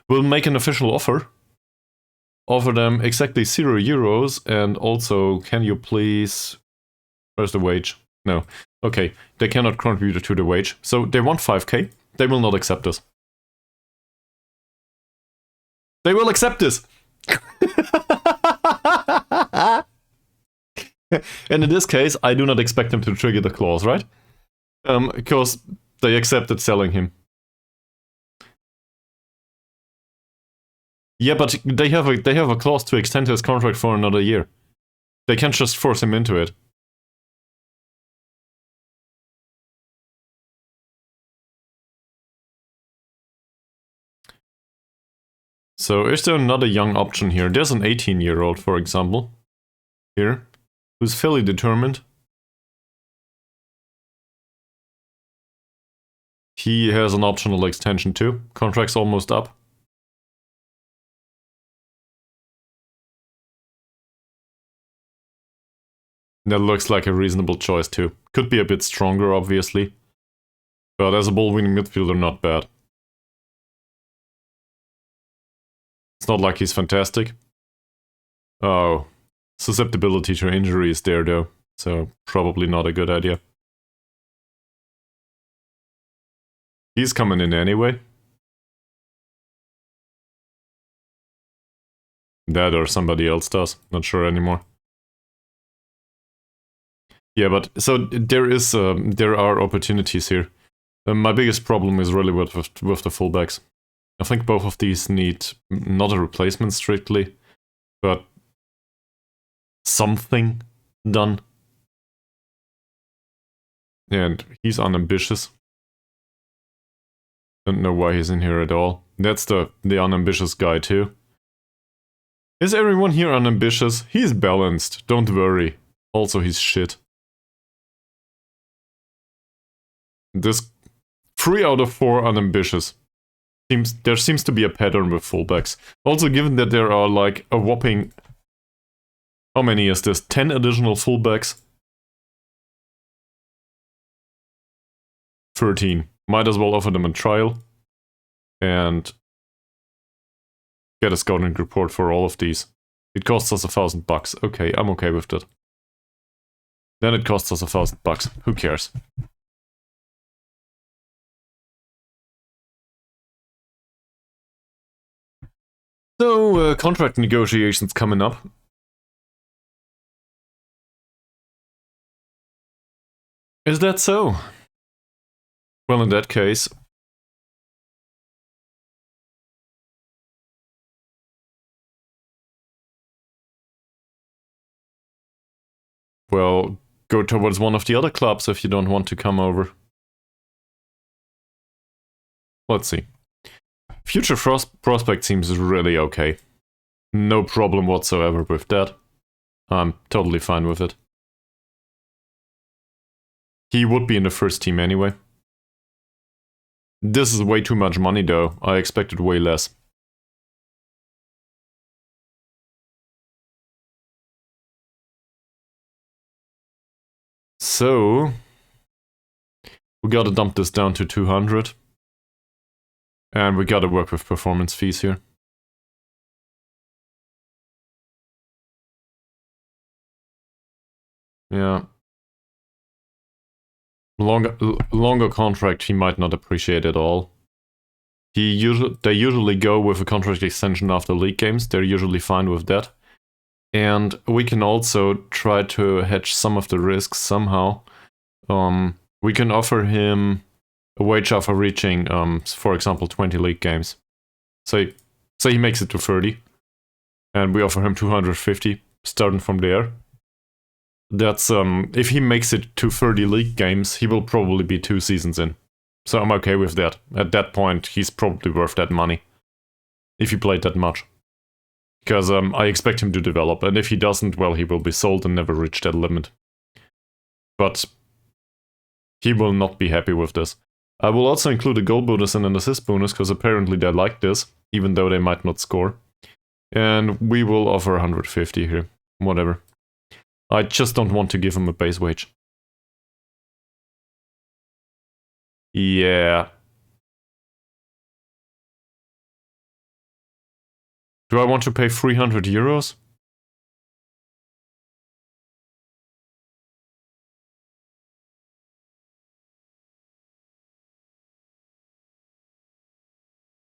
We'll make an official offer. Offer them exactly €0, and also, can you please... Where's the wage? No. Okay, they cannot contribute to the wage, so they want 5k. They will not accept this. They will accept this! And in this case, I do not expect them to trigger the clause, right? Because they accepted selling him. Yeah, but they have a clause to extend his contract for another year. They can't just force him into it. So is there another young option here? There's an 18-year-old, for example, here, who's fairly determined. He has an optional extension too. Contract's almost up. That looks like a reasonable choice too. Could be a bit stronger, obviously. But as a ball-winning midfielder, not bad. It's not like he's fantastic. Oh. Susceptibility to injury is there though, so probably not a good idea. He's coming in anyway. That or somebody else does, not sure anymore. Yeah, but so there are opportunities here. My biggest problem is really with the fullbacks. I think both of these need not a replacement strictly, but something done. And he's unambitious. Don't know why he's in here at all. That's the unambitious guy too. Is everyone here unambitious? He's balanced, don't worry. Also, he's shit. This 3 out of 4 unambitious. There seems to be a pattern with fullbacks. Also, given that there are like a whopping... How many is this? 10 additional fullbacks? 13. Might as well offer them a trial. And get a scouting report for all of these. It costs us $1,000. Okay, I'm okay with that. Then it costs us $1,000. Who cares? So, contract negotiations coming up. Is that so? Well, in that case... Well, go towards one of the other clubs if you don't want to come over. Let's see. Future prospect seems really okay. No problem whatsoever with that. I'm totally fine with it. He would be in the first team anyway. This is way too much money though. I expected way less. So... we gotta dump this down to 200. And we gotta work with performance fees here. Yeah. Longer contract he might not appreciate at all. They usually go with a contract extension after league games. They're usually fine with that. And we can also try to hedge some of the risks somehow. We can offer him a wage offer reaching, for example, 20 league games. Say he makes it to 30, and we offer him 250, starting from there. That's if he makes it to 30 league games, he will probably be 2 seasons in. So I'm okay with that. At that point, he's probably worth that money. If he played that much. Because I expect him to develop, and if he doesn't, well, he will be sold and never reach that limit. But he will not be happy with this. I will also include a goal bonus and an assist bonus, because apparently they like this, even though they might not score. And we will offer 150 here. Whatever. I just don't want to give him a base wage. Yeah. Do I want to pay 300 euros?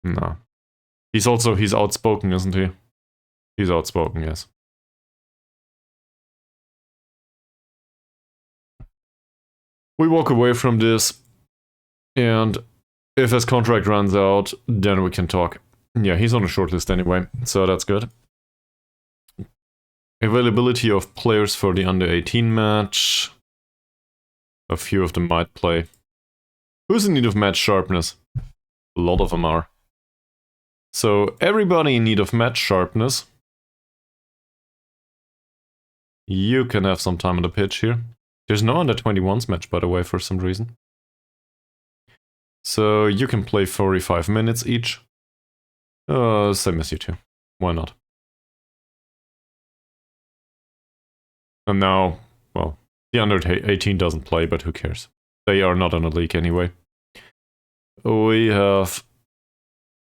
No. He's outspoken, isn't he? He's outspoken, yes. We walk away from this, and if his contract runs out, then we can talk. Yeah, he's on a short list anyway, so that's good. Availability of players for the under-18 match. A few of them might play. Who's in need of match sharpness? A lot of them are. So everybody in need of match sharpness. You can have some time on the pitch here. There's no under-21s match, by the way, for some reason. So you can play 45 minutes each. Same as you two. Why not? And now, well, the under-18 doesn't play, but who cares? They are not in a league anyway. We have...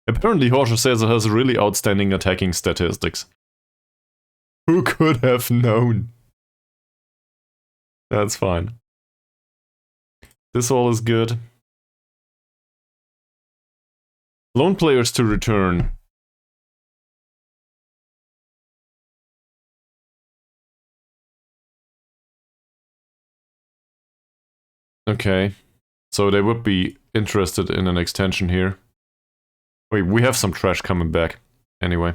Apparently Jorge Cesar has really outstanding attacking statistics. Who could have known? That's fine. This all is good. Loan players to return. Okay. So they would be interested in an extension here. Wait, we have some trash coming back. Anyway.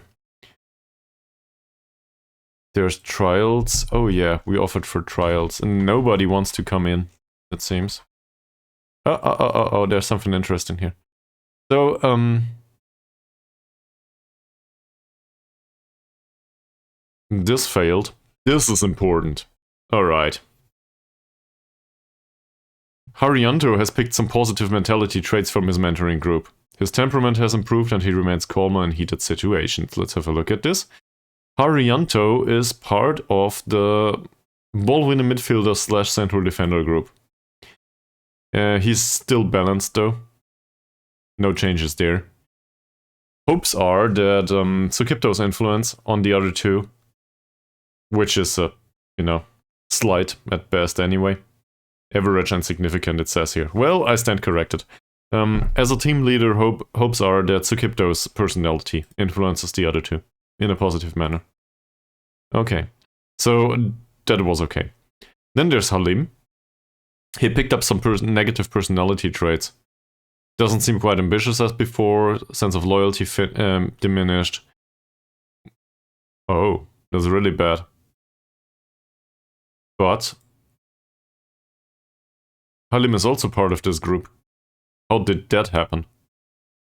There's trials. Oh yeah, we offered for trials. And nobody wants to come in, it seems. Oh, there's something interesting here. So, this failed. This is important. Alright. Haryanto has picked some positive mentality traits from his mentoring group. His temperament has improved and he remains calmer in heated situations. Let's have a look at this. Haryanto is part of the ball-winning midfielder / central defender group. He's still balanced though. No changes there. Hopes are that Sukipto's influence on the other two, which is, slight at best anyway. Average and significant, it says here. Well, I stand corrected. As a team leader, hopes are that Sukipto's personality influences the other two in a positive manner. Okay, so that was okay. Then there's Halim. He picked up some negative personality traits. Doesn't seem quite ambitious as before. Sense of loyalty diminished. Oh, that's really bad. But Halim is also part of this group. How did that happen?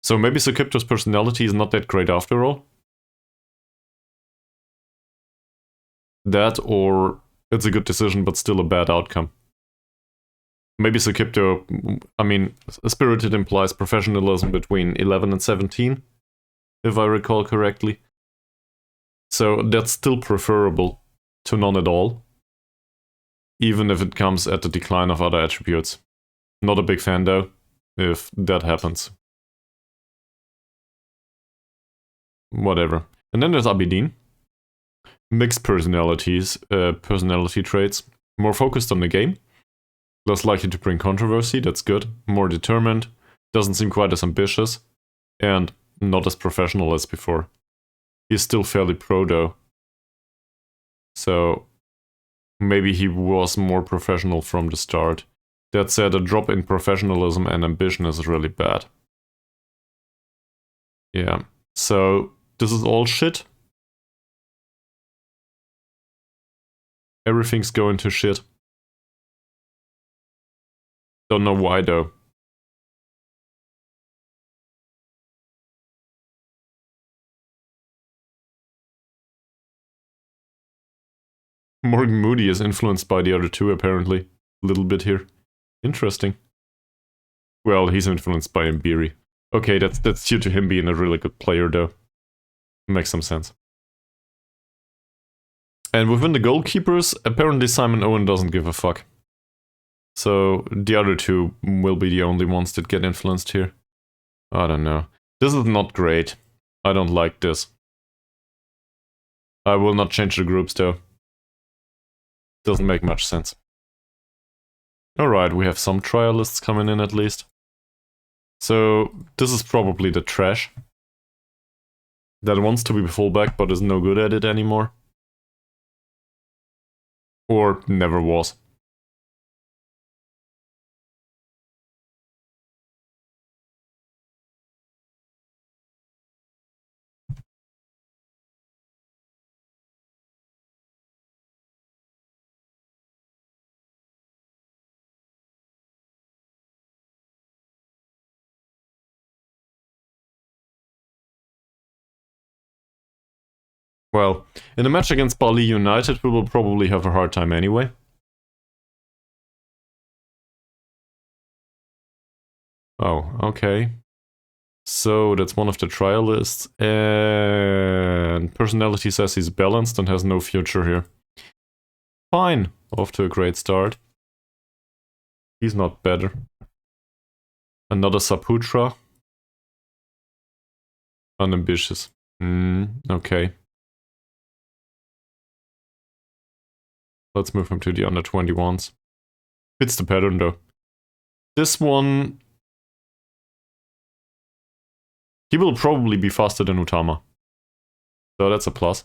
So maybe Sukipto's personality is not that great after all? That, or it's a good decision but still a bad outcome. Maybe Sukipto, spirited implies professionalism between 11 and 17, if I recall correctly. So that's still preferable to none at all, even if it comes at the decline of other attributes. Not a big fan though, if that happens. Whatever. And then there's Abidin. Mixed personality traits. More focused on the game. Less likely to bring controversy, that's good. More determined. Doesn't seem quite as ambitious. And not as professional as before. He's still fairly pro though. So maybe he was more professional from the start. That said, a drop in professionalism and ambition is really bad. Yeah, so this is all shit. Everything's going to shit. Don't know why though. Morgan Moody is influenced by the other two, apparently. A little bit here. Interesting. Well, he's influenced by Mbiri. Okay, that's due to him being a really good player, though. Makes some sense. And within the goalkeepers, apparently Simon Owen doesn't give a fuck. So the other two will be the only ones that get influenced here. I don't know. This is not great. I don't like this. I will not change the groups, though. Doesn't make much sense. Alright, we have some trialists coming in at least. So, this is probably the trash. That wants to be fullback but is no good at it anymore. Or never was. Well, in a match against Bali United, we will probably have a hard time anyway. Oh, okay. So that's one of the trialists, and personality says he's balanced and has no future here. Fine, off to a great start. He's not better. Another Saputra. Unambitious. Okay. Let's move him to the under 21s. Fits the pattern though. This one... he will probably be faster than Utama. So that's a plus.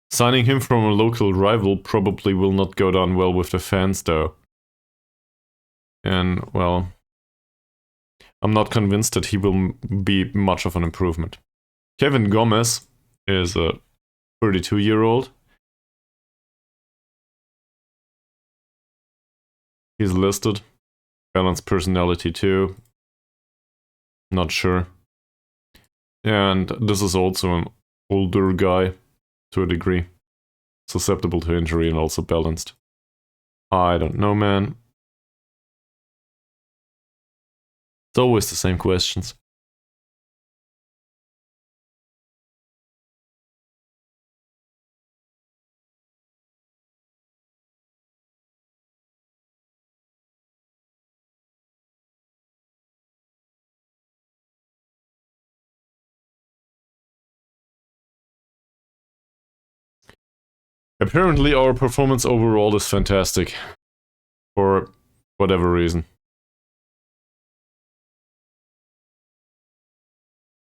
Signing him from a local rival probably will not go down well with the fans though. And, well... I'm not convinced that he will be much of an improvement. Kevin Gomez is a 32-year-old. He's listed. Balanced personality too. Not sure. And this is also an older guy to a degree. Susceptible to injury and also balanced. I don't know, man. It's always the same questions. Apparently our performance overall is fantastic. For whatever reason.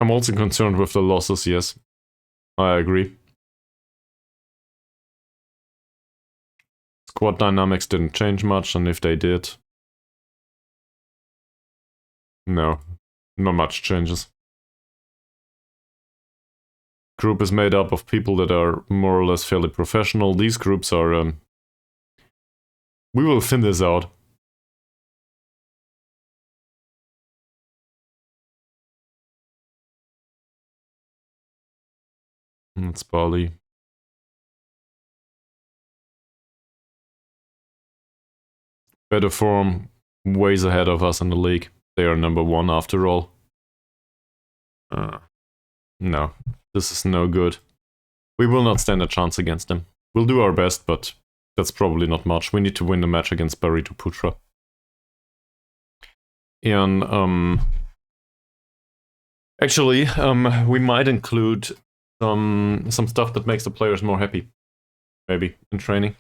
I'm also concerned with the losses, yes. I agree. Squad dynamics didn't change much, and if they did... no, not much changes. Group is made up of people that are more or less fairly professional. These groups are... we will thin this out. It's Bali. Better form, ways ahead of us in the league. They are number 1 after all. No, this is no good. We will not stand a chance against them. We'll do our best, but that's probably not much. We need to win the match against Barito Putra. And, actually, we might include some stuff that makes the players more happy. Maybe, in training.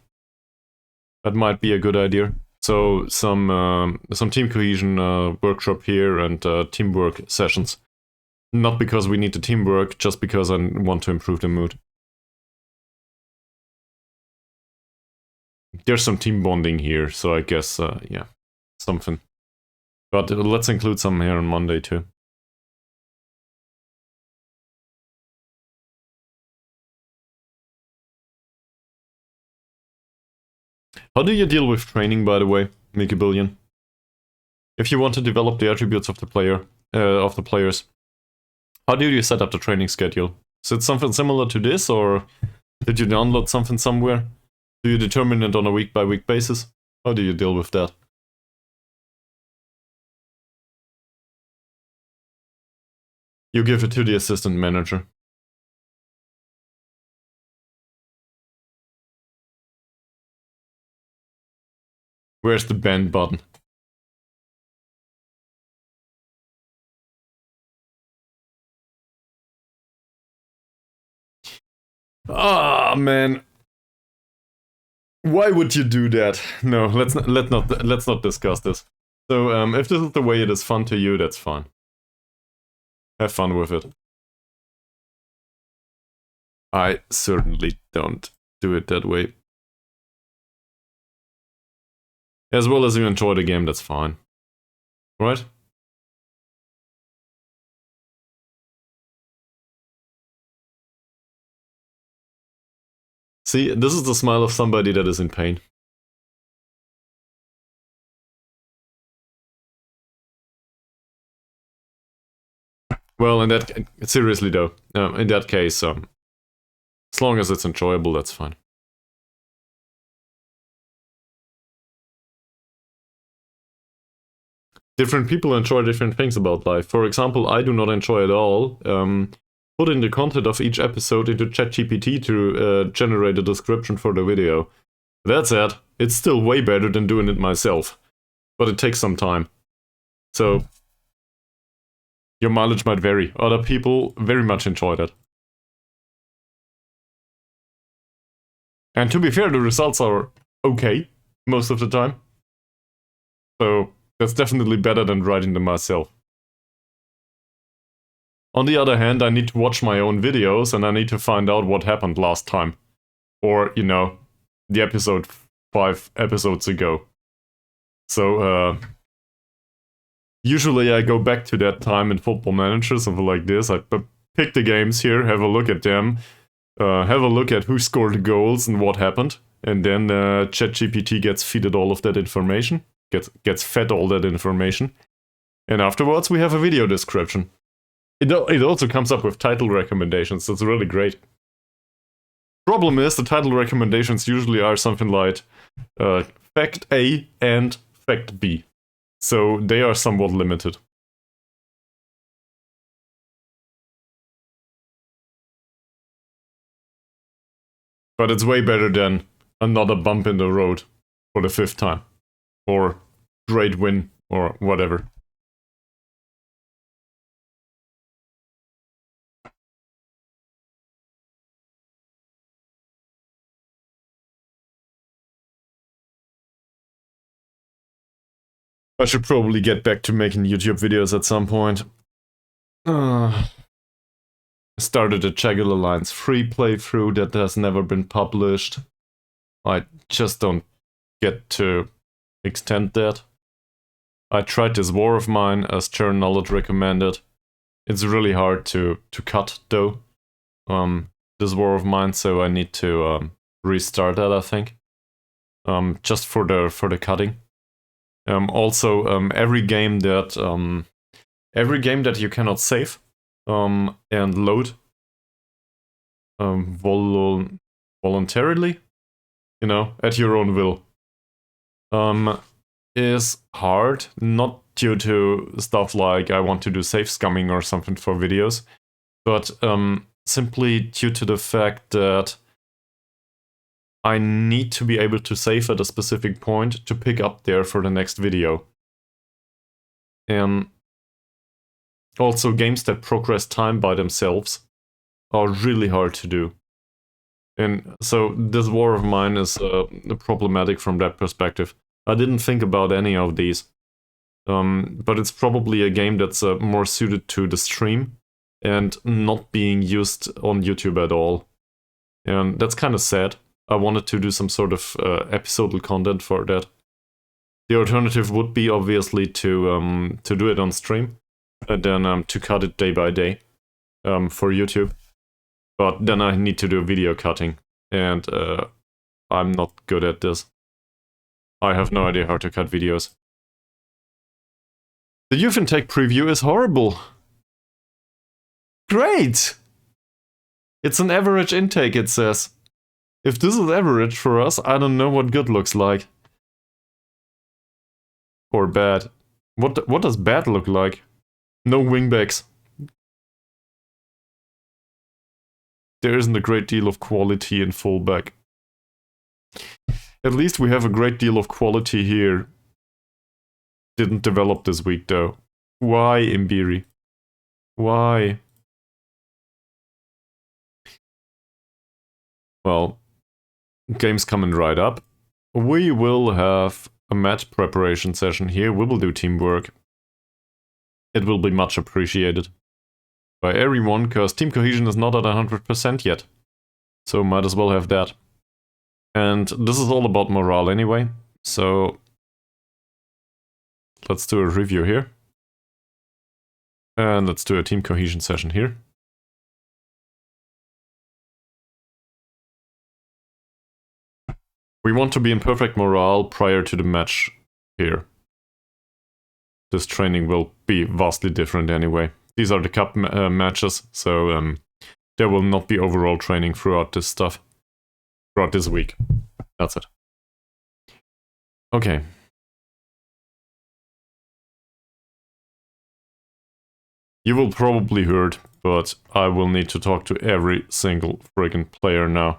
That might be a good idea. So, some team cohesion workshop here and teamwork sessions. Not because we need the teamwork, just because I want to improve the mood. There's some team bonding here, so I guess, yeah, something. But let's include some here on Monday too. How do you deal with training, by the way, Mickey Billion? If you want to develop the attributes of the players, how do you set up the training schedule? Is it something similar to this, or did you download something somewhere? Do you determine it on a week-by-week basis? How do you deal with that? You give it to the assistant manager. Where's the ban button? Ah, man. Why would you do that? No, let's not discuss this. So, if this is the way it is fun to you, that's fine. Have fun with it. I certainly don't do it that way. As well as you enjoy the game, that's fine. Right? See, this is the smile of somebody that is in pain. Well, seriously though, in that case, as long as it's enjoyable, that's fine. Different people enjoy different things about life. For example, I do not enjoy at all putting the content of each episode into ChatGPT to generate a description for the video. That said, it's still way better than doing it myself, but it takes some time. So, your mileage might vary. Other people very much enjoy that. And to be fair, the results are okay most of the time. So, that's definitely better than writing them myself. On the other hand, I need to watch my own videos and I need to find out what happened last time. Or, you know, the episode 5 episodes ago. So, usually I go back to that time in Football Manager, something like this. I pick the games here, have a look at them, have a look at who scored the goals and what happened. And then ChatGPT gets fed all of that information. Gets fed all that information. And afterwards we have a video description. It also comes up with title recommendations. That's really great. Problem is, the title recommendations usually are something like Fact A and Fact B. So they are somewhat limited. But it's way better than another bump in the road for the 5th time. Or great win, or whatever. I should probably get back to making YouTube videos at some point. I started a Jagged Alliance free playthrough that has never been published. I just don't get to extend that. I tried this War of Mine as Churn Knowledge recommended. It's really hard to cut though. This War of Mine, so I need to restart that, I think. Just for the cutting. Also, every game that you cannot save and load voluntarily, you know, at your own will, is hard. Not due to stuff like I want to do save scumming or something for videos, but simply due to the fact that I need to be able to save at a specific point to pick up there for the next video. And also games that progress time by themselves are really hard to do. And so this War of Mine is problematic from that perspective. I didn't think about any of these. But it's probably a game that's more suited to the stream and not being used on YouTube at all. And that's kind of sad. I wanted to do some sort of episodal content for that. The alternative would be obviously to do it on stream and then to cut it day by day for YouTube. But then I need to do video cutting, and I'm not good at this. I have no idea how to cut videos. The youth intake preview is horrible. Great! It's an average intake, it says. If this is average for us, I don't know what good looks like. Or bad. What does bad look like? No wingbacks. There isn't a great deal of quality in fullback. At least we have a great deal of quality here. Didn't develop this week though. Why, Imbiri? Why? Well, game's coming right up. We will have a match preparation session here. We will do teamwork. It will be much appreciated by everyone, because team cohesion is not at 100% yet. So might as well have that. And this is all about morale anyway, so let's do a review here. And let's do a team cohesion session here. We want to be in perfect morale prior to the match here. This training will be vastly different anyway. These are the cup matches, so there will not be overall training throughout this stuff. Throughout this week. That's it. Okay. You will probably heard, but I will need to talk to every single friggin' player now.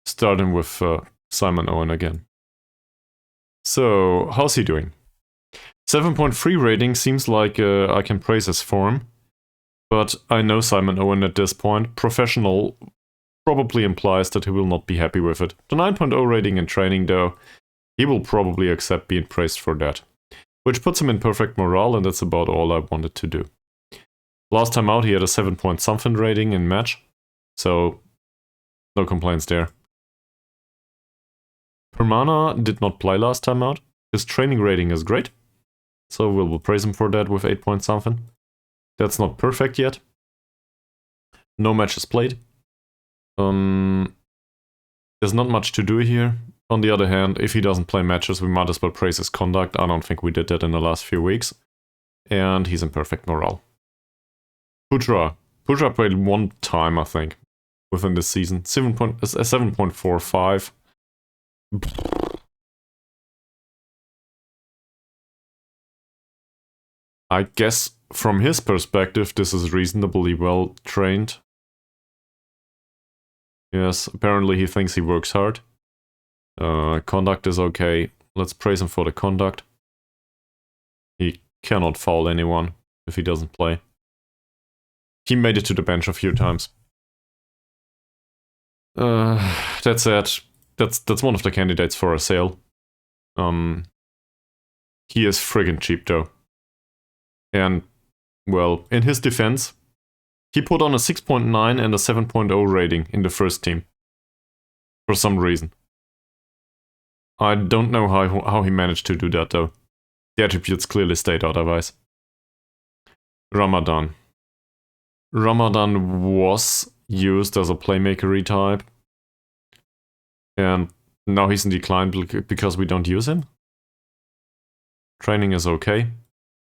Starting with Simon Owen again. So, how's he doing? 7.3 rating seems like I can praise his form, but I know Simon Owen at this point. Professional probably implies that he will not be happy with it. The 9.0 rating in training though, he will probably accept being praised for that. Which puts him in perfect morale, and that's about all I wanted to do. Last time out he had a 7-point-something rating in match, so no complaints there. Permana did not play last time out. His training rating is great, so we'll praise him for that with 8-point-something. That's not perfect yet. No matches played. There's not much to do here. On the other hand, if he doesn't play matches, we might as well praise his conduct. I don't think we did that in the last few weeks. And he's in perfect morale. Putra played one time, I think, within this season. 7.45. I guess from his perspective, this is reasonably well trained. Yes, apparently he thinks he works hard. Conduct is okay. Let's praise him for the conduct. He cannot foul anyone if he doesn't play. He made it to the bench a few times. That's it. That's one of the candidates for a sale. He is friggin' cheap though. And, well, in his defense, he put on a 6.9 and a 7.0 rating in the first team. For some reason. I don't know how he managed to do that though. The attributes clearly state otherwise. Ramadan. Ramadan was used as a playmaker type. And now he's in decline because we don't use him. Training is okay.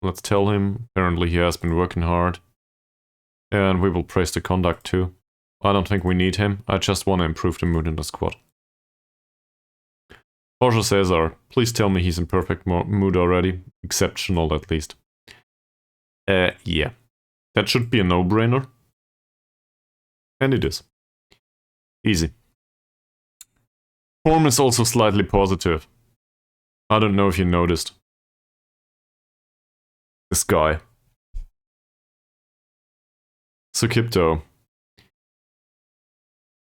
Let's tell him. Apparently he has been working hard. And we will praise the conduct too. I don't think we need him. I just want to improve the mood in the squad. Jorge Cesar, please tell me he's in perfect mood already. Exceptional at least. Yeah. That should be a no-brainer. And it is. Easy. Form is also slightly positive. I don't know if you noticed. This guy. Sukipto.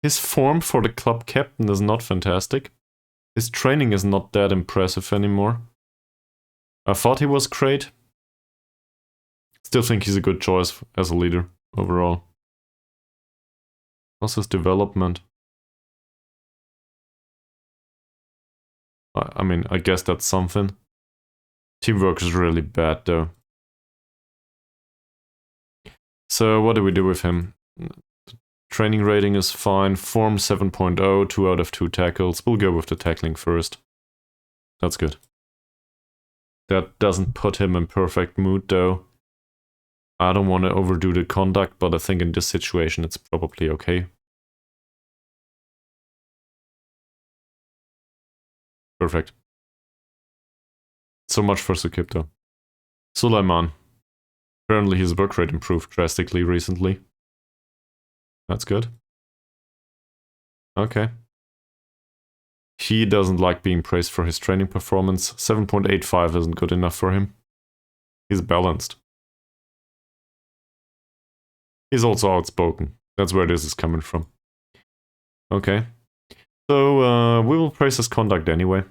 His form for the club captain is not fantastic. His training is not that impressive anymore. I thought he was great. Still think he's a good choice as a leader overall. How's his development? I mean, I guess that's something. Teamwork is really bad though. So what do we do with him? Training rating is fine. Form 7.0, 2 out of 2 tackles. We'll go with the tackling first. That's good. That doesn't put him in perfect mood though. I don't want to overdo the conduct, but I think in this situation it's probably okay. Perfect. So much for Sukipto. Suleiman. Apparently his work rate improved drastically recently. That's good. Okay. He doesn't like being praised for his training performance. 7.85 isn't good enough for him. He's balanced. He's also outspoken. That's where this is coming from. Okay. So, we will praise his conduct anyway.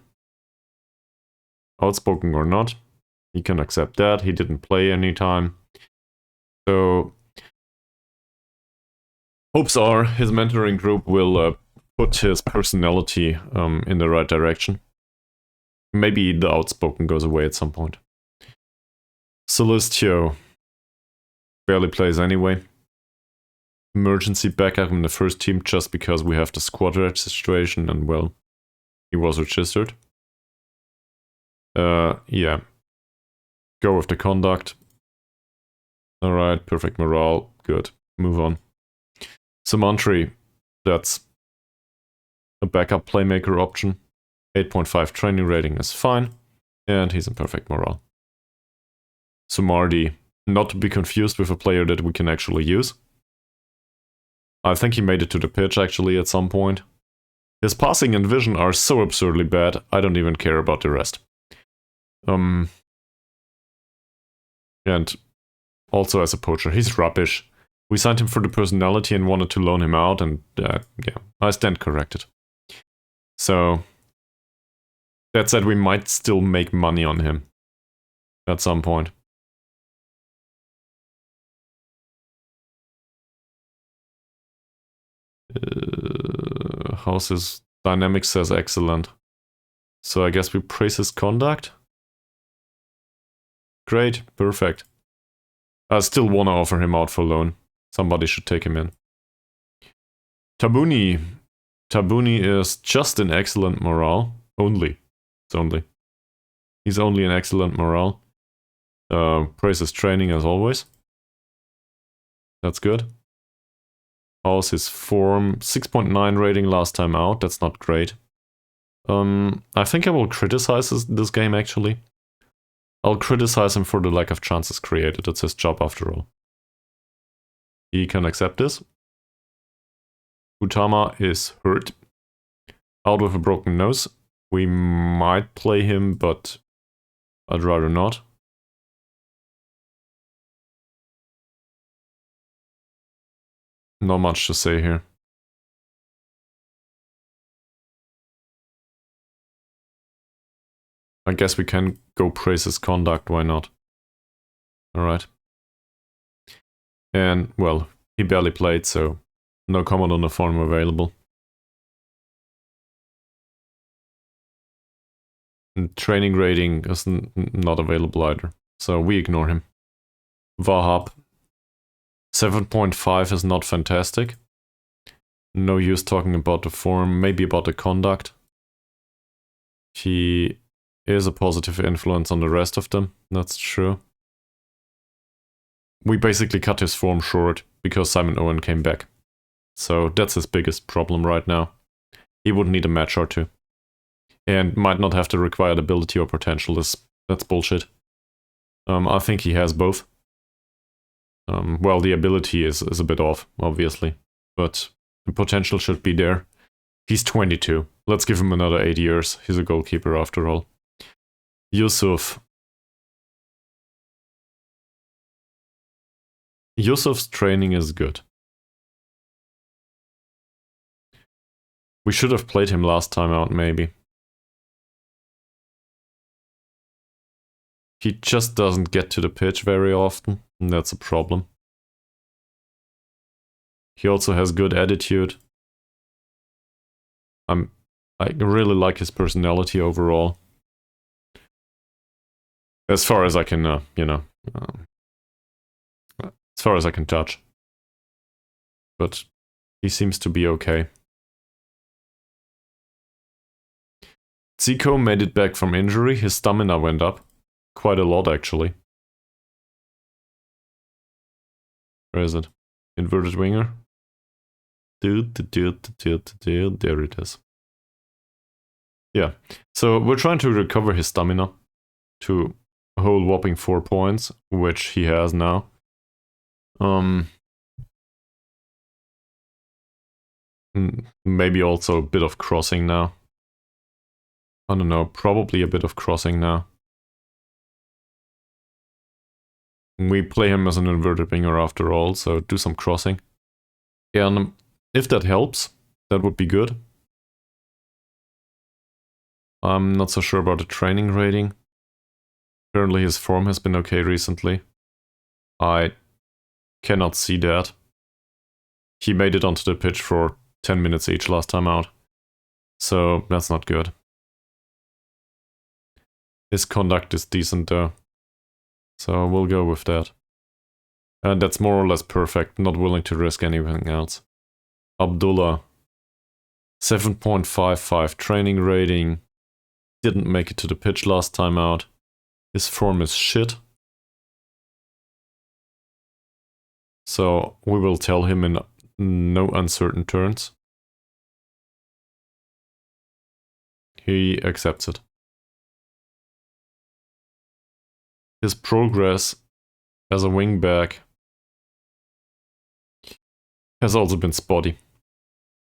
Outspoken or not. He can accept that. He didn't play any time. So, hopes are his mentoring group will put his personality in the right direction. Maybe the outspoken goes away at some point. Celestio barely plays anyway. Emergency backup in the first team just because we have the squad registration and, well, he was registered. Yeah. Go with the conduct. Alright, perfect morale. Good. Move on. Samantri, that's a backup playmaker option. 8.5 training rating is fine. And he's in perfect morale. Sumardi, not to be confused with a player that we can actually use. I think he made it to the pitch actually at some point. His passing and vision are so absurdly bad, I don't even care about the rest. And also as a poacher, he's rubbish. We signed him for the personality and wanted to loan him out, and yeah, I stand corrected. So, that said, we might still make money on him at some point. How's his dynamics says excellent. So I guess we praise his conduct. Great, perfect. I still want to offer him out for loan. Somebody should take him in. Tabuni. Tabuni is just in excellent morale. Only. It's only. He's only in excellent morale. Praise his training as always. That's good. How's his form? 6.9 rating last time out. That's not great. I think I will criticize this game actually. I'll criticize him for the lack of chances created. It's his job after all. He can accept this. Utama is hurt. Out with a broken nose. We might play him, but I'd rather not. Not much to say here. I guess we can go praise his conduct, why not? Alright. And, well, he barely played, so no comment on the form available. And training rating is not available either, so we ignore him. Wahab. 7.5 is not fantastic. No use talking about the form, maybe about the conduct. He is a positive influence on the rest of them, that's true. We basically cut his form short because Simon Owen came back. So that's his biggest problem right now. He would need a match or two. And might not have the required ability or potential. That's bullshit. I think he has both. Well, the ability is a bit off, obviously. But the potential should be there. He's 22. Let's give him another 8 years. He's a goalkeeper after all. Yusuf. Yusuf's training is good. We should have played him last time out, maybe. He just doesn't get to the pitch very often, and that's a problem. He also has good attitude. I really like his personality overall. As far as I can, as far as I can judge. But He seems to be okay. Zico made it back from injury. His stamina went up. Quite a lot, actually. Where is it? Inverted winger. There it is. Yeah. So we're trying to recover his stamina to a whole whopping 4 points, which he has now. Maybe also a bit of crossing now. I don't know, probably a bit of crossing now. We play him as an inverted winger after all, so do some crossing. Yeah, and if that helps, that would be good. I'm not so sure about the training rating. Apparently his form has been okay recently. I cannot see that. He made it onto the pitch for 10 minutes each last time out. So that's not good. His conduct is decent though. So we'll go with that. And that's more or less perfect, not willing to risk anything else. Abdullah. 7.55 training rating. Didn't make it to the pitch last time out. His form is shit. So we will tell him in no uncertain terms. He accepts it. His progress as a wingback has also been spotty.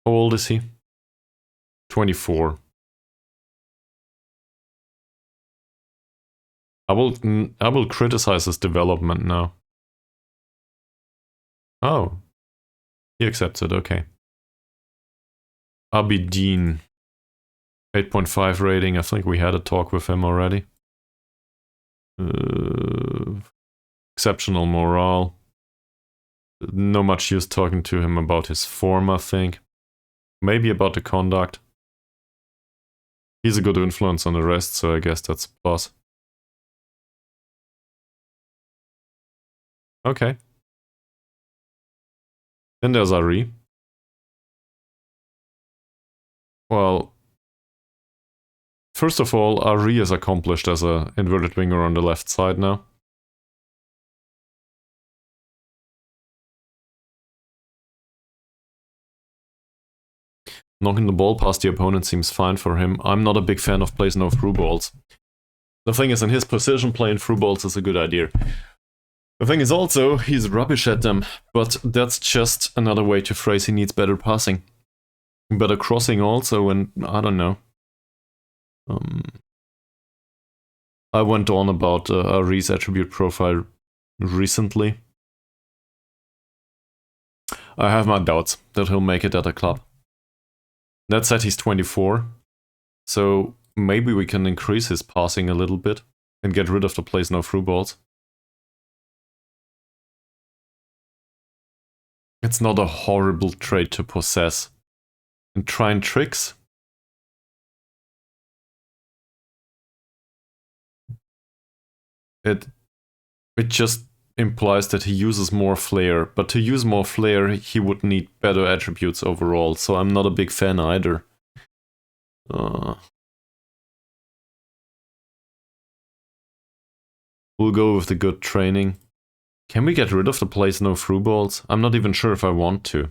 How old is he? 24. I will criticize his development now. Oh. He accepts it, okay. Abidin. 8.5 rating, I think we had a talk with him already. Exceptional morale. No much use talking to him about his form, I think. Maybe about the conduct. He's a good influence on the rest, so I guess that's a plus. Okay. Then there's Ari. Well, first of all, Ari is accomplished as an inverted winger on the left side now. Knocking the ball past the opponent seems fine for him. I'm not a big fan of plays no through balls. The thing is, in his position, playing through balls is a good idea. The thing is also, he's rubbish at them, but that's just another way to phrase he needs better passing. Better crossing also, and I don't know. I went on about Ari's attribute profile recently. I have my doubts that he'll make it at a club. That said, he's 24, so maybe we can increase his passing a little bit and get rid of the plays no through balls. It's not a horrible trait to possess. And trying tricks? It just implies that he uses more flair, but to use more flair he would need better attributes overall, so I'm not a big fan either. We'll go with the good training. Can we get rid of the plays no through balls? I'm not even sure if I want to.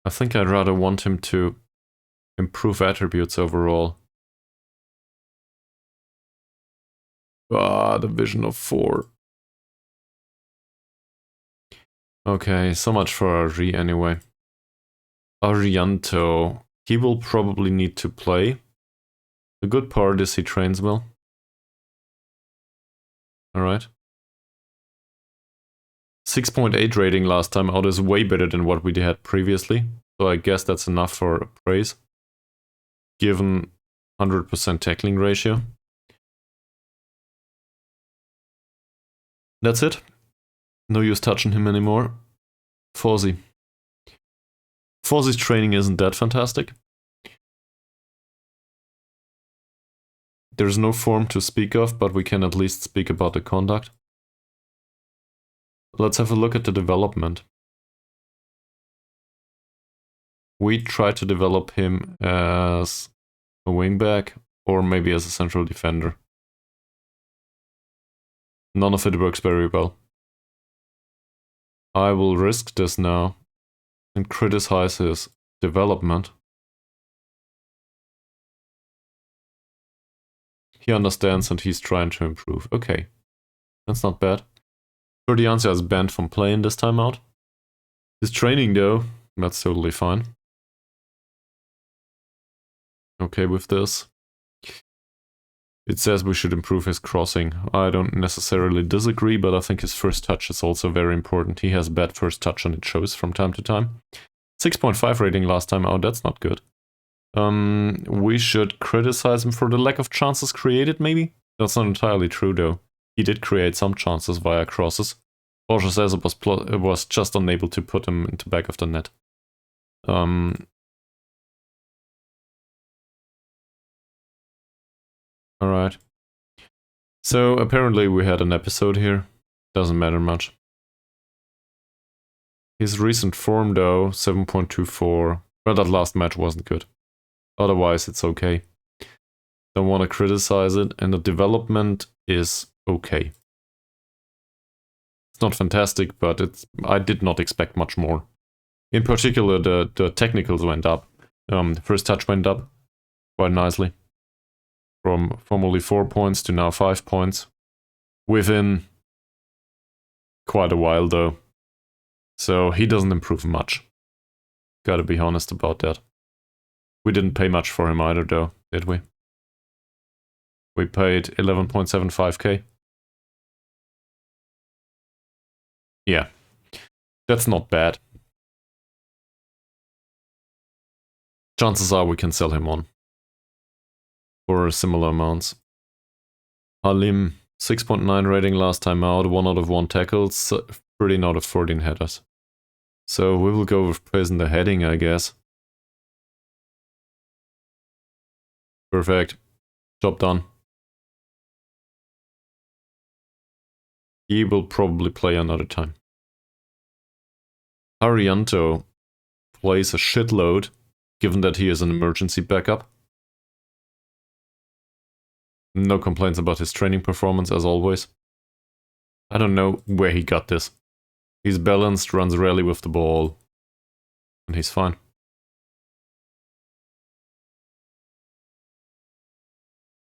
I think I'd rather want him to improve attributes overall. Division of 4. Okay, so much for Ari anyway. Arianto. He will probably need to play. The good part is he trains well. Alright. 6.8 rating last time out is way better than what we had previously. So I guess that's enough for praise. Given 100% tackling ratio. That's it. No use touching him anymore. Fawzi. Fawzi's training isn't that fantastic. There's no form to speak of, but we can at least speak about the conduct. let's have a look at the development. We try to develop him as a wingback or maybe as a central defender. None of it works very well. I will risk this now and criticize his development. He understands and he's trying to improve. Okay, that's not bad. Ferdianza is banned from playing this time out. His training though, that's totally fine. Okay with this. It says we should improve his crossing. I don't necessarily disagree, but I think his first touch is also very important. He has bad first touch and it shows from time to time. 6.5 rating last time out, that's not good. We should criticize him for the lack of chances created, maybe? That's not entirely true, though. He did create some chances via crosses. Borja says it was just unable to put him into back of the net. Alright. So, apparently we had an episode here. Doesn't matter much. His recent form, though, 7.24. Well, that last match wasn't good. Otherwise, it's okay. Don't want to criticize it, and the development is okay. It's not fantastic, but I did not expect much more. In particular, the technicals went up. The first touch went up quite nicely. From only 4 points to now 5 points. Within quite a while, though. So he doesn't improve much. Gotta be honest about that. We didn't pay much for him either, though, did we? We paid 11.75k. Yeah, that's not bad. Chances are we can sell him on for similar amounts. Halim, 6.9 rating last time out, 1 out of 1 tackles, 13 out of 14 headers. So we will go with praising the heading, I guess. Perfect. Job done. He will probably play another time. Arianto plays a shitload, given that he is an emergency backup. No complaints about his training performance, as always. I don't know where he got this. He's balanced, runs rarely with the ball, and he's fine.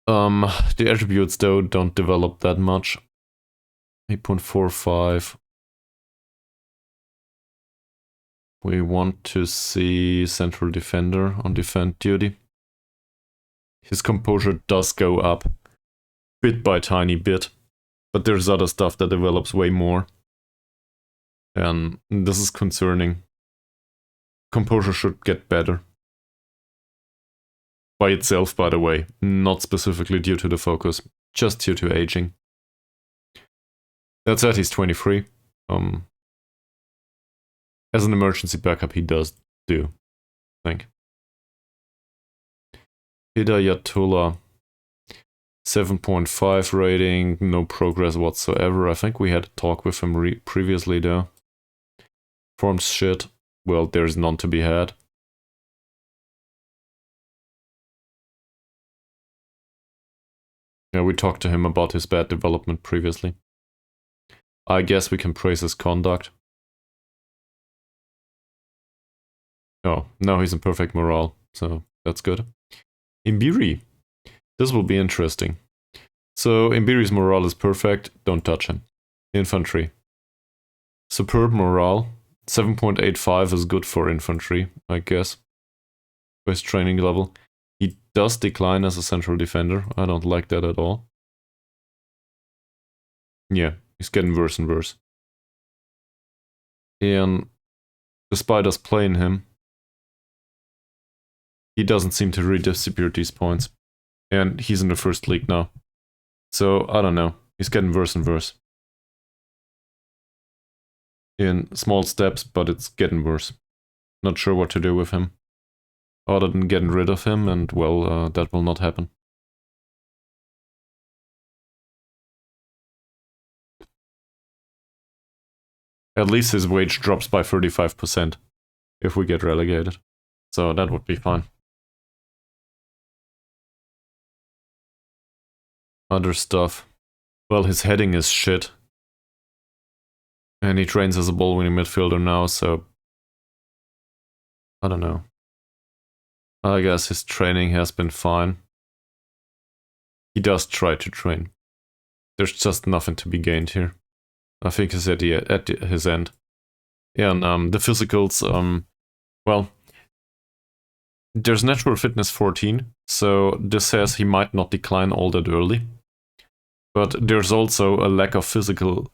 The attributes, though, don't develop that much. 8.45. We want to see central defender on defend duty. His composure does go up, bit by tiny bit, but there's other stuff that develops way more. And this is concerning. Composure should get better. By itself, by the way, not specifically due to the focus, just due to aging. That said, he's 23. As an emergency backup, he does do, I think. Hidayatullah, 7.5 rating, no progress whatsoever. I think we had a talk with him previously, though. Form's shit. Well, there's none to be had. Yeah, we talked to him about his bad development previously. I guess we can praise his conduct. Oh, now he's in perfect morale, so that's good. Imbiri. This will be interesting. So, Imbiri's morale is perfect, don't touch him. Infantry. Superb morale. 7.85 is good for infantry, I guess. For his training level. He does decline as a central defender. I don't like that at all. Yeah, he's getting worse and worse. And despite us playing him, he doesn't seem to redistribute these points. And he's in the first league now. So, I don't know. He's getting worse and worse. In small steps, but it's getting worse. Not sure what to do with him. Other than getting rid of him, and well, that will not happen. At least his wage drops by 35% if we get relegated. So that would be fine. Other stuff. Well, his heading is shit. And he trains as a ball-winning midfielder now, so... I don't know. I guess his training has been fine. He does try to train. There's just nothing to be gained here. I think he's at his end. Yeah, and the physicals, well, there's natural fitness 14, so this says he might not decline all that early. But there's also a lack of physical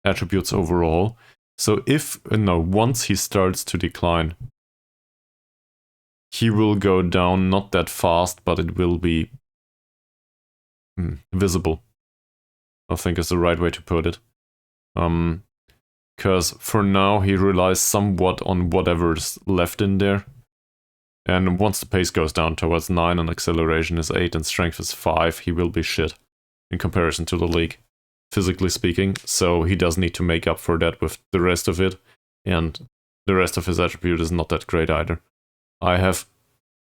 attributes overall. So once he starts to decline, he will go down not that fast, but it will be visible. I think is the right way to put it. Because for now he relies somewhat on whatever's left in there. And once the pace goes down towards 9 and acceleration is 8 and strength is 5, he will be shit in comparison to the league, physically speaking. So he does need to make up for that with the rest of it. And the rest of his attribute is not that great either. I have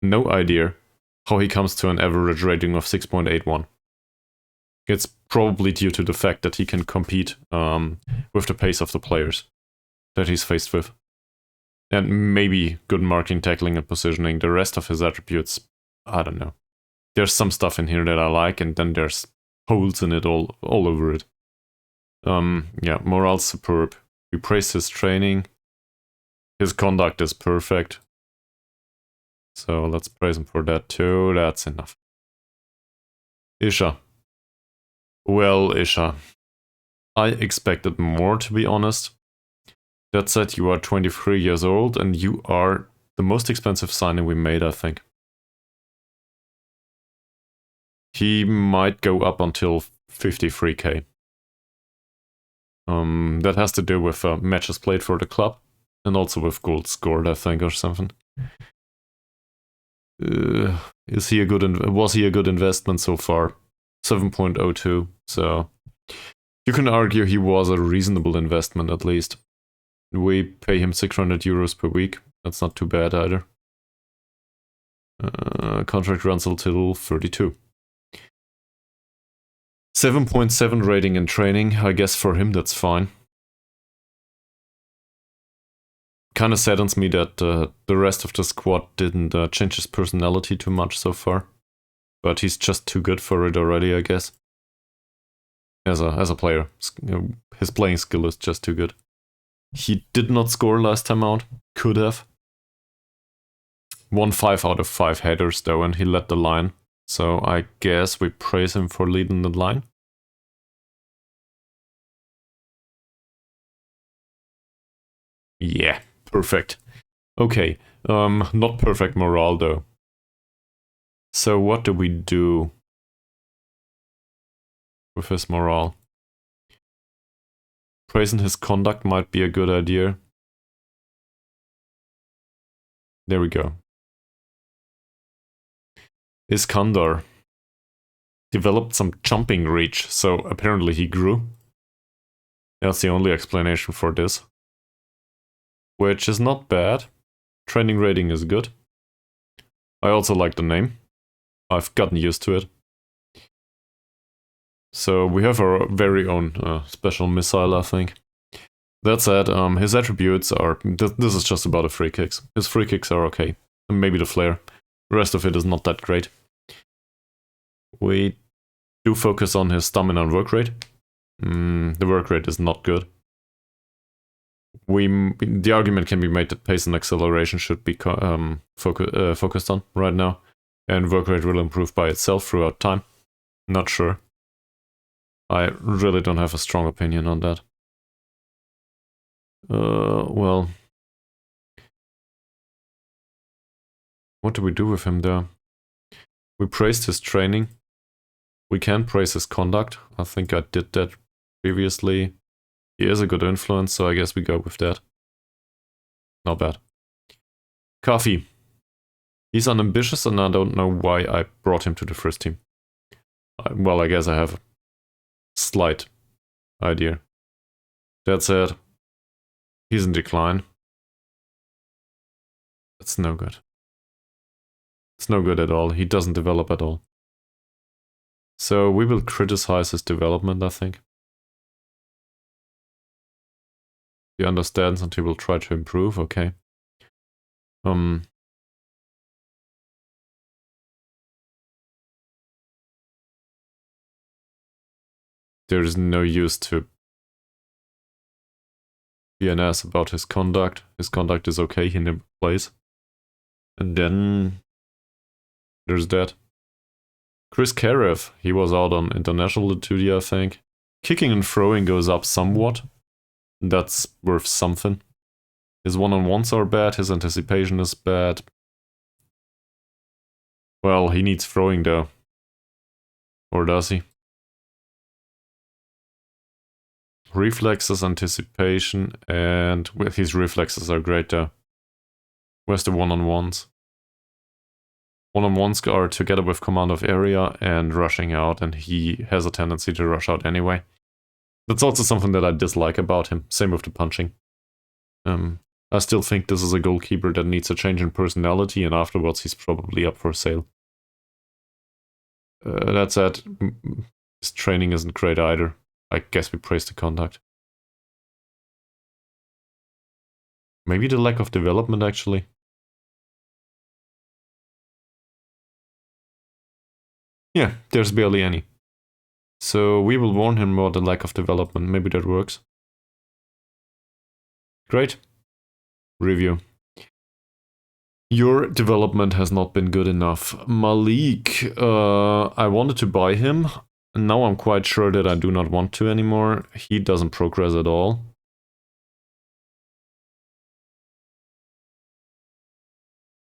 no idea how he comes to an average rating of 6.81. It's probably due to the fact that he can compete with the pace of the players that he's faced with. And maybe good marking, tackling, and positioning. The rest of his attributes, I don't know. There's some stuff in here that I like, and then there's holes in it all over it. Yeah, morale's superb. We praise his training. His conduct is perfect. So let's praise him for that too. That's enough. Isha. Well, Isha. I expected more, to be honest. That said, you are 23 years old and you are the most expensive signing we made, I think. He might go up until 53k. That has to do with matches played for the club and also with goals scored, I think, or something. Was he a good investment so far? 7.02. So you can argue he was a reasonable investment at least. We pay him 600 euros per week. That's not too bad either. Contract runs until 32. 7.7 rating in training. I guess for him that's fine. Kind of saddens me that the rest of the squad didn't change his personality too much so far. But he's just too good for it already, I guess. As a player. His playing skill is just too good. He did not score last time out. Could have. Won 5 out of 5 headers though, and he led the line. So I guess we praise him for leading the line. Yeah, perfect. Okay, not perfect morale though. So what do we do with his morale? Praising his conduct might be a good idea. There we go. Iskandar developed some jumping reach, so apparently he grew. That's the only explanation for this. Which is not bad. Training rating is good. I also like the name. I've gotten used to it. So we have our very own special missile, I think. That said, his attributes are... This is just about the free kicks. His free kicks are okay. And maybe the flare. The rest of it is not that great. We do focus on his stamina and work rate. The work rate is not good. The argument can be made that pace and acceleration should be focused on right now. And work rate will improve by itself throughout time. Not sure. I really don't have a strong opinion on that. Well... What do we do with him there? We praised his training. We can praise his conduct. I think I did that previously. He is a good influence, so I guess we go with that. Not bad. Kafi. He's unambitious and I don't know why I brought him to the first team. Well, I guess I have a slight idea. That said, He's in decline. It's no good. It's no good at all. He doesn't develop at all. So we will criticize his development, I think. He understands and he will try to improve, okay. There is no use to be an ass about his conduct. His conduct is okay, he never plays. And then there's that. Chris Karev, he was out on international duty, I think. Kicking and throwing goes up somewhat. That's worth something. His one-on-ones are bad, his anticipation is bad. Well, he needs throwing though. Or does he? Reflexes, anticipation, and his reflexes are great though. Where's the one-on-ones? One-on-ones are together with command of area and rushing out, and he has a tendency to rush out anyway. That's also something that I dislike about him. Same with the punching. I still think this is a goalkeeper that needs a change in personality, and afterwards he's probably up for sale. That said, his training isn't great either. I guess we praise the conduct. Maybe the lack of development, actually. Yeah, there's barely any. So we will warn him about the lack of development. Maybe that works. Great. Review. Your development has not been good enough. Malik, I wanted to buy him. Now I'm quite sure that I do not want to anymore. He doesn't progress at all.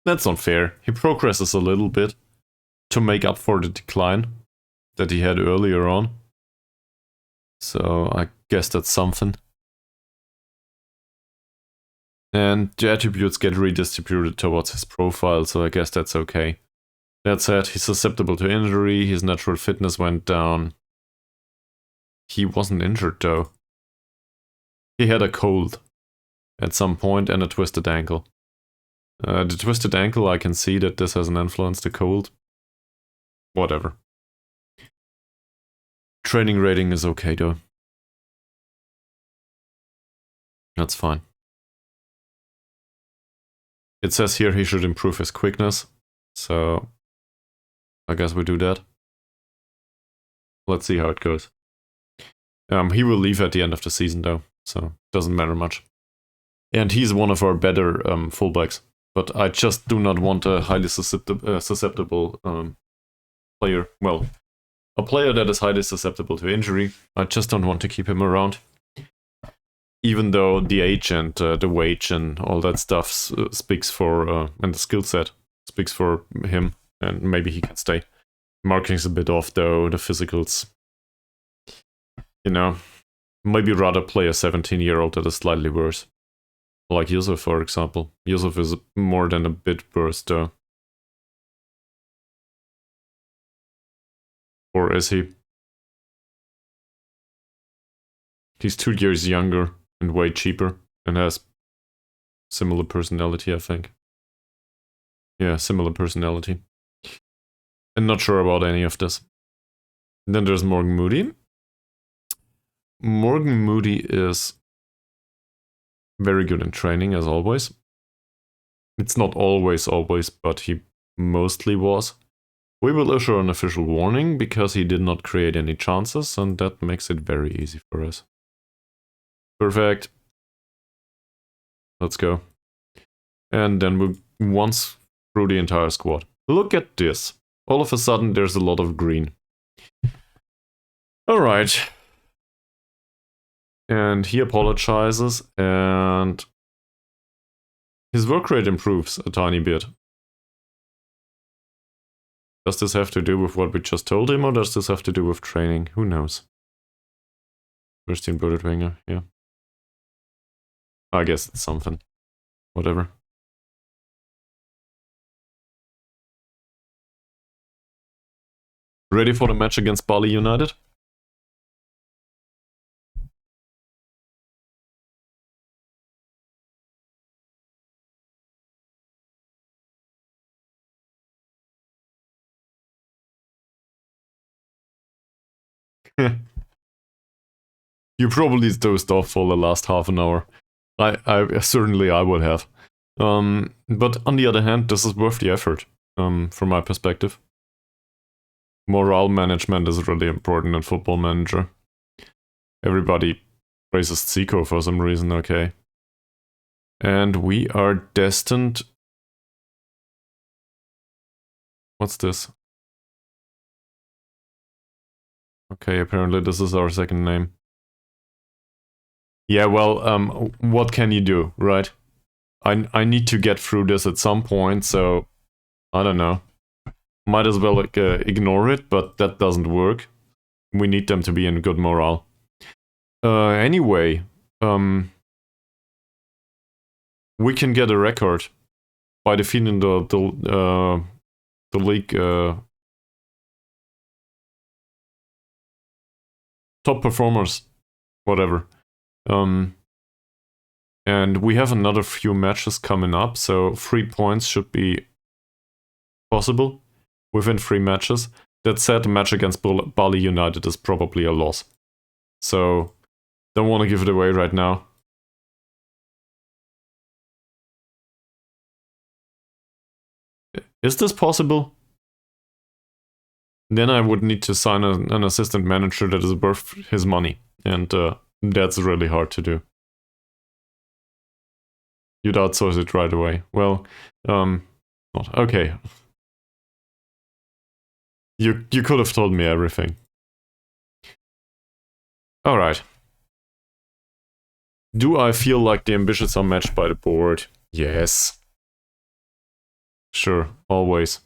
That's not fair. He progresses a little bit to make up for the decline that he had earlier on. So I guess that's something. And the attributes get redistributed towards his profile, so I guess that's okay. That said, he's susceptible to injury, his natural fitness went down. He wasn't injured though. He had a cold at some point and a twisted ankle. The twisted ankle, I can see that this hasn't influenced the cold. Whatever. Training rating is okay though. That's fine. It says here he should improve his quickness, so I guess we do that. Let's see how it goes. He will leave at the end of the season though, so doesn't matter much. And he's one of our better fullbacks, but I just do not want a highly susceptible player. Well, a player that is highly susceptible to injury. I just don't want to keep him around. Even though the age and the wage and all that stuff speaks for, and the skill set speaks for him, and maybe he can stay. Marking's a bit off though, the physicals. You know, maybe rather play a 17-year-old that is slightly worse. Like Yusuf, for example. Yusuf is more than a bit worse though. Or is he? He's 2 years younger and way cheaper and has similar personality, I think. Yeah, similar personality. And not sure about any of this. Then there's Morgan Moody. Morgan Moody is very good in training, as always. It's not always, but he mostly was. We will issue an official warning because he did not create any chances, and that makes it very easy for us. Perfect. Let's go. And then we once through the entire squad. Look at this. All of a sudden there's a lot of green. Alright. And he apologizes, and his work rate improves a tiny bit. Does this have to do with what we just told him, or does this have to do with training? Who knows? Christian Budetwinger, yeah. I guess it's something. Whatever. Ready for the match against Bali United? You probably dozed off for the last half an hour. I certainly I would have. But on the other hand, this is worth the effort, from my perspective. Morale management is really important in Football Manager. Everybody praises Zico for some reason, okay. And we are destined... What's this? Okay, apparently this is our second name. Yeah, well, what can you do, right? I need to get through this at some point, so I don't know. Might as well ignore it, but that doesn't work. We need them to be in good morale. Anyway, we can get a record by defeating the league top performers, whatever. And we have another few matches coming up, so 3 points should be possible within 3 matches. That said, the match against Bali United is probably a loss. So, don't want to give it away right now. Is this possible? Then I would need to sign an assistant manager that is worth his money, and that's really hard to do. You'd outsource it right away. Well, not. Okay. You could have told me everything. Alright. Do I feel like the ambitions are matched by the board? Yes. Sure, always.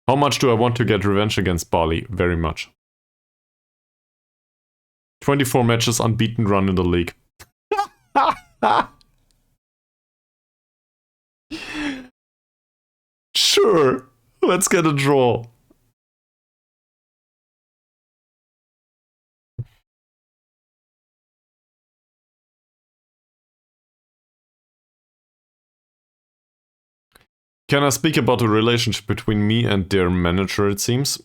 How much do I want to get revenge against Bali? Very much. 24 matches unbeaten run in the league. Sure, let's get a draw. Can I speak about the relationship between me and their manager, it seems?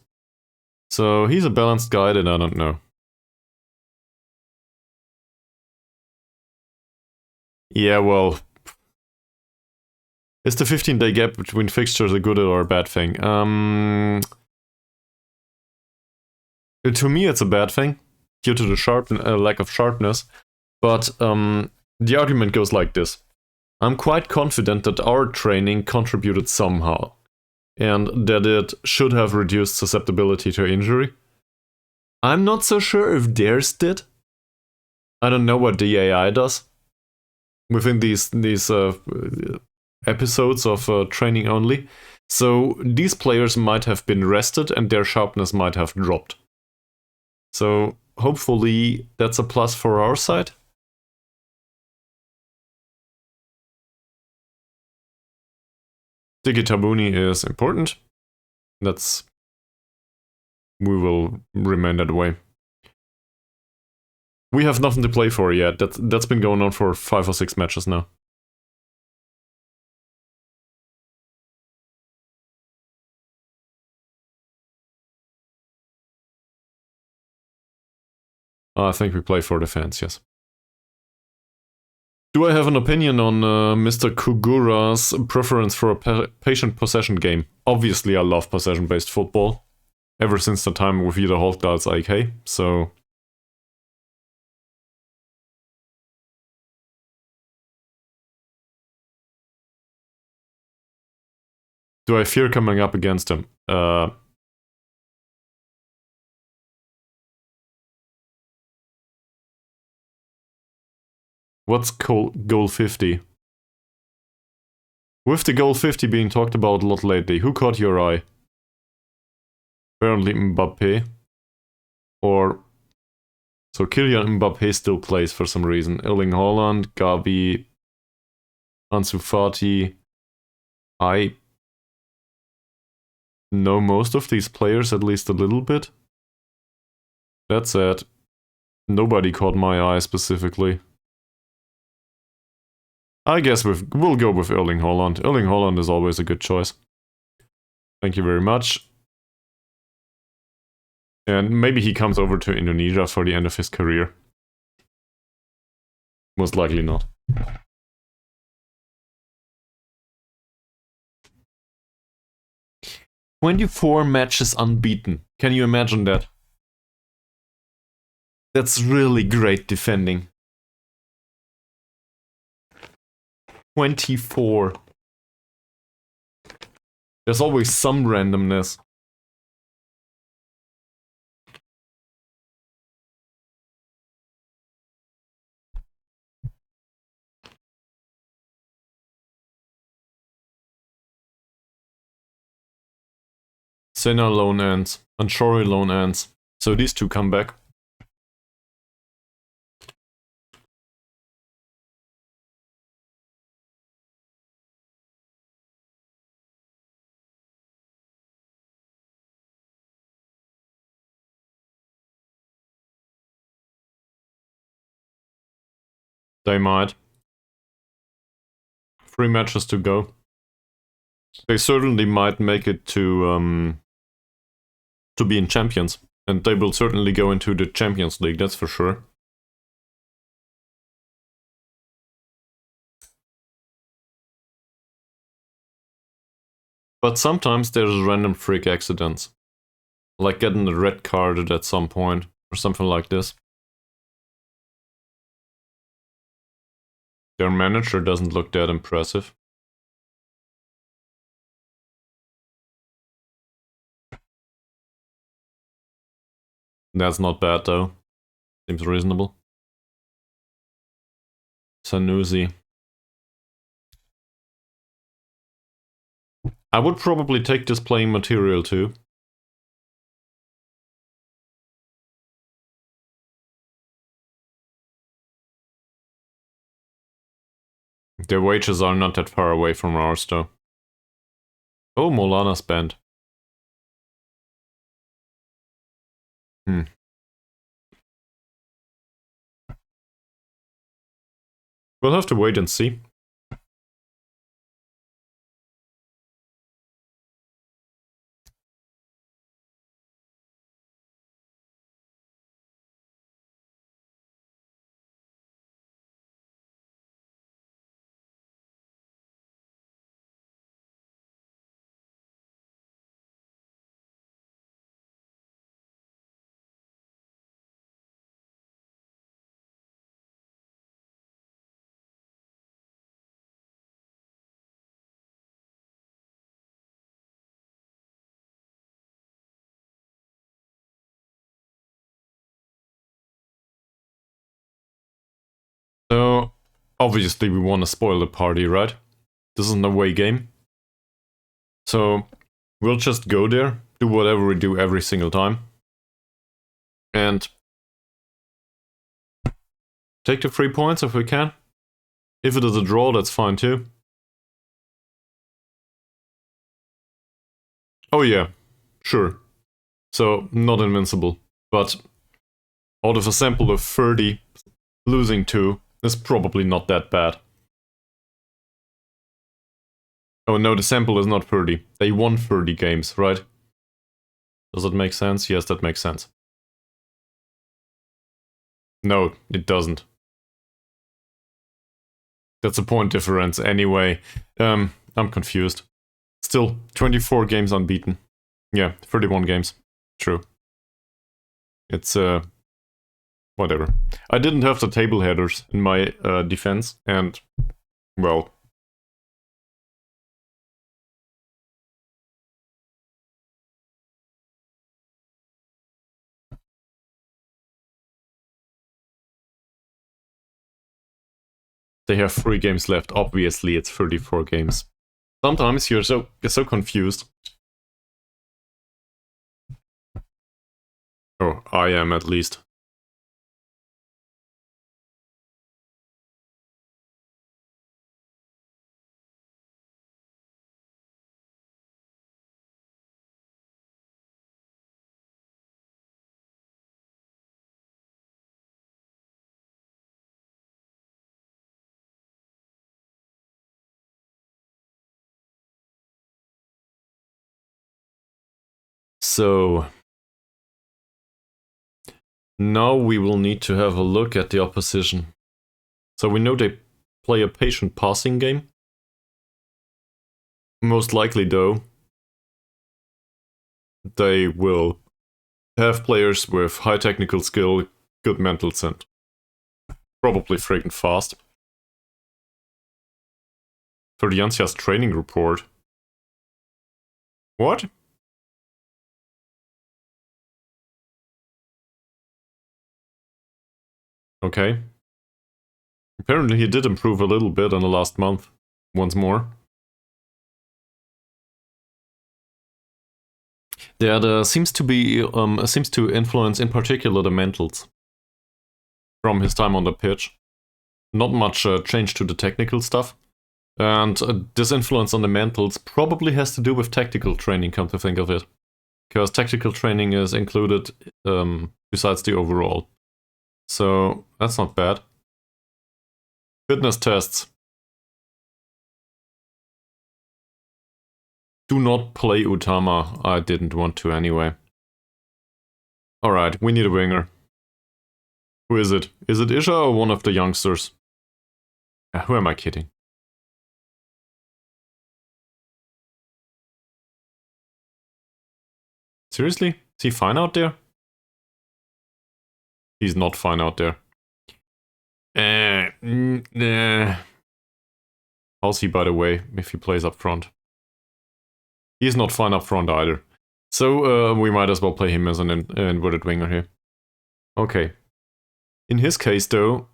So, he's a balanced guy that I don't know. Yeah, well... Is the 15-day gap between fixtures a good or a bad thing? To me, it's a bad thing, due to the lack of sharpness. But the argument goes like this. I'm quite confident that our training contributed somehow, and that it should have reduced susceptibility to injury. I'm not so sure if theirs did. I don't know what the AI does within these episodes of training only. So these players might have been rested and their sharpness might have dropped. So hopefully that's a plus for our side. Digitabuni is important. We will remain that way. We have nothing to play for yet. That's been going on for 5 or 6 matches now. I think we play for the fans, yes. Do I have an opinion on Mr. Kugura's preference for a patient possession game? Obviously, I love possession-based football. Ever since the time with Vida Holtdal's IK, so... Do I fear coming up against him? What's goal 50? With the goal 50 being talked about a lot lately, who caught your eye? Apparently Mbappe. Or... So Kylian Mbappe still plays for some reason. Erling Haaland, Gavi, Ansu Fati. I know most of these players at least a little bit. That said, nobody caught my eye specifically. I guess we'll go with Erling Haaland. Erling Haaland is always a good choice. Thank you very much. And maybe he comes over to Indonesia for the end of his career. Most likely not. 24 matches unbeaten. Can you imagine that? That's really great defending. 24. There's always some randomness. Senna loan ends. Anshori loan ends. So these two come back. They might. 3 matches to go. They certainly might make it to be in Champions. And they will certainly go into the Champions League, that's for sure. But sometimes there's random freak accidents. Like getting a red carded at some point, or something like this. Their manager doesn't look that impressive. That's not bad though. Seems reasonable. Sanusi. I would probably take this playing material too. Their wages are not that far away from ours though. Oh, Molana's banned. We'll have to wait and see. So, obviously we want to spoil the party, right? This is an away game. So, we'll just go there, do whatever we do every single time. And take the 3 points if we can. If it is a draw, that's fine too. Oh yeah, sure. So, not invincible. But out of a sample of 30, losing 2 is probably not that bad. Oh no, the sample is not 30. They won 30 games, right? Does that make sense? Yes, that makes sense. No, it doesn't. That's a point difference anyway. I'm confused. Still, 24 games unbeaten. Yeah, 31 games. True. It's, whatever. I didn't have the table headers in my defense, and, well... They have 3 games left. Obviously, it's 34 games. Sometimes you're so confused. Oh, I am at least. So, Now we will need to have a look at the opposition. So we know they play a patient passing game. Most likely, though, they will have players with high technical skill, good mental and probably friggin' fast. For the Yanxia's training report. What? Okay. Apparently he did improve a little bit in the last month. Once more. There seems to influence in particular the mentals from his time on the pitch. Not much change to the technical stuff. And this influence on the mentals probably has to do with tactical training, come to think of it. Because tactical training is included besides the overall. So that's not bad. Fitness tests. Do not play Utama. I didn't want to anyway. Alright, we need a winger. Who is it? Is it Isha or one of the youngsters? Who am I kidding? Seriously? Is he fine out there? He's not fine out there. How's he, by the way, if he plays up front? He's not fine up front either. So we might as well play him as an inverted winger here. Okay. In his case, though,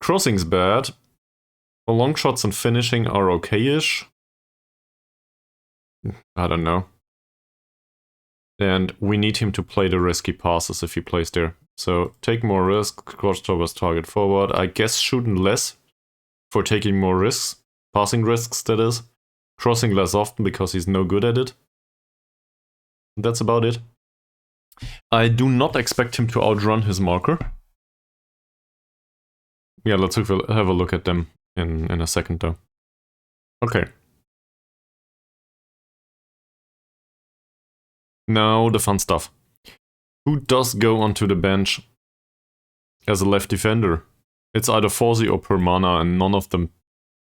crossing's bad. Long shots and finishing are okay-ish. I don't know. And we need him to play the risky passes if he plays there. So take more risk, cross towards target forward. I guess shooting less for taking more risks. Passing risks, that is. Crossing less often because he's no good at it. That's about it. I do not expect him to outrun his marker. Yeah, let's have a look at them in a second though. Okay. Now the fun stuff. Who does go onto the bench as a left defender? It's either Forzi or Permana, and none of them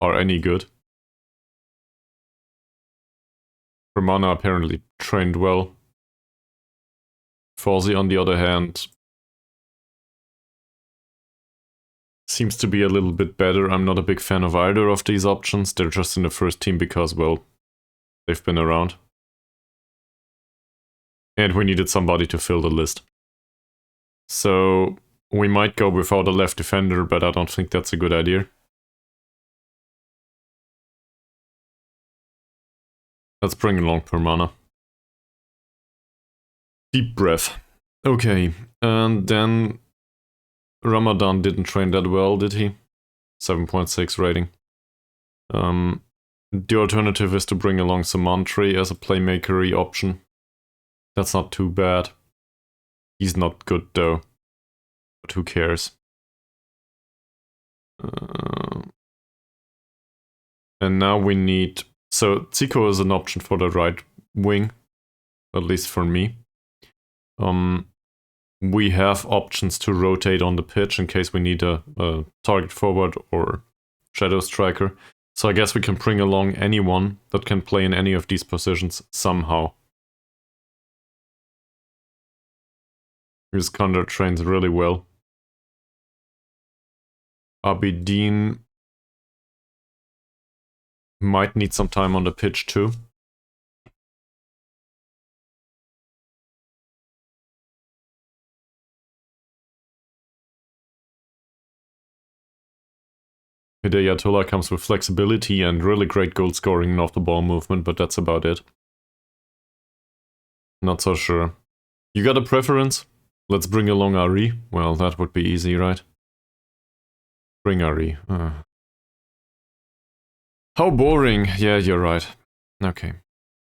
are any good. Permana apparently trained well. Forzi, on the other hand, seems to be a little bit better. I'm not a big fan of either of these options. They're just in the first team because, well, they've been around. And we needed somebody to fill the list. So we might go without a left defender, but I don't think that's a good idea. Let's bring along Permana. Deep breath. Okay, and then Ramadan didn't train that well, did he? 7.6 rating. The alternative is to bring along Samantri as a playmaker-y option. That's not too bad. He's not good though. But who cares? And now we need... So Zico is an option for the right wing. At least for me. We have options to rotate on the pitch in case we need a target forward or shadow striker. So I guess we can bring along anyone that can play in any of these positions somehow. Iskander trains really well. Abidin might need some time on the pitch too. Hidayatullah comes with flexibility and really great goal scoring and off-the-ball movement, but that's about it. Not so sure. You got a preference? Let's bring along Ari. Well, that would be easy, right? Bring Ari. How boring. Yeah, you're right. Okay.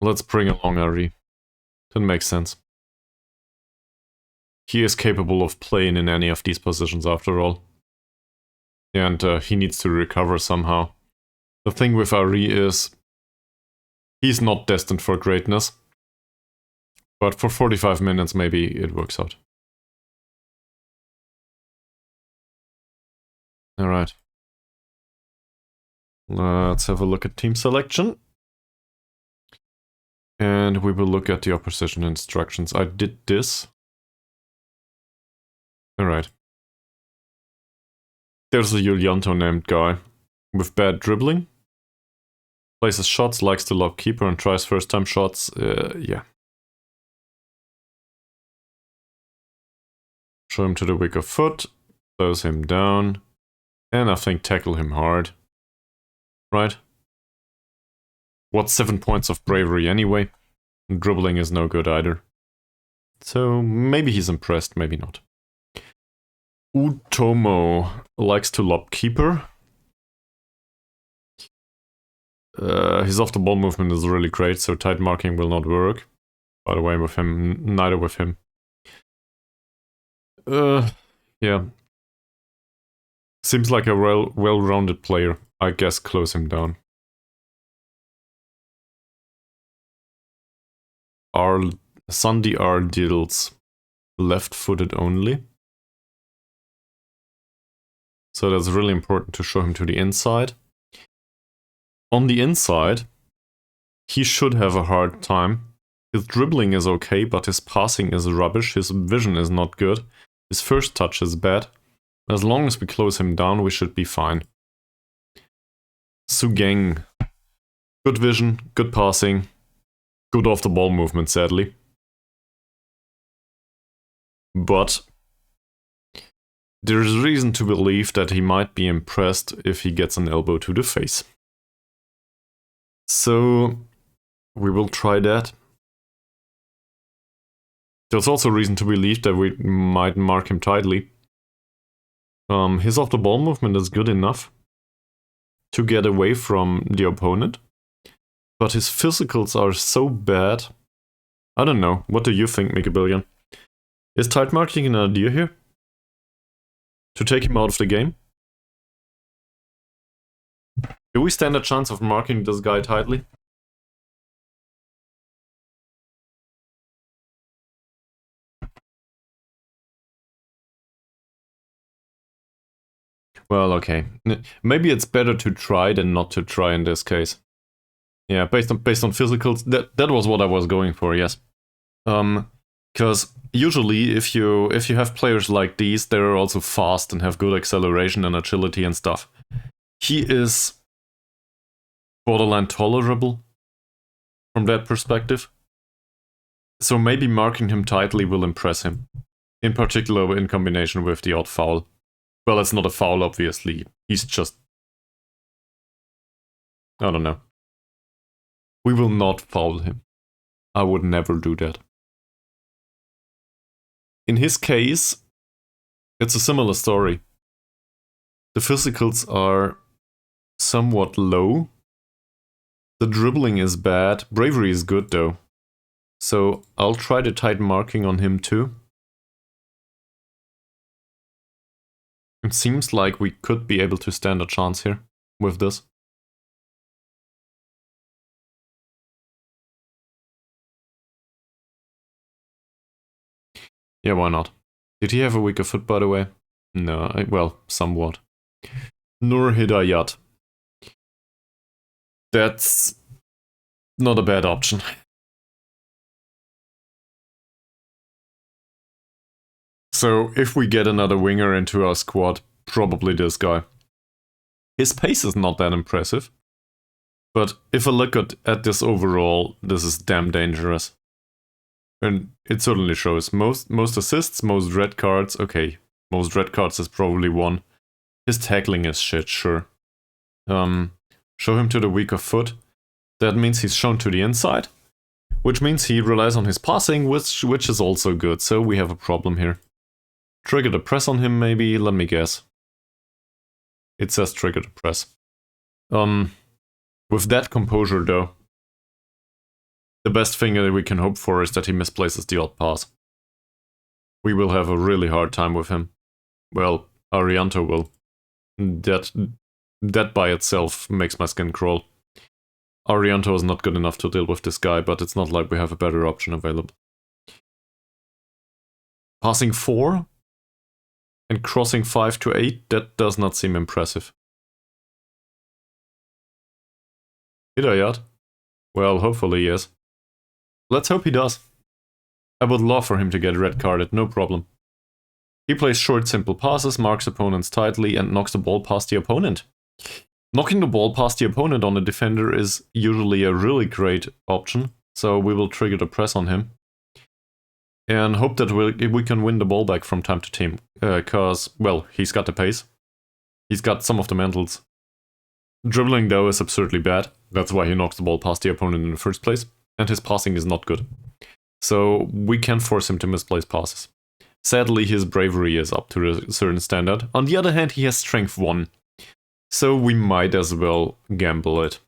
Let's bring along Ari. That makes sense. He is capable of playing in any of these positions after all. And he needs to recover somehow. The thing with Ari is he's not destined for greatness. But for 45 minutes maybe it works out. Alright. Let's have a look at team selection. And we will look at the opposition instructions. I did this. Alright. There's a Yulianto named guy with bad dribbling. Places shots, likes to lob keeper, and tries first time shots. Yeah. Show him to the weaker foot. Close him down. And I think tackle him hard. Right? What's 7 points of bravery anyway? Dribbling is no good either. So maybe he's impressed, maybe not. Utomo likes to lob keeper. His off the ball movement is really great, so tight marking will not work. By the way, with him, neither with him. Yeah. Seems like a well-rounded player. I guess close him down. Sandy R. Diddles. Left-footed only. So that's really important to show him to the inside. On the inside, he should have a hard time. His dribbling is okay, but his passing is rubbish. His vision is not good. His first touch is bad. As long as we close him down, we should be fine. Sugeng. Good vision, good passing, good off the ball movement, sadly. But there is reason to believe that he might be impressed if he gets an elbow to the face. So we will try that. There's also reason to believe that we might mark him tightly. His off the ball movement is good enough to get away from the opponent, but his physicals are so bad. I don't know. What do you think, Mikabillion? Is tight marking an idea here? To take him out of the game? Do we stand a chance of marking this guy tightly? Well, okay. Maybe it's better to try than not to try in this case. Yeah, based on physicals, that was what I was going for, yes. Because usually if you have players like these, they're also fast and have good acceleration and agility and stuff. He is borderline tolerable from that perspective. So maybe marking him tightly will impress him. In particular in combination with the odd foul. Well, it's not a foul, obviously. He's just... I don't know. We will not foul him. I would never do that. In his case, it's a similar story. The physicals are somewhat low. The dribbling is bad. Bravery is good, though. So I'll try the tight marking on him, too. It seems like we could be able to stand a chance here with this. Yeah, why not? Did he have a weaker foot, by the way? No, well, somewhat. Nur Hidayat. That's not a bad option. So, if we get another winger into our squad, probably this guy. His pace is not that impressive. But if I look at this overall, this is damn dangerous. And it certainly shows. Most assists, most red cards. Okay, most red cards is probably one. His tackling is shit, sure. Show him to the weaker foot. That means he's shown to the inside. Which means he relies on his passing, which is also good. So we have a problem here. Trigger the press on him, maybe? Let me guess. It says trigger the press. With that composure, though, the best thing that we can hope for is that he misplaces the odd pass. We will have a really hard time with him. Well, Arianto will. That by itself makes my skin crawl. Arianto is not good enough to deal with this guy, but it's not like we have a better option available. Passing 4? And crossing 5 to 8, that does not seem impressive. Hidayat? Well, hopefully yes. Let's hope he does. I would love for him to get red carded, no problem. He plays short, simple passes, marks opponents tightly, and knocks the ball past the opponent. Knocking the ball past the opponent on a defender is usually a really great option, so we will trigger the press on him. And hope that we can win the ball back from time to time, because, well, he's got the pace. He's got some of the mentals. Dribbling, though, is absurdly bad. That's why he knocks the ball past the opponent in the first place. And his passing is not good. So we can't force him to misplace passes. Sadly, his bravery is up to a certain standard. On the other hand, he has strength 1. So we might as well gamble it.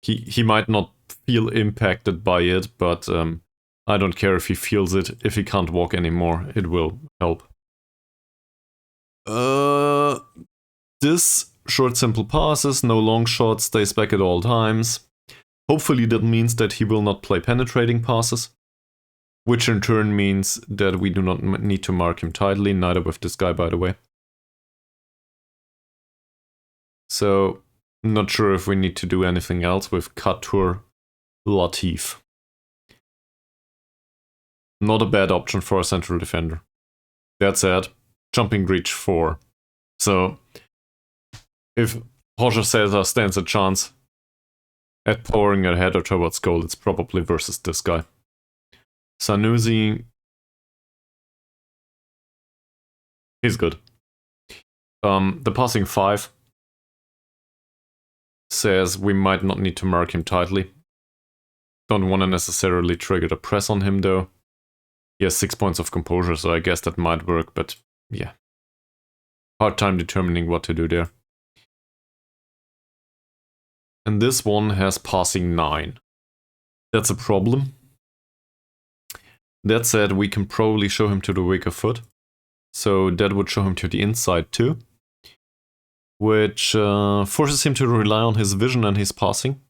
He might not feel impacted by it, but I don't care if he feels it. If he can't walk anymore, it will help. This short simple passes, no long shots, stays back at all times. Hopefully that means that he will not play penetrating passes, which in turn means that we do not need to mark him tightly, neither with this guy, by the way. So, not sure if we need to do anything else with Katur Latif. Not a bad option for a central defender. That said, jumping reach 4. So, if Roger Cesar stands a chance at powering a header towards goal, it's probably versus this guy. Sanusi, he's good. The passing 5 says we might not need to mark him tightly. Don't want to necessarily trigger the press on him though. He has 6 points of composure, so I guess that might work, but yeah. Hard time determining what to do there. And this one has passing 9. That's a problem. That said, we can probably show him to the weaker foot. So that would show him to the inside too. Which forces him to rely on his vision and his passing.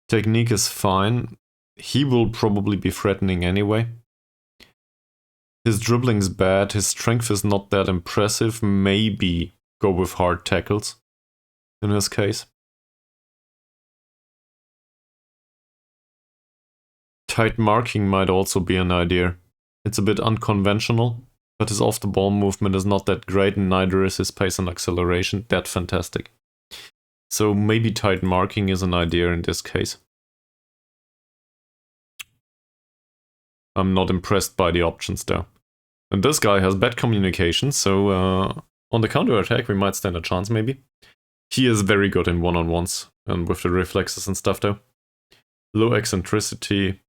Technique is fine. He will probably be threatening anyway. His dribbling's bad, his strength is not that impressive. Maybe go with hard tackles in his case. Tight marking might also be an idea. It's a bit unconventional, but his off-the-ball movement is not that great, and neither is his pace and acceleration that fantastic. So maybe tight marking is an idea in this case. I'm not impressed by the options there. And this guy has bad communication, so on the counter-attack we might stand a chance maybe. He is very good in one-on-ones, and with the reflexes and stuff though. Low eccentricity.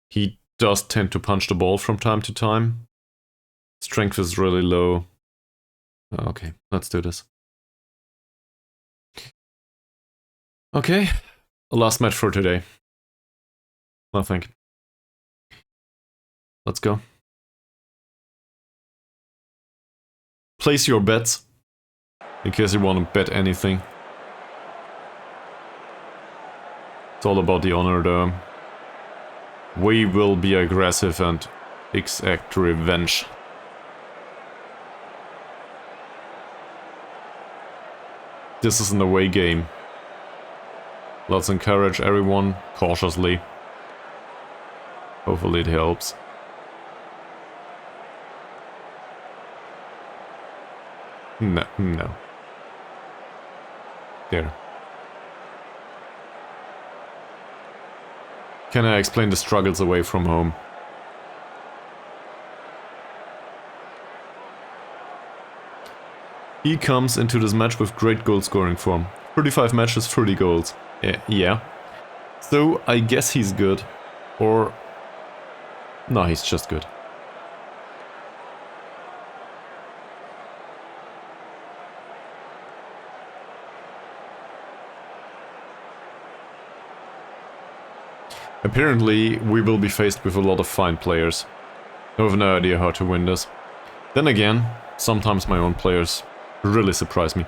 He does tend to punch the ball from time to time. Strength is really low. Okay, let's do this. Okay, last match for today. Nothing. Let's go. Place your bets, in case you want to bet anything. It's all about the honor though. We will be aggressive and exact revenge. This is an away game. Let's encourage everyone cautiously. Hopefully it helps. No. There. Can I explain the struggles away from home? He comes into this match with great goal scoring form. 35 matches, 30 goals. Yeah. So I guess he's good. Or... no, he's just good. Apparently, we will be faced with a lot of fine players. I have no idea how to win this. Then again, sometimes my own players really surprise me.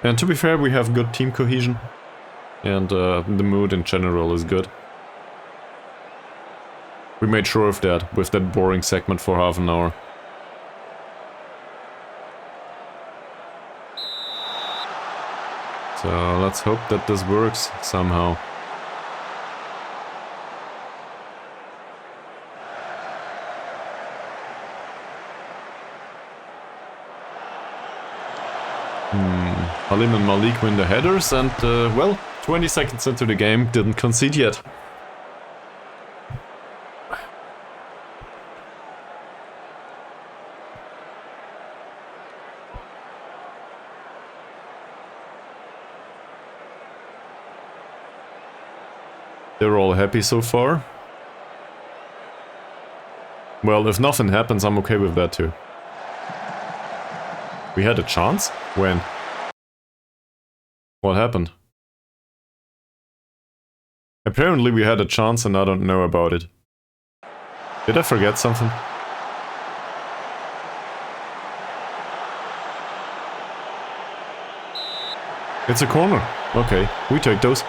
And to be fair, we have good team cohesion. And the mood in general is good. We made sure of that with that boring segment for half an hour. So let's hope that this works somehow. Halim and Malik win the headers and, well, 20 seconds into the game, didn't concede yet. They're all happy so far. Well, if nothing happens, I'm okay with that too. We had a chance? When? What happened? Apparently we had a chance and I don't know about it. Did I forget something? It's a corner. Okay, we take those.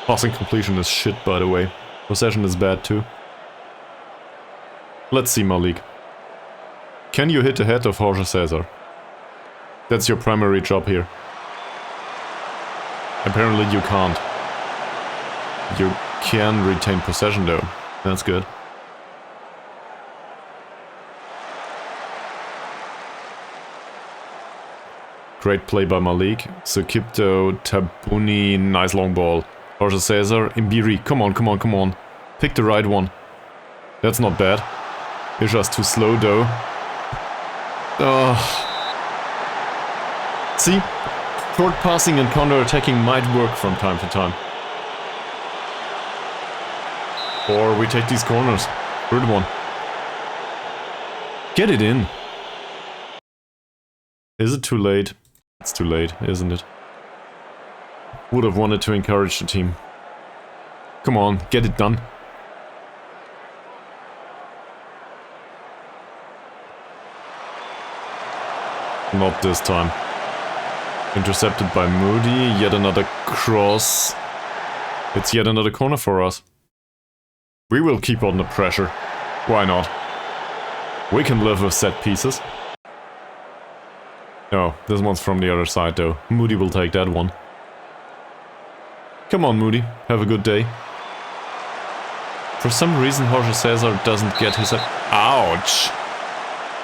Passing completion is shit, by the way. Possession is bad too. Let's see, Malik. Can you hit the head of Jorge Cesar? That's your primary job here. Apparently you can't. You can retain possession though. That's good. Great play by Malik. Sukipto, Tabuni, nice long ball. Jorge Cesar, Imbiri, come on, come on, come on. Pick the right one. That's not bad. Isha's too slow though. See? Short passing and counter-attacking might work from time to time. Or we take these corners. Third one. Get it in. Is it too late? It's too late, isn't it? Would have wanted to encourage the team. Come on, get it done. Not this time. Intercepted by Moody, yet another cross. It's yet another corner for us. We will keep on the pressure. Why not? We can live with set pieces. Oh, this one's from the other side though. Moody will take that one. Come on, Moody. Have a good day. For some reason, Jorge Cesar doesn't get his... Ouch!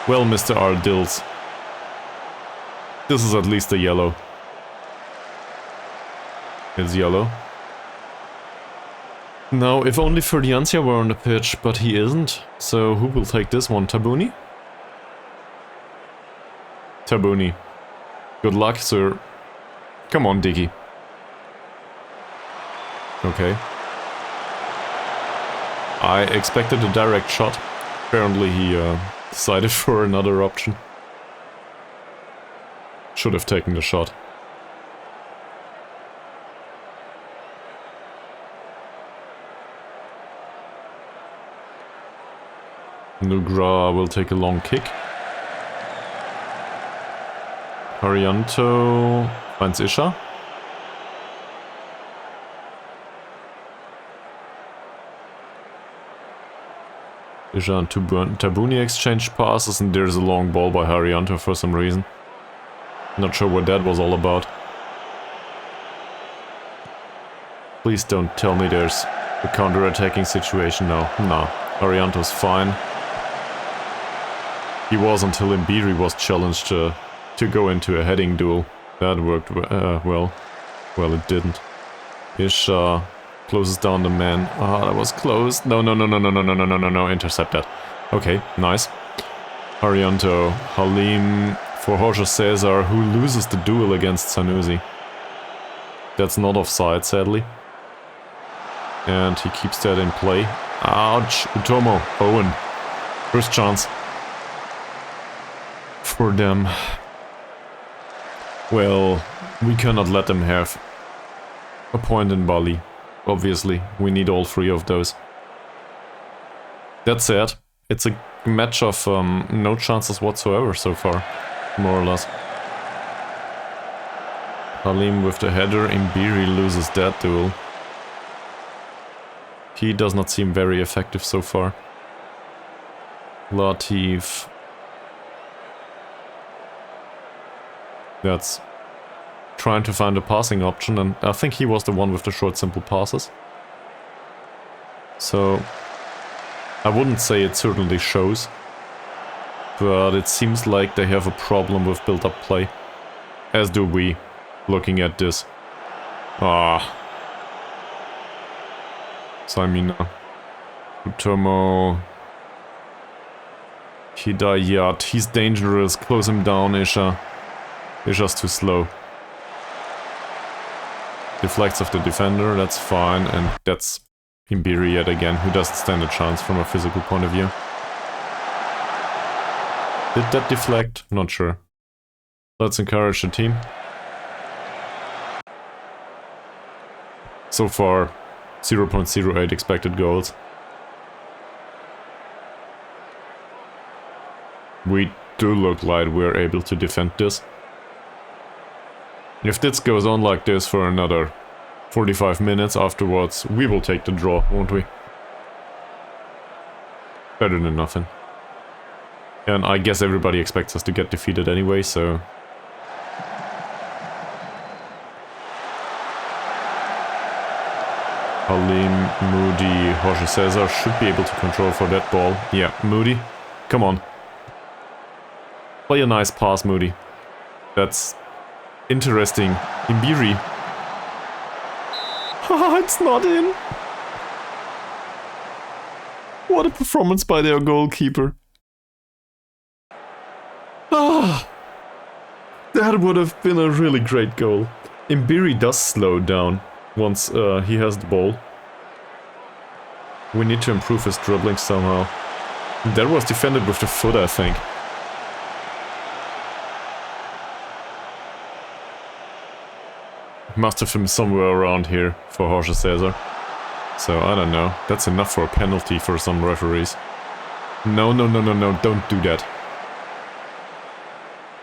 Well, Mr. Ardills. This is at least a yellow. It's yellow. Now, if only Ferdiancia were on the pitch, but he isn't. So, who will take this one? Tabuni? Tabuni. Good luck, sir. Come on, Diggy. Okay. I expected a direct shot. Apparently he decided for another option. Should have taken the shot. Nugra will take a long kick. Harianto finds Isha. Isha and Tabuni exchange passes and there's a long ball by Harianto for some reason. Not sure what that was all about. Please don't tell me there's a counter-attacking situation now. Nah, Harianto's fine. He was until Imbiri was challenged to go into a heading duel. That worked well. Well, it didn't. Isha closes down the man. Ah, that was close. No, intercept that. Okay, nice. Harianto, Halim for Jorge Cesar, who loses the duel against Sanusi. That's not offside, sadly. And he keeps that in play. Ouch! Utomo, Owen. First chance. For them. Well, we cannot let them have a point in Bali. Obviously, we need all three of those. That said, it's a match of no chances whatsoever so far, more or less. Halim with the header, Imbiri loses that duel. He does not seem very effective so far. Latif. That's trying to find a passing option, and I think he was the one with the short simple passes. So I wouldn't say it certainly shows, but it seems like they have a problem with build-up play. As do we, looking at this. Saimina. Utomo. Hidayat. He's dangerous. Close him down, Isha. Isha's too slow. Deflects of the defender, that's fine, and that's Imbiri yet again, who doesn't stand a chance from a physical point of view. Did that deflect? Not sure. Let's encourage the team. So far, 0.08 expected goals. We do look like we're able to defend this. If this goes on like this for another 45 minutes afterwards, we will take the draw, won't we? Better than nothing. And I guess everybody expects us to get defeated anyway, so... Halim, Moody, Jorge Cesar should be able to control for that ball. Yeah, Moody, come on. Play a nice pass, Moody. That's interesting. Imbiri. Ah, it's not in. What a performance by their goalkeeper. Ah, that would have been a really great goal. Imbiri does slow down once he has the ball. We need to improve his dribbling somehow. That was defended with the foot, I think. Must have been somewhere around here for Jorge Cesar. So, I don't know. That's enough for a penalty for some referees. No, don't do that.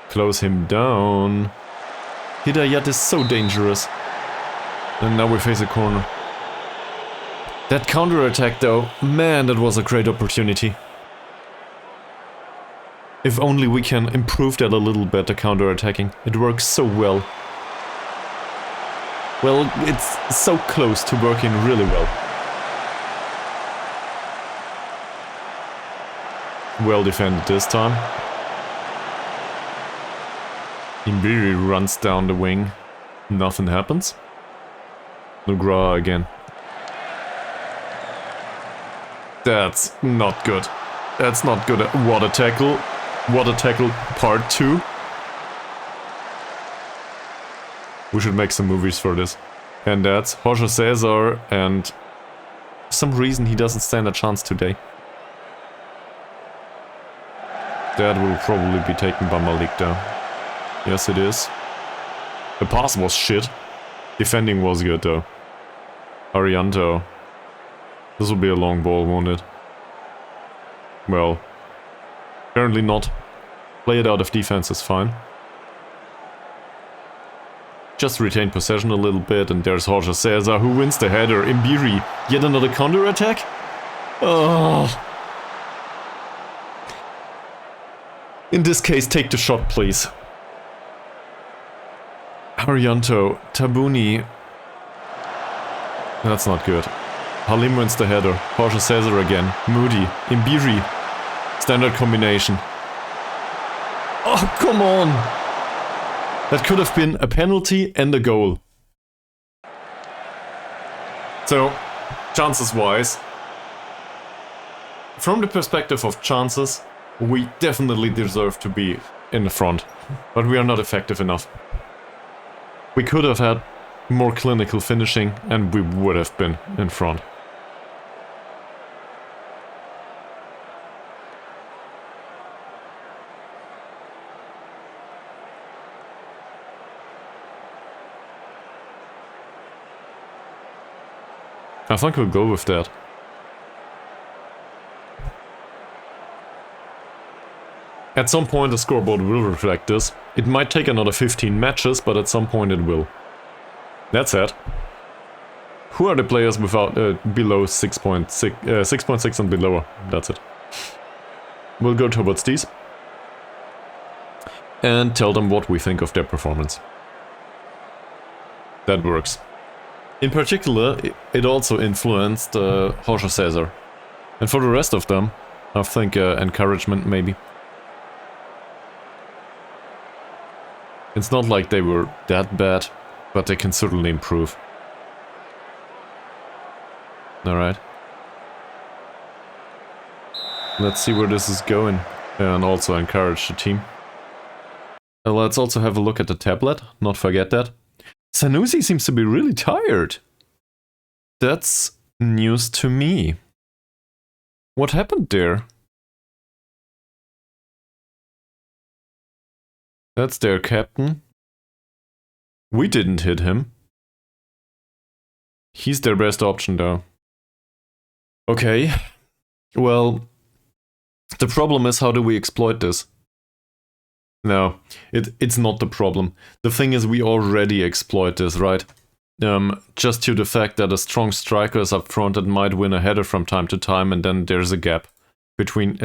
Close him down. Hidayat is so dangerous. And now we face a corner. That counter-attack though, man, that was a great opportunity. If only we can improve that a little bit, the counter-attacking. It works so well. Well, it's so close to working really well. Well defended this time. Imbiri runs down the wing. Nothing happens. Nugra again. That's not good. That's not good. What a tackle. What a tackle part 2. We should make some movies for this. And that's Jorge Cesar, and for some reason he doesn't stand a chance today. That will probably be taken by Malik though. Yes, it is. The pass was shit. Defending was good though. Arianto. This will be a long ball, won't it? Well, apparently not. Play it out of defense is fine. Just retain possession a little bit, and there's Jorge Cesar who wins the header. Imbiri, yet another counter-attack? Oh. In this case, take the shot, please. Arianto, Tabuni. That's not good. Halim wins the header. Jorge Cesar again. Moody, Imbiri. Standard combination. Oh, come on! That could have been a penalty and a goal. So, chances-wise, from the perspective of chances, we definitely deserve to be in the front, but we are not effective enough. We could have had more clinical finishing, and we would have been in front. I think we'll go with that. At some point the scoreboard will reflect this. It might take another 15 matches, but at some point it will. That's it. Who are the players without below 6.6 and below? That's it. We'll go towards these and tell them what we think of their performance. That works. In particular, it also influenced Jorge Cesar. And for the rest of them, I think encouragement maybe. It's not like they were that bad, but they can certainly improve. Alright. Let's see where this is going, and also encourage the team. Let's also have a look at the tablet, not forget that. Sanusi seems to be really tired. That's news to me. What happened there? That's their captain. We didn't hit him. He's their best option though. Okay. Well, the problem is, how do we exploit this? No, it's not the problem. The thing is, we already exploit this, right? Just to the fact that a strong striker is up front and might win a header from time to time, and then there's a gap between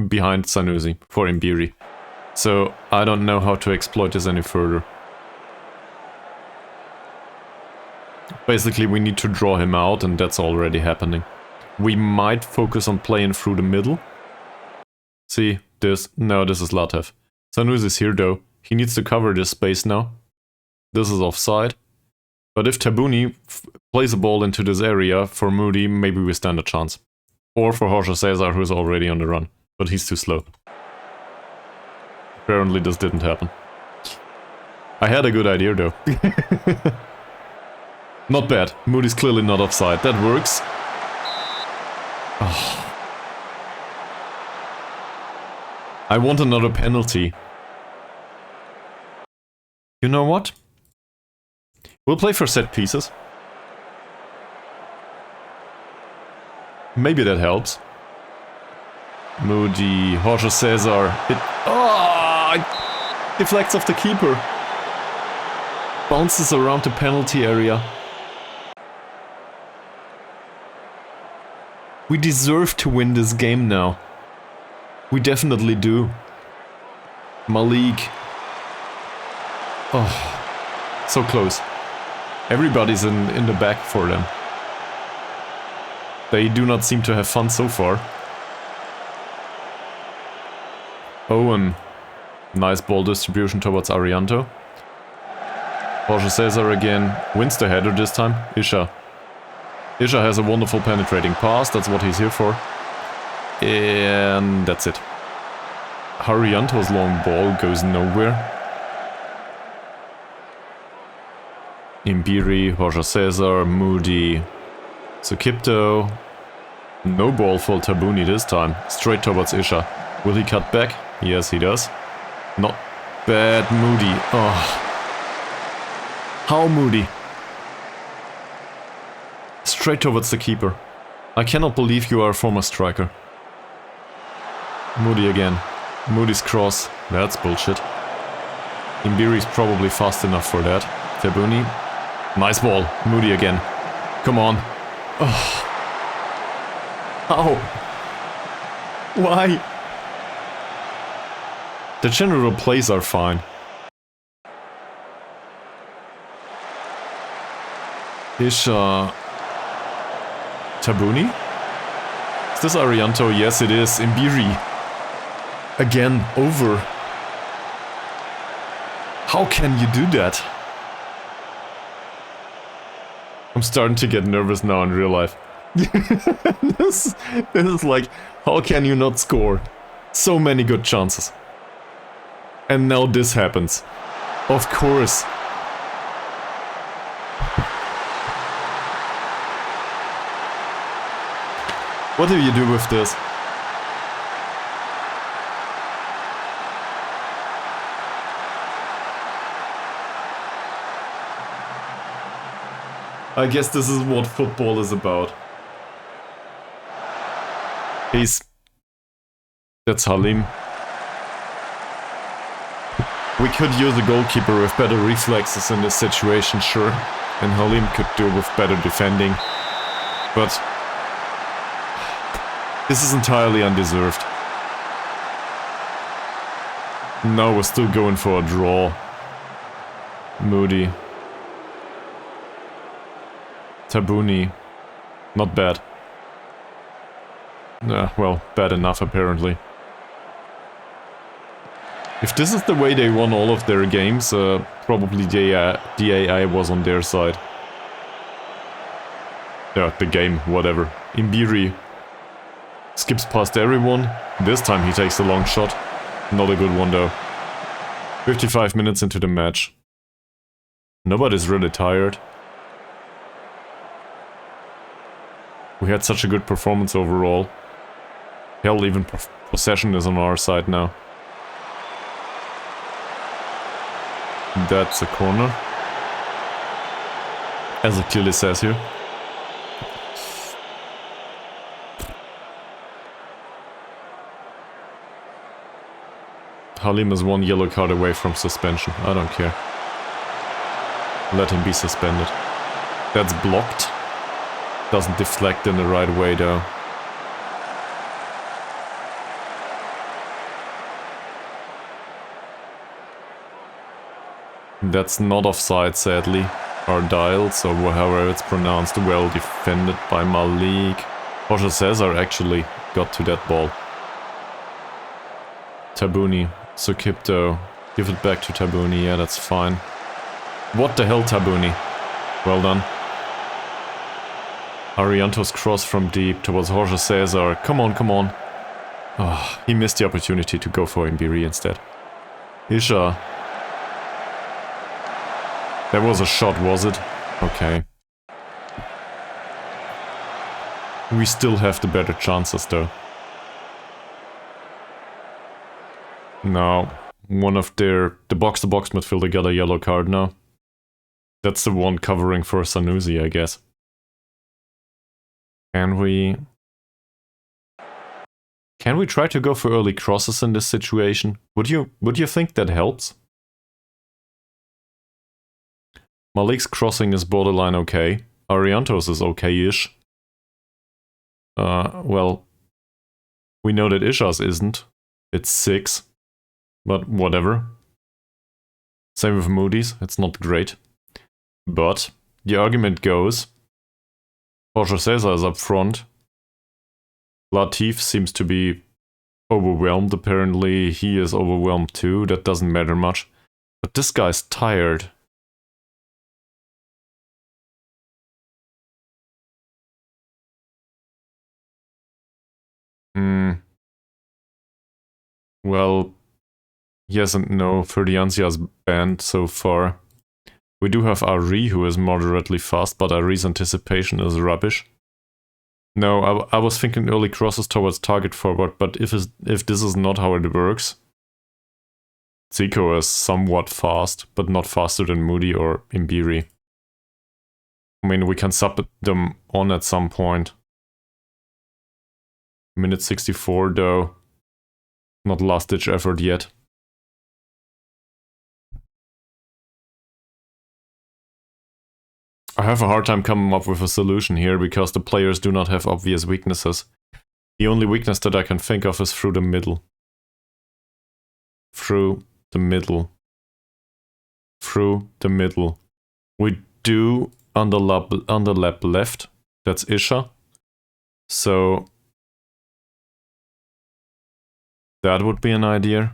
behind Sanusi for Mbiri. So I don't know how to exploit this any further. Basically, we need to draw him out, and that's already happening. We might focus on playing through the middle. See, this is Latev. Sanusi is here though. He needs to cover this space now. This is offside. But if Tabuni plays a ball into this area for Moody, maybe we stand a chance. Or for Jorge Cesar, who's already on the run. But he's too slow. Apparently this didn't happen. I had a good idea though. Not bad. Moody's clearly not offside. That works. Oh. I want another penalty. You know what? We'll play for set pieces. Maybe that helps. Moody, Jorge Cesar. It deflects off the keeper. Bounces around the penalty area. We deserve to win this game now. We definitely do. Malik. Oh, so close. Everybody's in the back for them. They do not seem to have fun so far. Owen. Nice ball distribution towards Arianto. Jorge Cesar again wins the header this time. Isha. Isha has a wonderful penetrating pass, that's what he's here for. And that's it. Arianto's long ball goes nowhere. Mbiri, Jorge Cesar, Moody, Sukipto. No ball for Tabuni this time. Straight towards Isha. Will he cut back? Yes, he does. Not bad, Moody. Oh. How Moody? Straight towards the keeper. I cannot believe you are a former striker. Moody again. Moody's cross. That's bullshit. Mbiri's probably fast enough for that. Tabuni. Nice ball. Moody again. Come on. Oh. How? Why? The general plays are fine. Isha. Tabuni? Is this Arianto? Yes, it is. Mbiri. Again, over. How can you do that? I'm starting to get nervous now in real life. This is like, how can you not score? So many good chances. And now this happens. Of course. What do you do with this? I guess this is what football is about. That's Halim. We could use a goalkeeper with better reflexes in this situation, sure. And Halim could do with better defending. But this is entirely undeserved. No, we're still going for a draw. Moody. Tabuni. Not bad. Well, bad enough apparently. If this is the way they won all of their games, probably the AI was on their side. Yeah, the game, whatever. Imbiri skips past everyone. This time he takes a long shot. Not a good one though. 55 minutes into the match. Nobody's really tired. We had such a good performance overall. Hell, even possession is on our side now. That's a corner. As it clearly says here. Halim is one yellow card away from suspension. I don't care. Let him be suspended. That's blocked. Doesn't deflect in the right way though. That's not offside, sadly. Or dials, or however it's pronounced. Well defended by Malik. Jorge Cesar actually got to that ball. Tabuni. Sukipto. Give it back to Tabuni. Yeah, that's fine. What the hell, Tabuni? Well done. Arianto's cross from deep towards Jorge Cesar. Come on, come on. Oh, he missed the opportunity to go for Imbiri instead. Isha. That was a shot, was it? Okay. We still have the better chances though. No. One of the box-to-box midfielder got a yellow card now. That's the one covering for Sanusi, I guess. Can we try to go for early crosses in this situation? Would you think that helps? Malik's crossing is borderline okay. Arianto's is okay-ish. Well, we know that Isha's isn't. It's 6. But whatever. Same with Moody's, it's not great. But the argument goes, Jorge Cesar is up front. Latif seems to be overwhelmed, apparently he is overwhelmed too, that doesn't matter much. But this guy's tired. Well, yes and no. Ferdiancia's banned so far. We do have Ari, who is moderately fast, but Ari's anticipation is rubbish. No, I was thinking early crosses towards target forward, but if this is not how it works... Zico is somewhat fast, but not faster than Moody or Imbiri. I mean, we can sub them on at some point. Minute 64 though. Not last-ditch effort yet. I have a hard time coming up with a solution here because the players do not have obvious weaknesses. The only weakness that I can think of is through the middle. Through the middle. Through the middle. We do underlap left. That's Isha. So that would be an idea.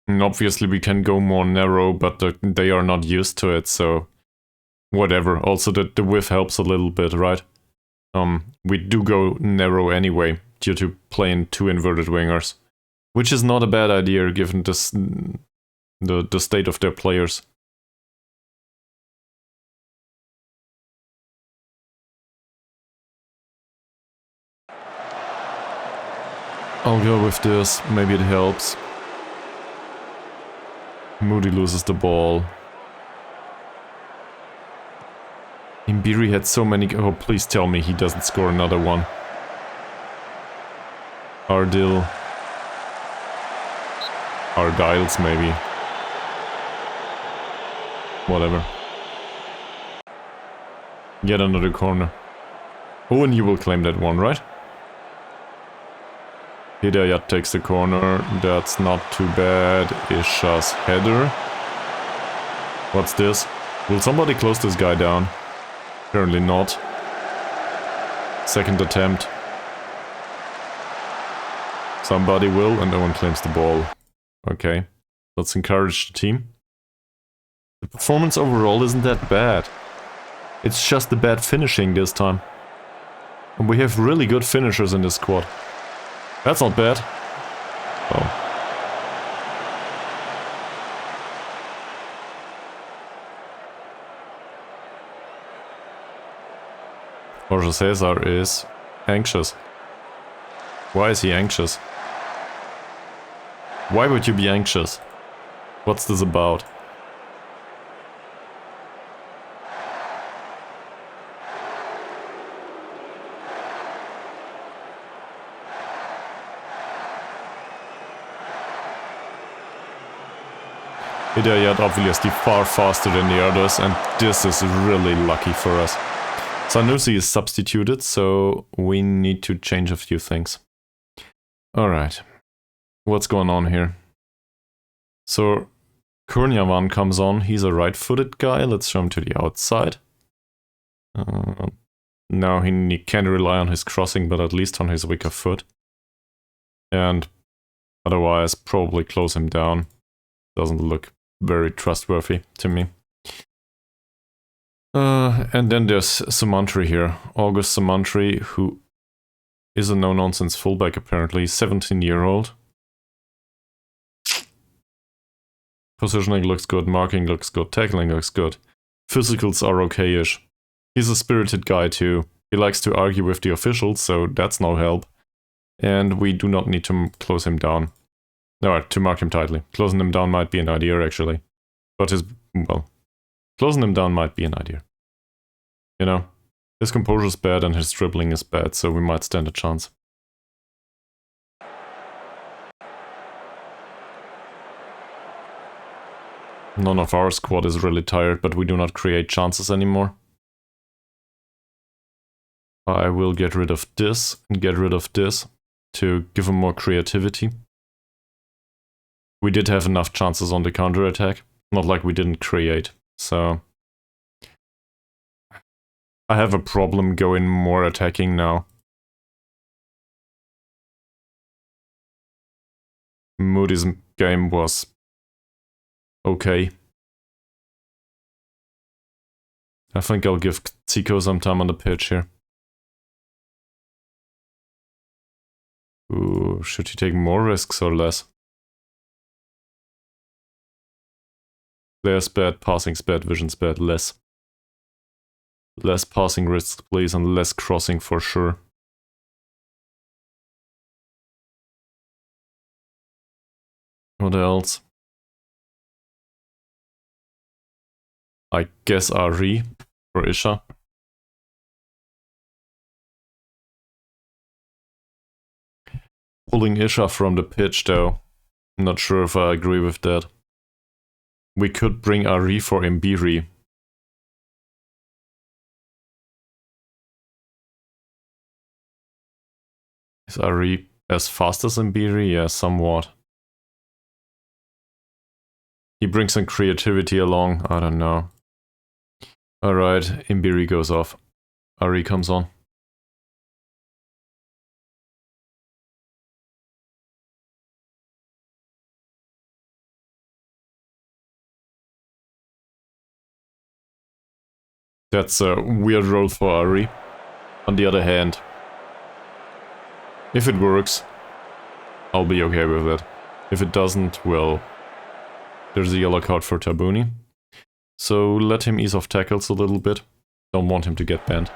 And obviously we can go more narrow, but they are not used to it, so whatever. Also the width helps a little bit, right? We do go narrow anyway, due to playing 2 inverted wingers. Which is not a bad idea given this, the state of their players. I'll go with this, maybe it helps. Moody loses the ball. Imbiri had so many... Oh, please tell me he doesn't score another one. Ardil. Argyles, maybe. Whatever. Yet another corner. Oh, and you will claim that one, right? Hidayat takes the corner. That's not too bad. Isha's header. What's this? Will somebody close this guy down? Apparently not. Second attempt. Somebody will, and no one claims the ball. Okay, let's encourage the team. The performance overall isn't that bad. It's just the bad finishing this time. And we have really good finishers in this squad. That's not bad. Oh. Jorge Cesar is anxious. Why is he anxious? Why would you be anxious? What's this about? Hidayat obviously far faster than the others, and this is really lucky for us. Sanusi is substituted, so we need to change a few things. Alright. What's going on here? So, Kurnyavan comes on. He's a right-footed guy. Let's show him to the outside. Now he can rely on his crossing, but at least on his weaker foot. And otherwise, probably close him down. Doesn't look very trustworthy to me. And then there's Sumantri here. August Sumantri, who is a no-nonsense fullback apparently. 17-year-old. Positioning looks good, marking looks good, tackling looks good. Physicals are okay-ish. He's a spirited guy too. He likes to argue with the officials, so that's no help. And we do not need to close him down. No, to mark him tightly. Closing him down might be an idea, actually. But closing him down might be an idea. You know, his composure's bad and his dribbling is bad, so we might stand a chance. None of our squad is really tired, but we do not create chances anymore. I will get rid of this and get rid of this to give him more creativity. We did have enough chances on the counter-attack, not like we didn't create, so... I have a problem going more attacking now. Moody's game was okay. I think I'll give Zico some time on the pitch here. Ooh, should he take more risks or less? Player's bad, passing's bad, vision's bad, less. Less passing risks, please, and less crossing for sure. What else? I guess Ari for Isha. Pulling Isha from the pitch though. I'm not sure if I agree with that. We could bring Ari for Mbiri. Is Ari as fast as Mbiri? Yeah, somewhat. He brings some creativity along, I don't know. Alright, Mbiri goes off. Ari comes on. That's a weird role for Ari. On the other hand, if it works, I'll be okay with it. If it doesn't, well, there's a yellow card for Tabuni. So let him ease off tackles a little bit. Don't want him to get banned.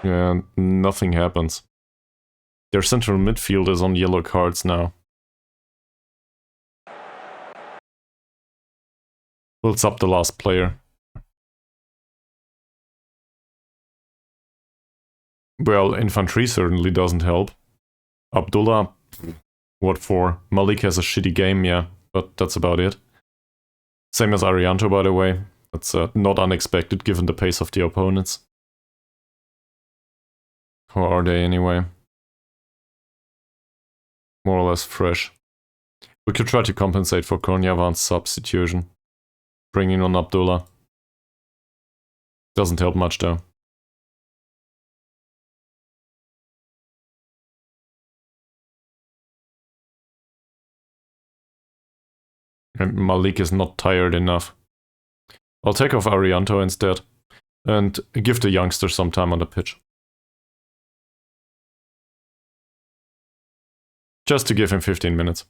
And nothing happens. Their central midfield is on yellow cards now. We'll sub the last player. Well, infantry certainly doesn't help. Abdullah What for? Malik has a shitty game, yeah, but that's about it. Same as Arianto, by the way. That's not unexpected given the pace of the opponents. How are they anyway? More or less fresh. We could try to compensate for Kornjavan's substitution. Bringing on Abdullah. Doesn't help much though. And Malik is not tired enough. I'll take off Arianto instead. And give the youngster some time on the pitch. Just to give him 15 minutes.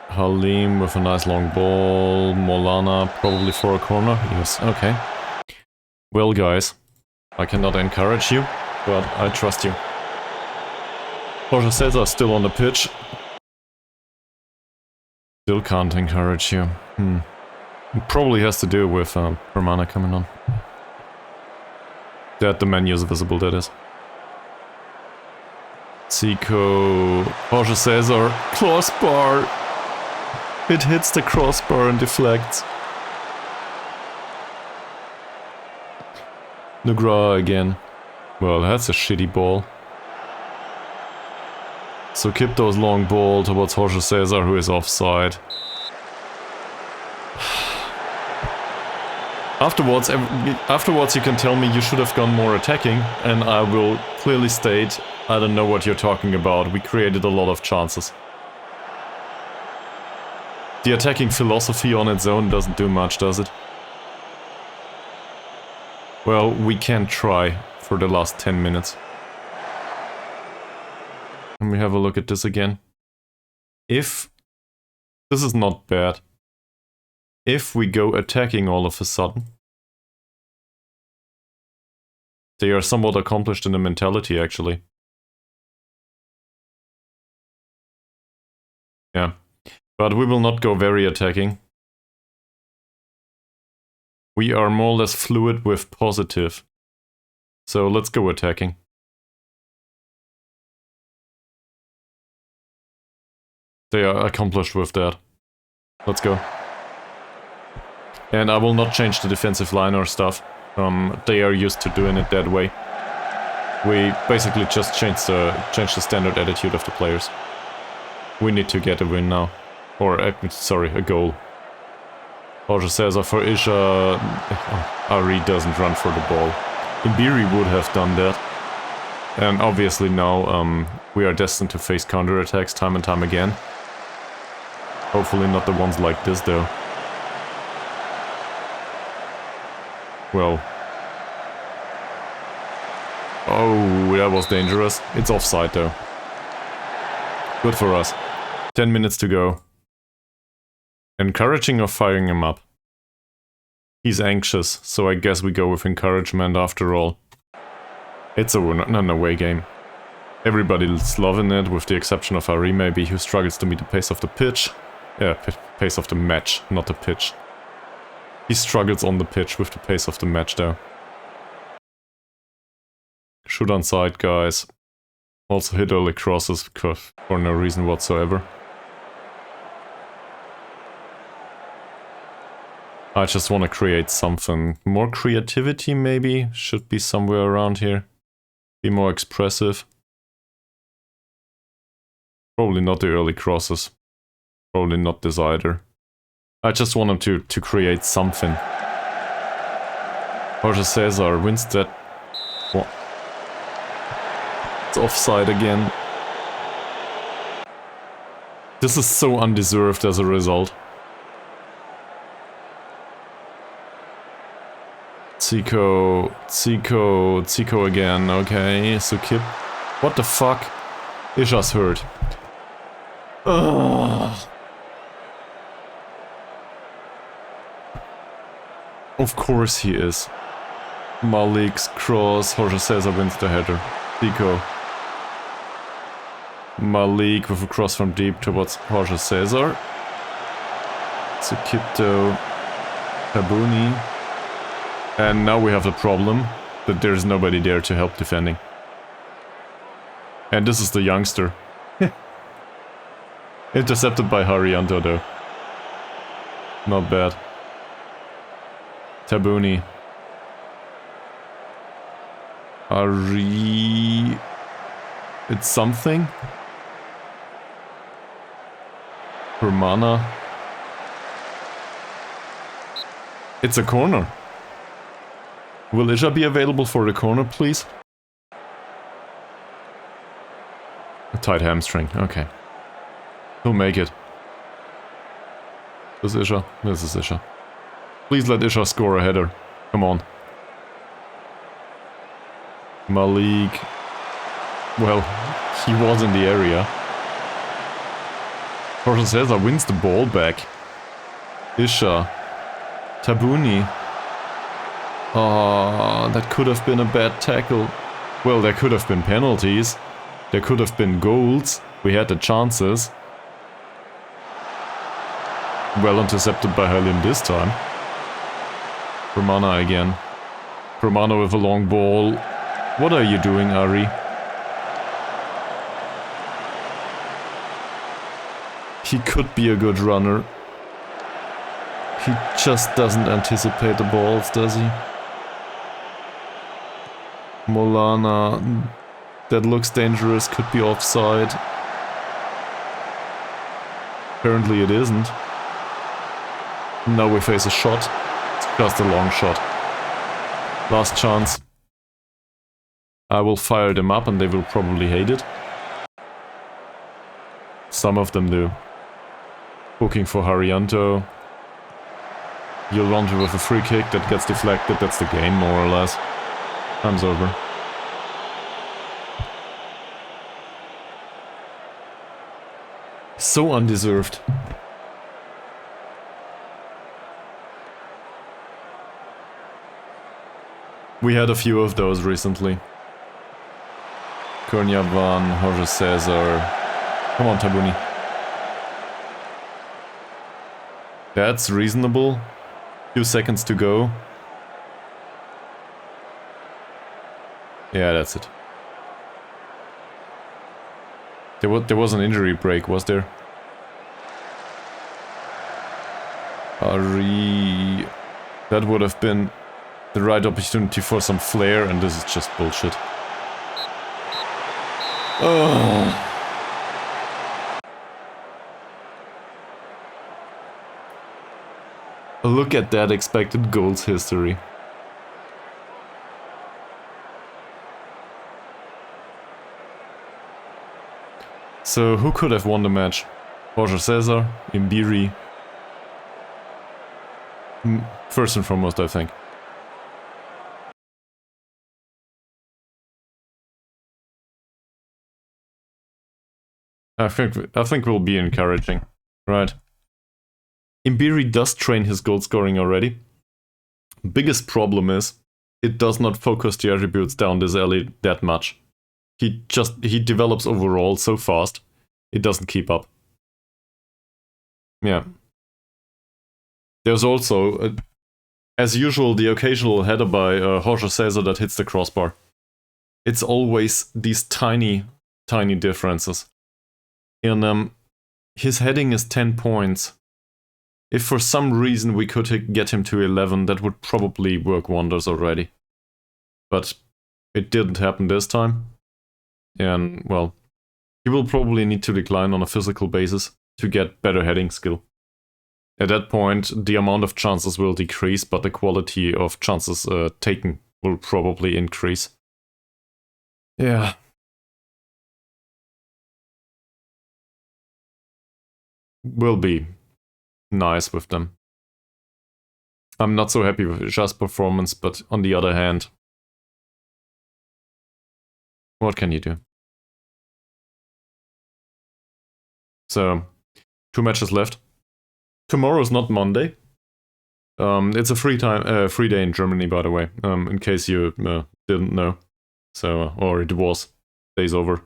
Halim with a nice long ball. Molana probably for a corner. Yes, okay. Well, guys, I cannot encourage you, but I trust you. Jorge Cesar still on the pitch. Still can't encourage you. It probably has to do with Hermana coming on. That the menu is visible, that is. Zico, Jorge Cesar, crossbar. It hits the crossbar and deflects. Nugra again. Well, that's a shitty ball. So Kipto's long ball towards Jorge Cesar, who is offside. Afterwards you can tell me you should have gone more attacking, and I will clearly state, I don't know what you're talking about, we created a lot of chances. The attacking philosophy on its own doesn't do much, does it? Well, we can try for the last 10 minutes. Let me have a look at this again. If... This is not bad. If we go attacking all of a sudden, they are somewhat accomplished in the mentality, actually. Yeah. But we will not go very attacking. We are more or less fluid with positive. So let's go attacking. They are accomplished with that. Let's go. And I will not change the defensive line or stuff. They are used to doing it that way. We basically just change the standard attitude of the players. We need to get a win now. Or, sorry, a goal. Jorge Cesar for Isha. Ari doesn't run for the ball. Ibiri would have done that. And obviously now we are destined to face counterattacks time and time again. Hopefully not the ones like this though. Well. Oh, that was dangerous. It's offside though. Good for us. 10 minutes to go. Encouraging or firing him up? He's anxious, so I guess we go with encouragement after all. It's an away game. Everybody's loving it, with the exception of Ari maybe, who struggles to meet the pace of the pitch. Yeah, pace of the match, not the pitch. He struggles on the pitch with the pace of the match though. Shoot on side, guys. Also hit early crosses for no reason whatsoever. I just want to create something. More creativity maybe? Should be somewhere around here. Be more expressive. Probably not the early crosses. Probably not this either. I just want him to create something. Jorge Cesar wins that. What? It's offside again. This is so undeserved as a result. Zico again, okay, so Kip. What the fuck? Isha's hurt. Ugh. Of course he is. Malik's cross, Jorge Cesar wins the header. Zico. Malik with a cross from deep towards Jorge Cesar. Tsukito, Tabuni. And now we have the problem that there's nobody there to help defending. And this is the youngster. Intercepted by Haryanto though. Not bad. Tabuni. Ari... It's something? Hermana. It's a corner. Will Isha be available for the corner, please? A tight hamstring, okay. He'll make it. This is Isha. This is Isha. Please let Isha score a header. Come on. Malik. Well, he was in the area. Jorge Cesar wins the ball back. Isha. Tabuni. Oh, that could have been a bad tackle. Well, there could have been penalties. There could have been goals. We had the chances. Well intercepted by Halim this time. Romana again. Romana with a long ball. What are you doing, Ari? He could be a good runner. He just doesn't anticipate the balls, does he? Molana. That looks dangerous, could be offside. Apparently it isn't. Now we face a shot. It's just a long shot. Last chance. I will fire them up and they will probably hate it. Some of them do. Booking for Haryanto. Yolanda with a free kick that gets deflected. That's the game, more or less. Time's over. So undeserved. We had a few of those recently. Kornyavan, Jorge Cesar. Come on, Tabuni. That's reasonable. Few seconds to go. Yeah, that's it. There was an injury break, was there? Ari... That would have been the right opportunity for some flair, and this is just bullshit. Oh. Look at that expected goals history. So who could have won the match? Jorge Cesar, Imbiri. First and foremost, I think. I think will be encouraging, right? Imbiri does train his goal scoring already. Biggest problem is it does not focus the attributes down this alley that much. He develops overall so fast, it doesn't keep up. Yeah. There's also, as usual, the occasional header by Jorge Cesar that hits the crossbar. It's always these tiny differences. And his heading is 10 points. If for some reason we could get him to 11, that would probably work wonders already. But it didn't happen this time. And, well, he will probably need to decline on a physical basis to get better heading skill. At that point, the amount of chances will decrease, but the quality of chances taken will probably increase. Yeah. Will be nice with them. I'm not so happy with Isha's performance, but on the other hand, what can you do? So, 2 matches left. Tomorrow's not Monday. It's a free day in Germany, by the way, in case you didn't know. So, or it was. Day's over.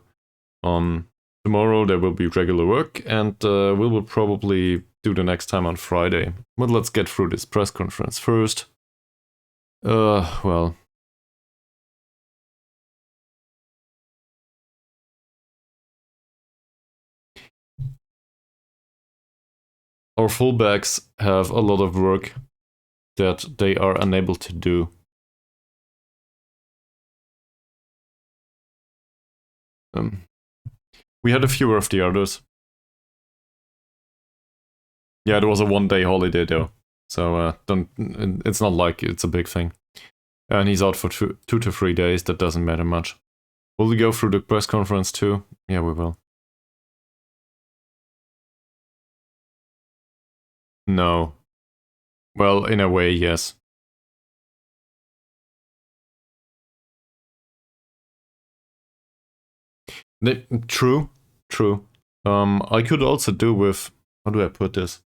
Tomorrow there will be regular work, and we will probably do the next time on Friday. But let's get through this press conference first. Well. Our fullbacks have a lot of work that they are unable to do. We had a few of the others. Yeah, it was a one-day holiday though, so it's not like it's a big thing. And he's out for 2 to 3 days, that doesn't matter much. Will we go through the press conference too? Yeah, we will. No. Well, in a way, yes. True. I could also do with, how do I put this?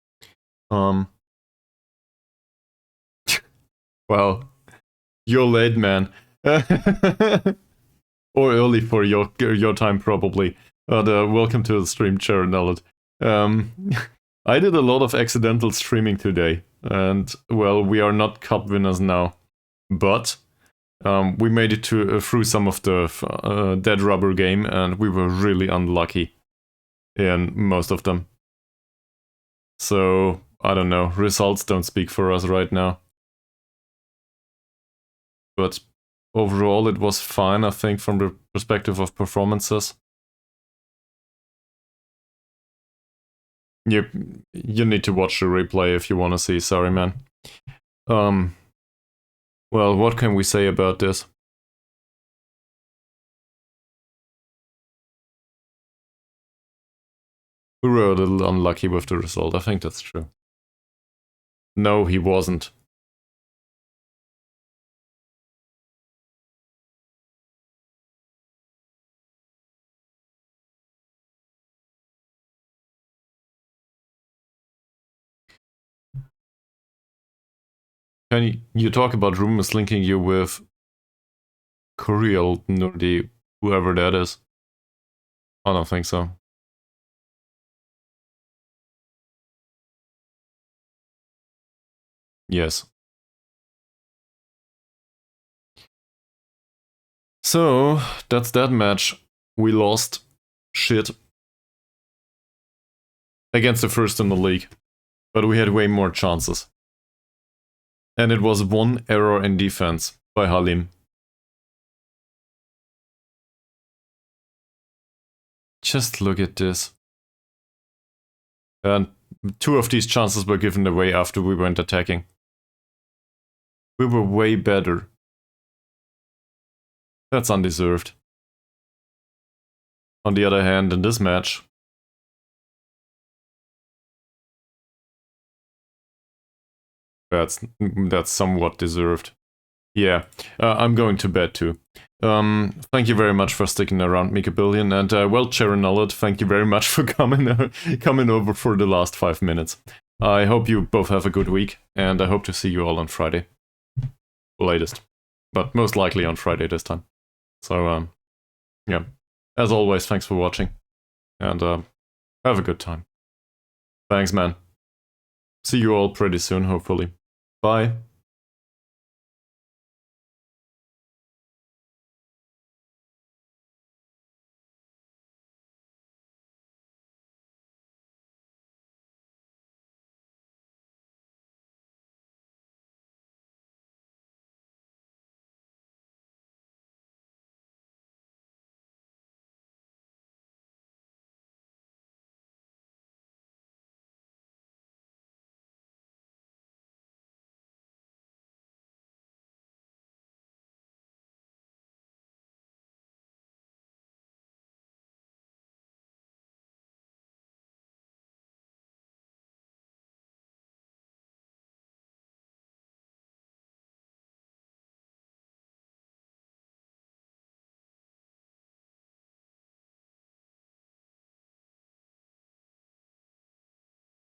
Well, you're late, man. Or early for your time, probably. Welcome to the stream, Sharon Nullet. I did a lot of accidental streaming today, and, well, we are not cup winners now. But we made it through some of the dead rubber game, and we were really unlucky in most of them. So, I don't know, results don't speak for us right now. But overall, it was fine, I think, from the perspective of performances. You need to watch the replay if you want to see, sorry, man. Well, what can we say about this? We were a little unlucky with the result, I think that's true. No, he wasn't. Can you talk about rumors linking you with Kuriel Nurdi, whoever that is? I don't think so. Yes. So, that's that match. We lost. Shit. Against the first in the league. But we had way more chances. And it was one error in defense by Halim. Just look at this. And 2 of these chances were given away after we went attacking. We were way better. That's undeserved. On the other hand, in this match, that's somewhat deserved. Yeah, I'm going to bed too. Thank you very much for sticking around, Mika Billion, and well, Sharon Nullet, thank you very much for coming over for the last 5 minutes. I hope you both have a good week, and I hope to see you all on Friday. Latest. But most likely on Friday this time. So, yeah. As always, thanks for watching, and have a good time. Thanks, man. See you all pretty soon, hopefully. Bye.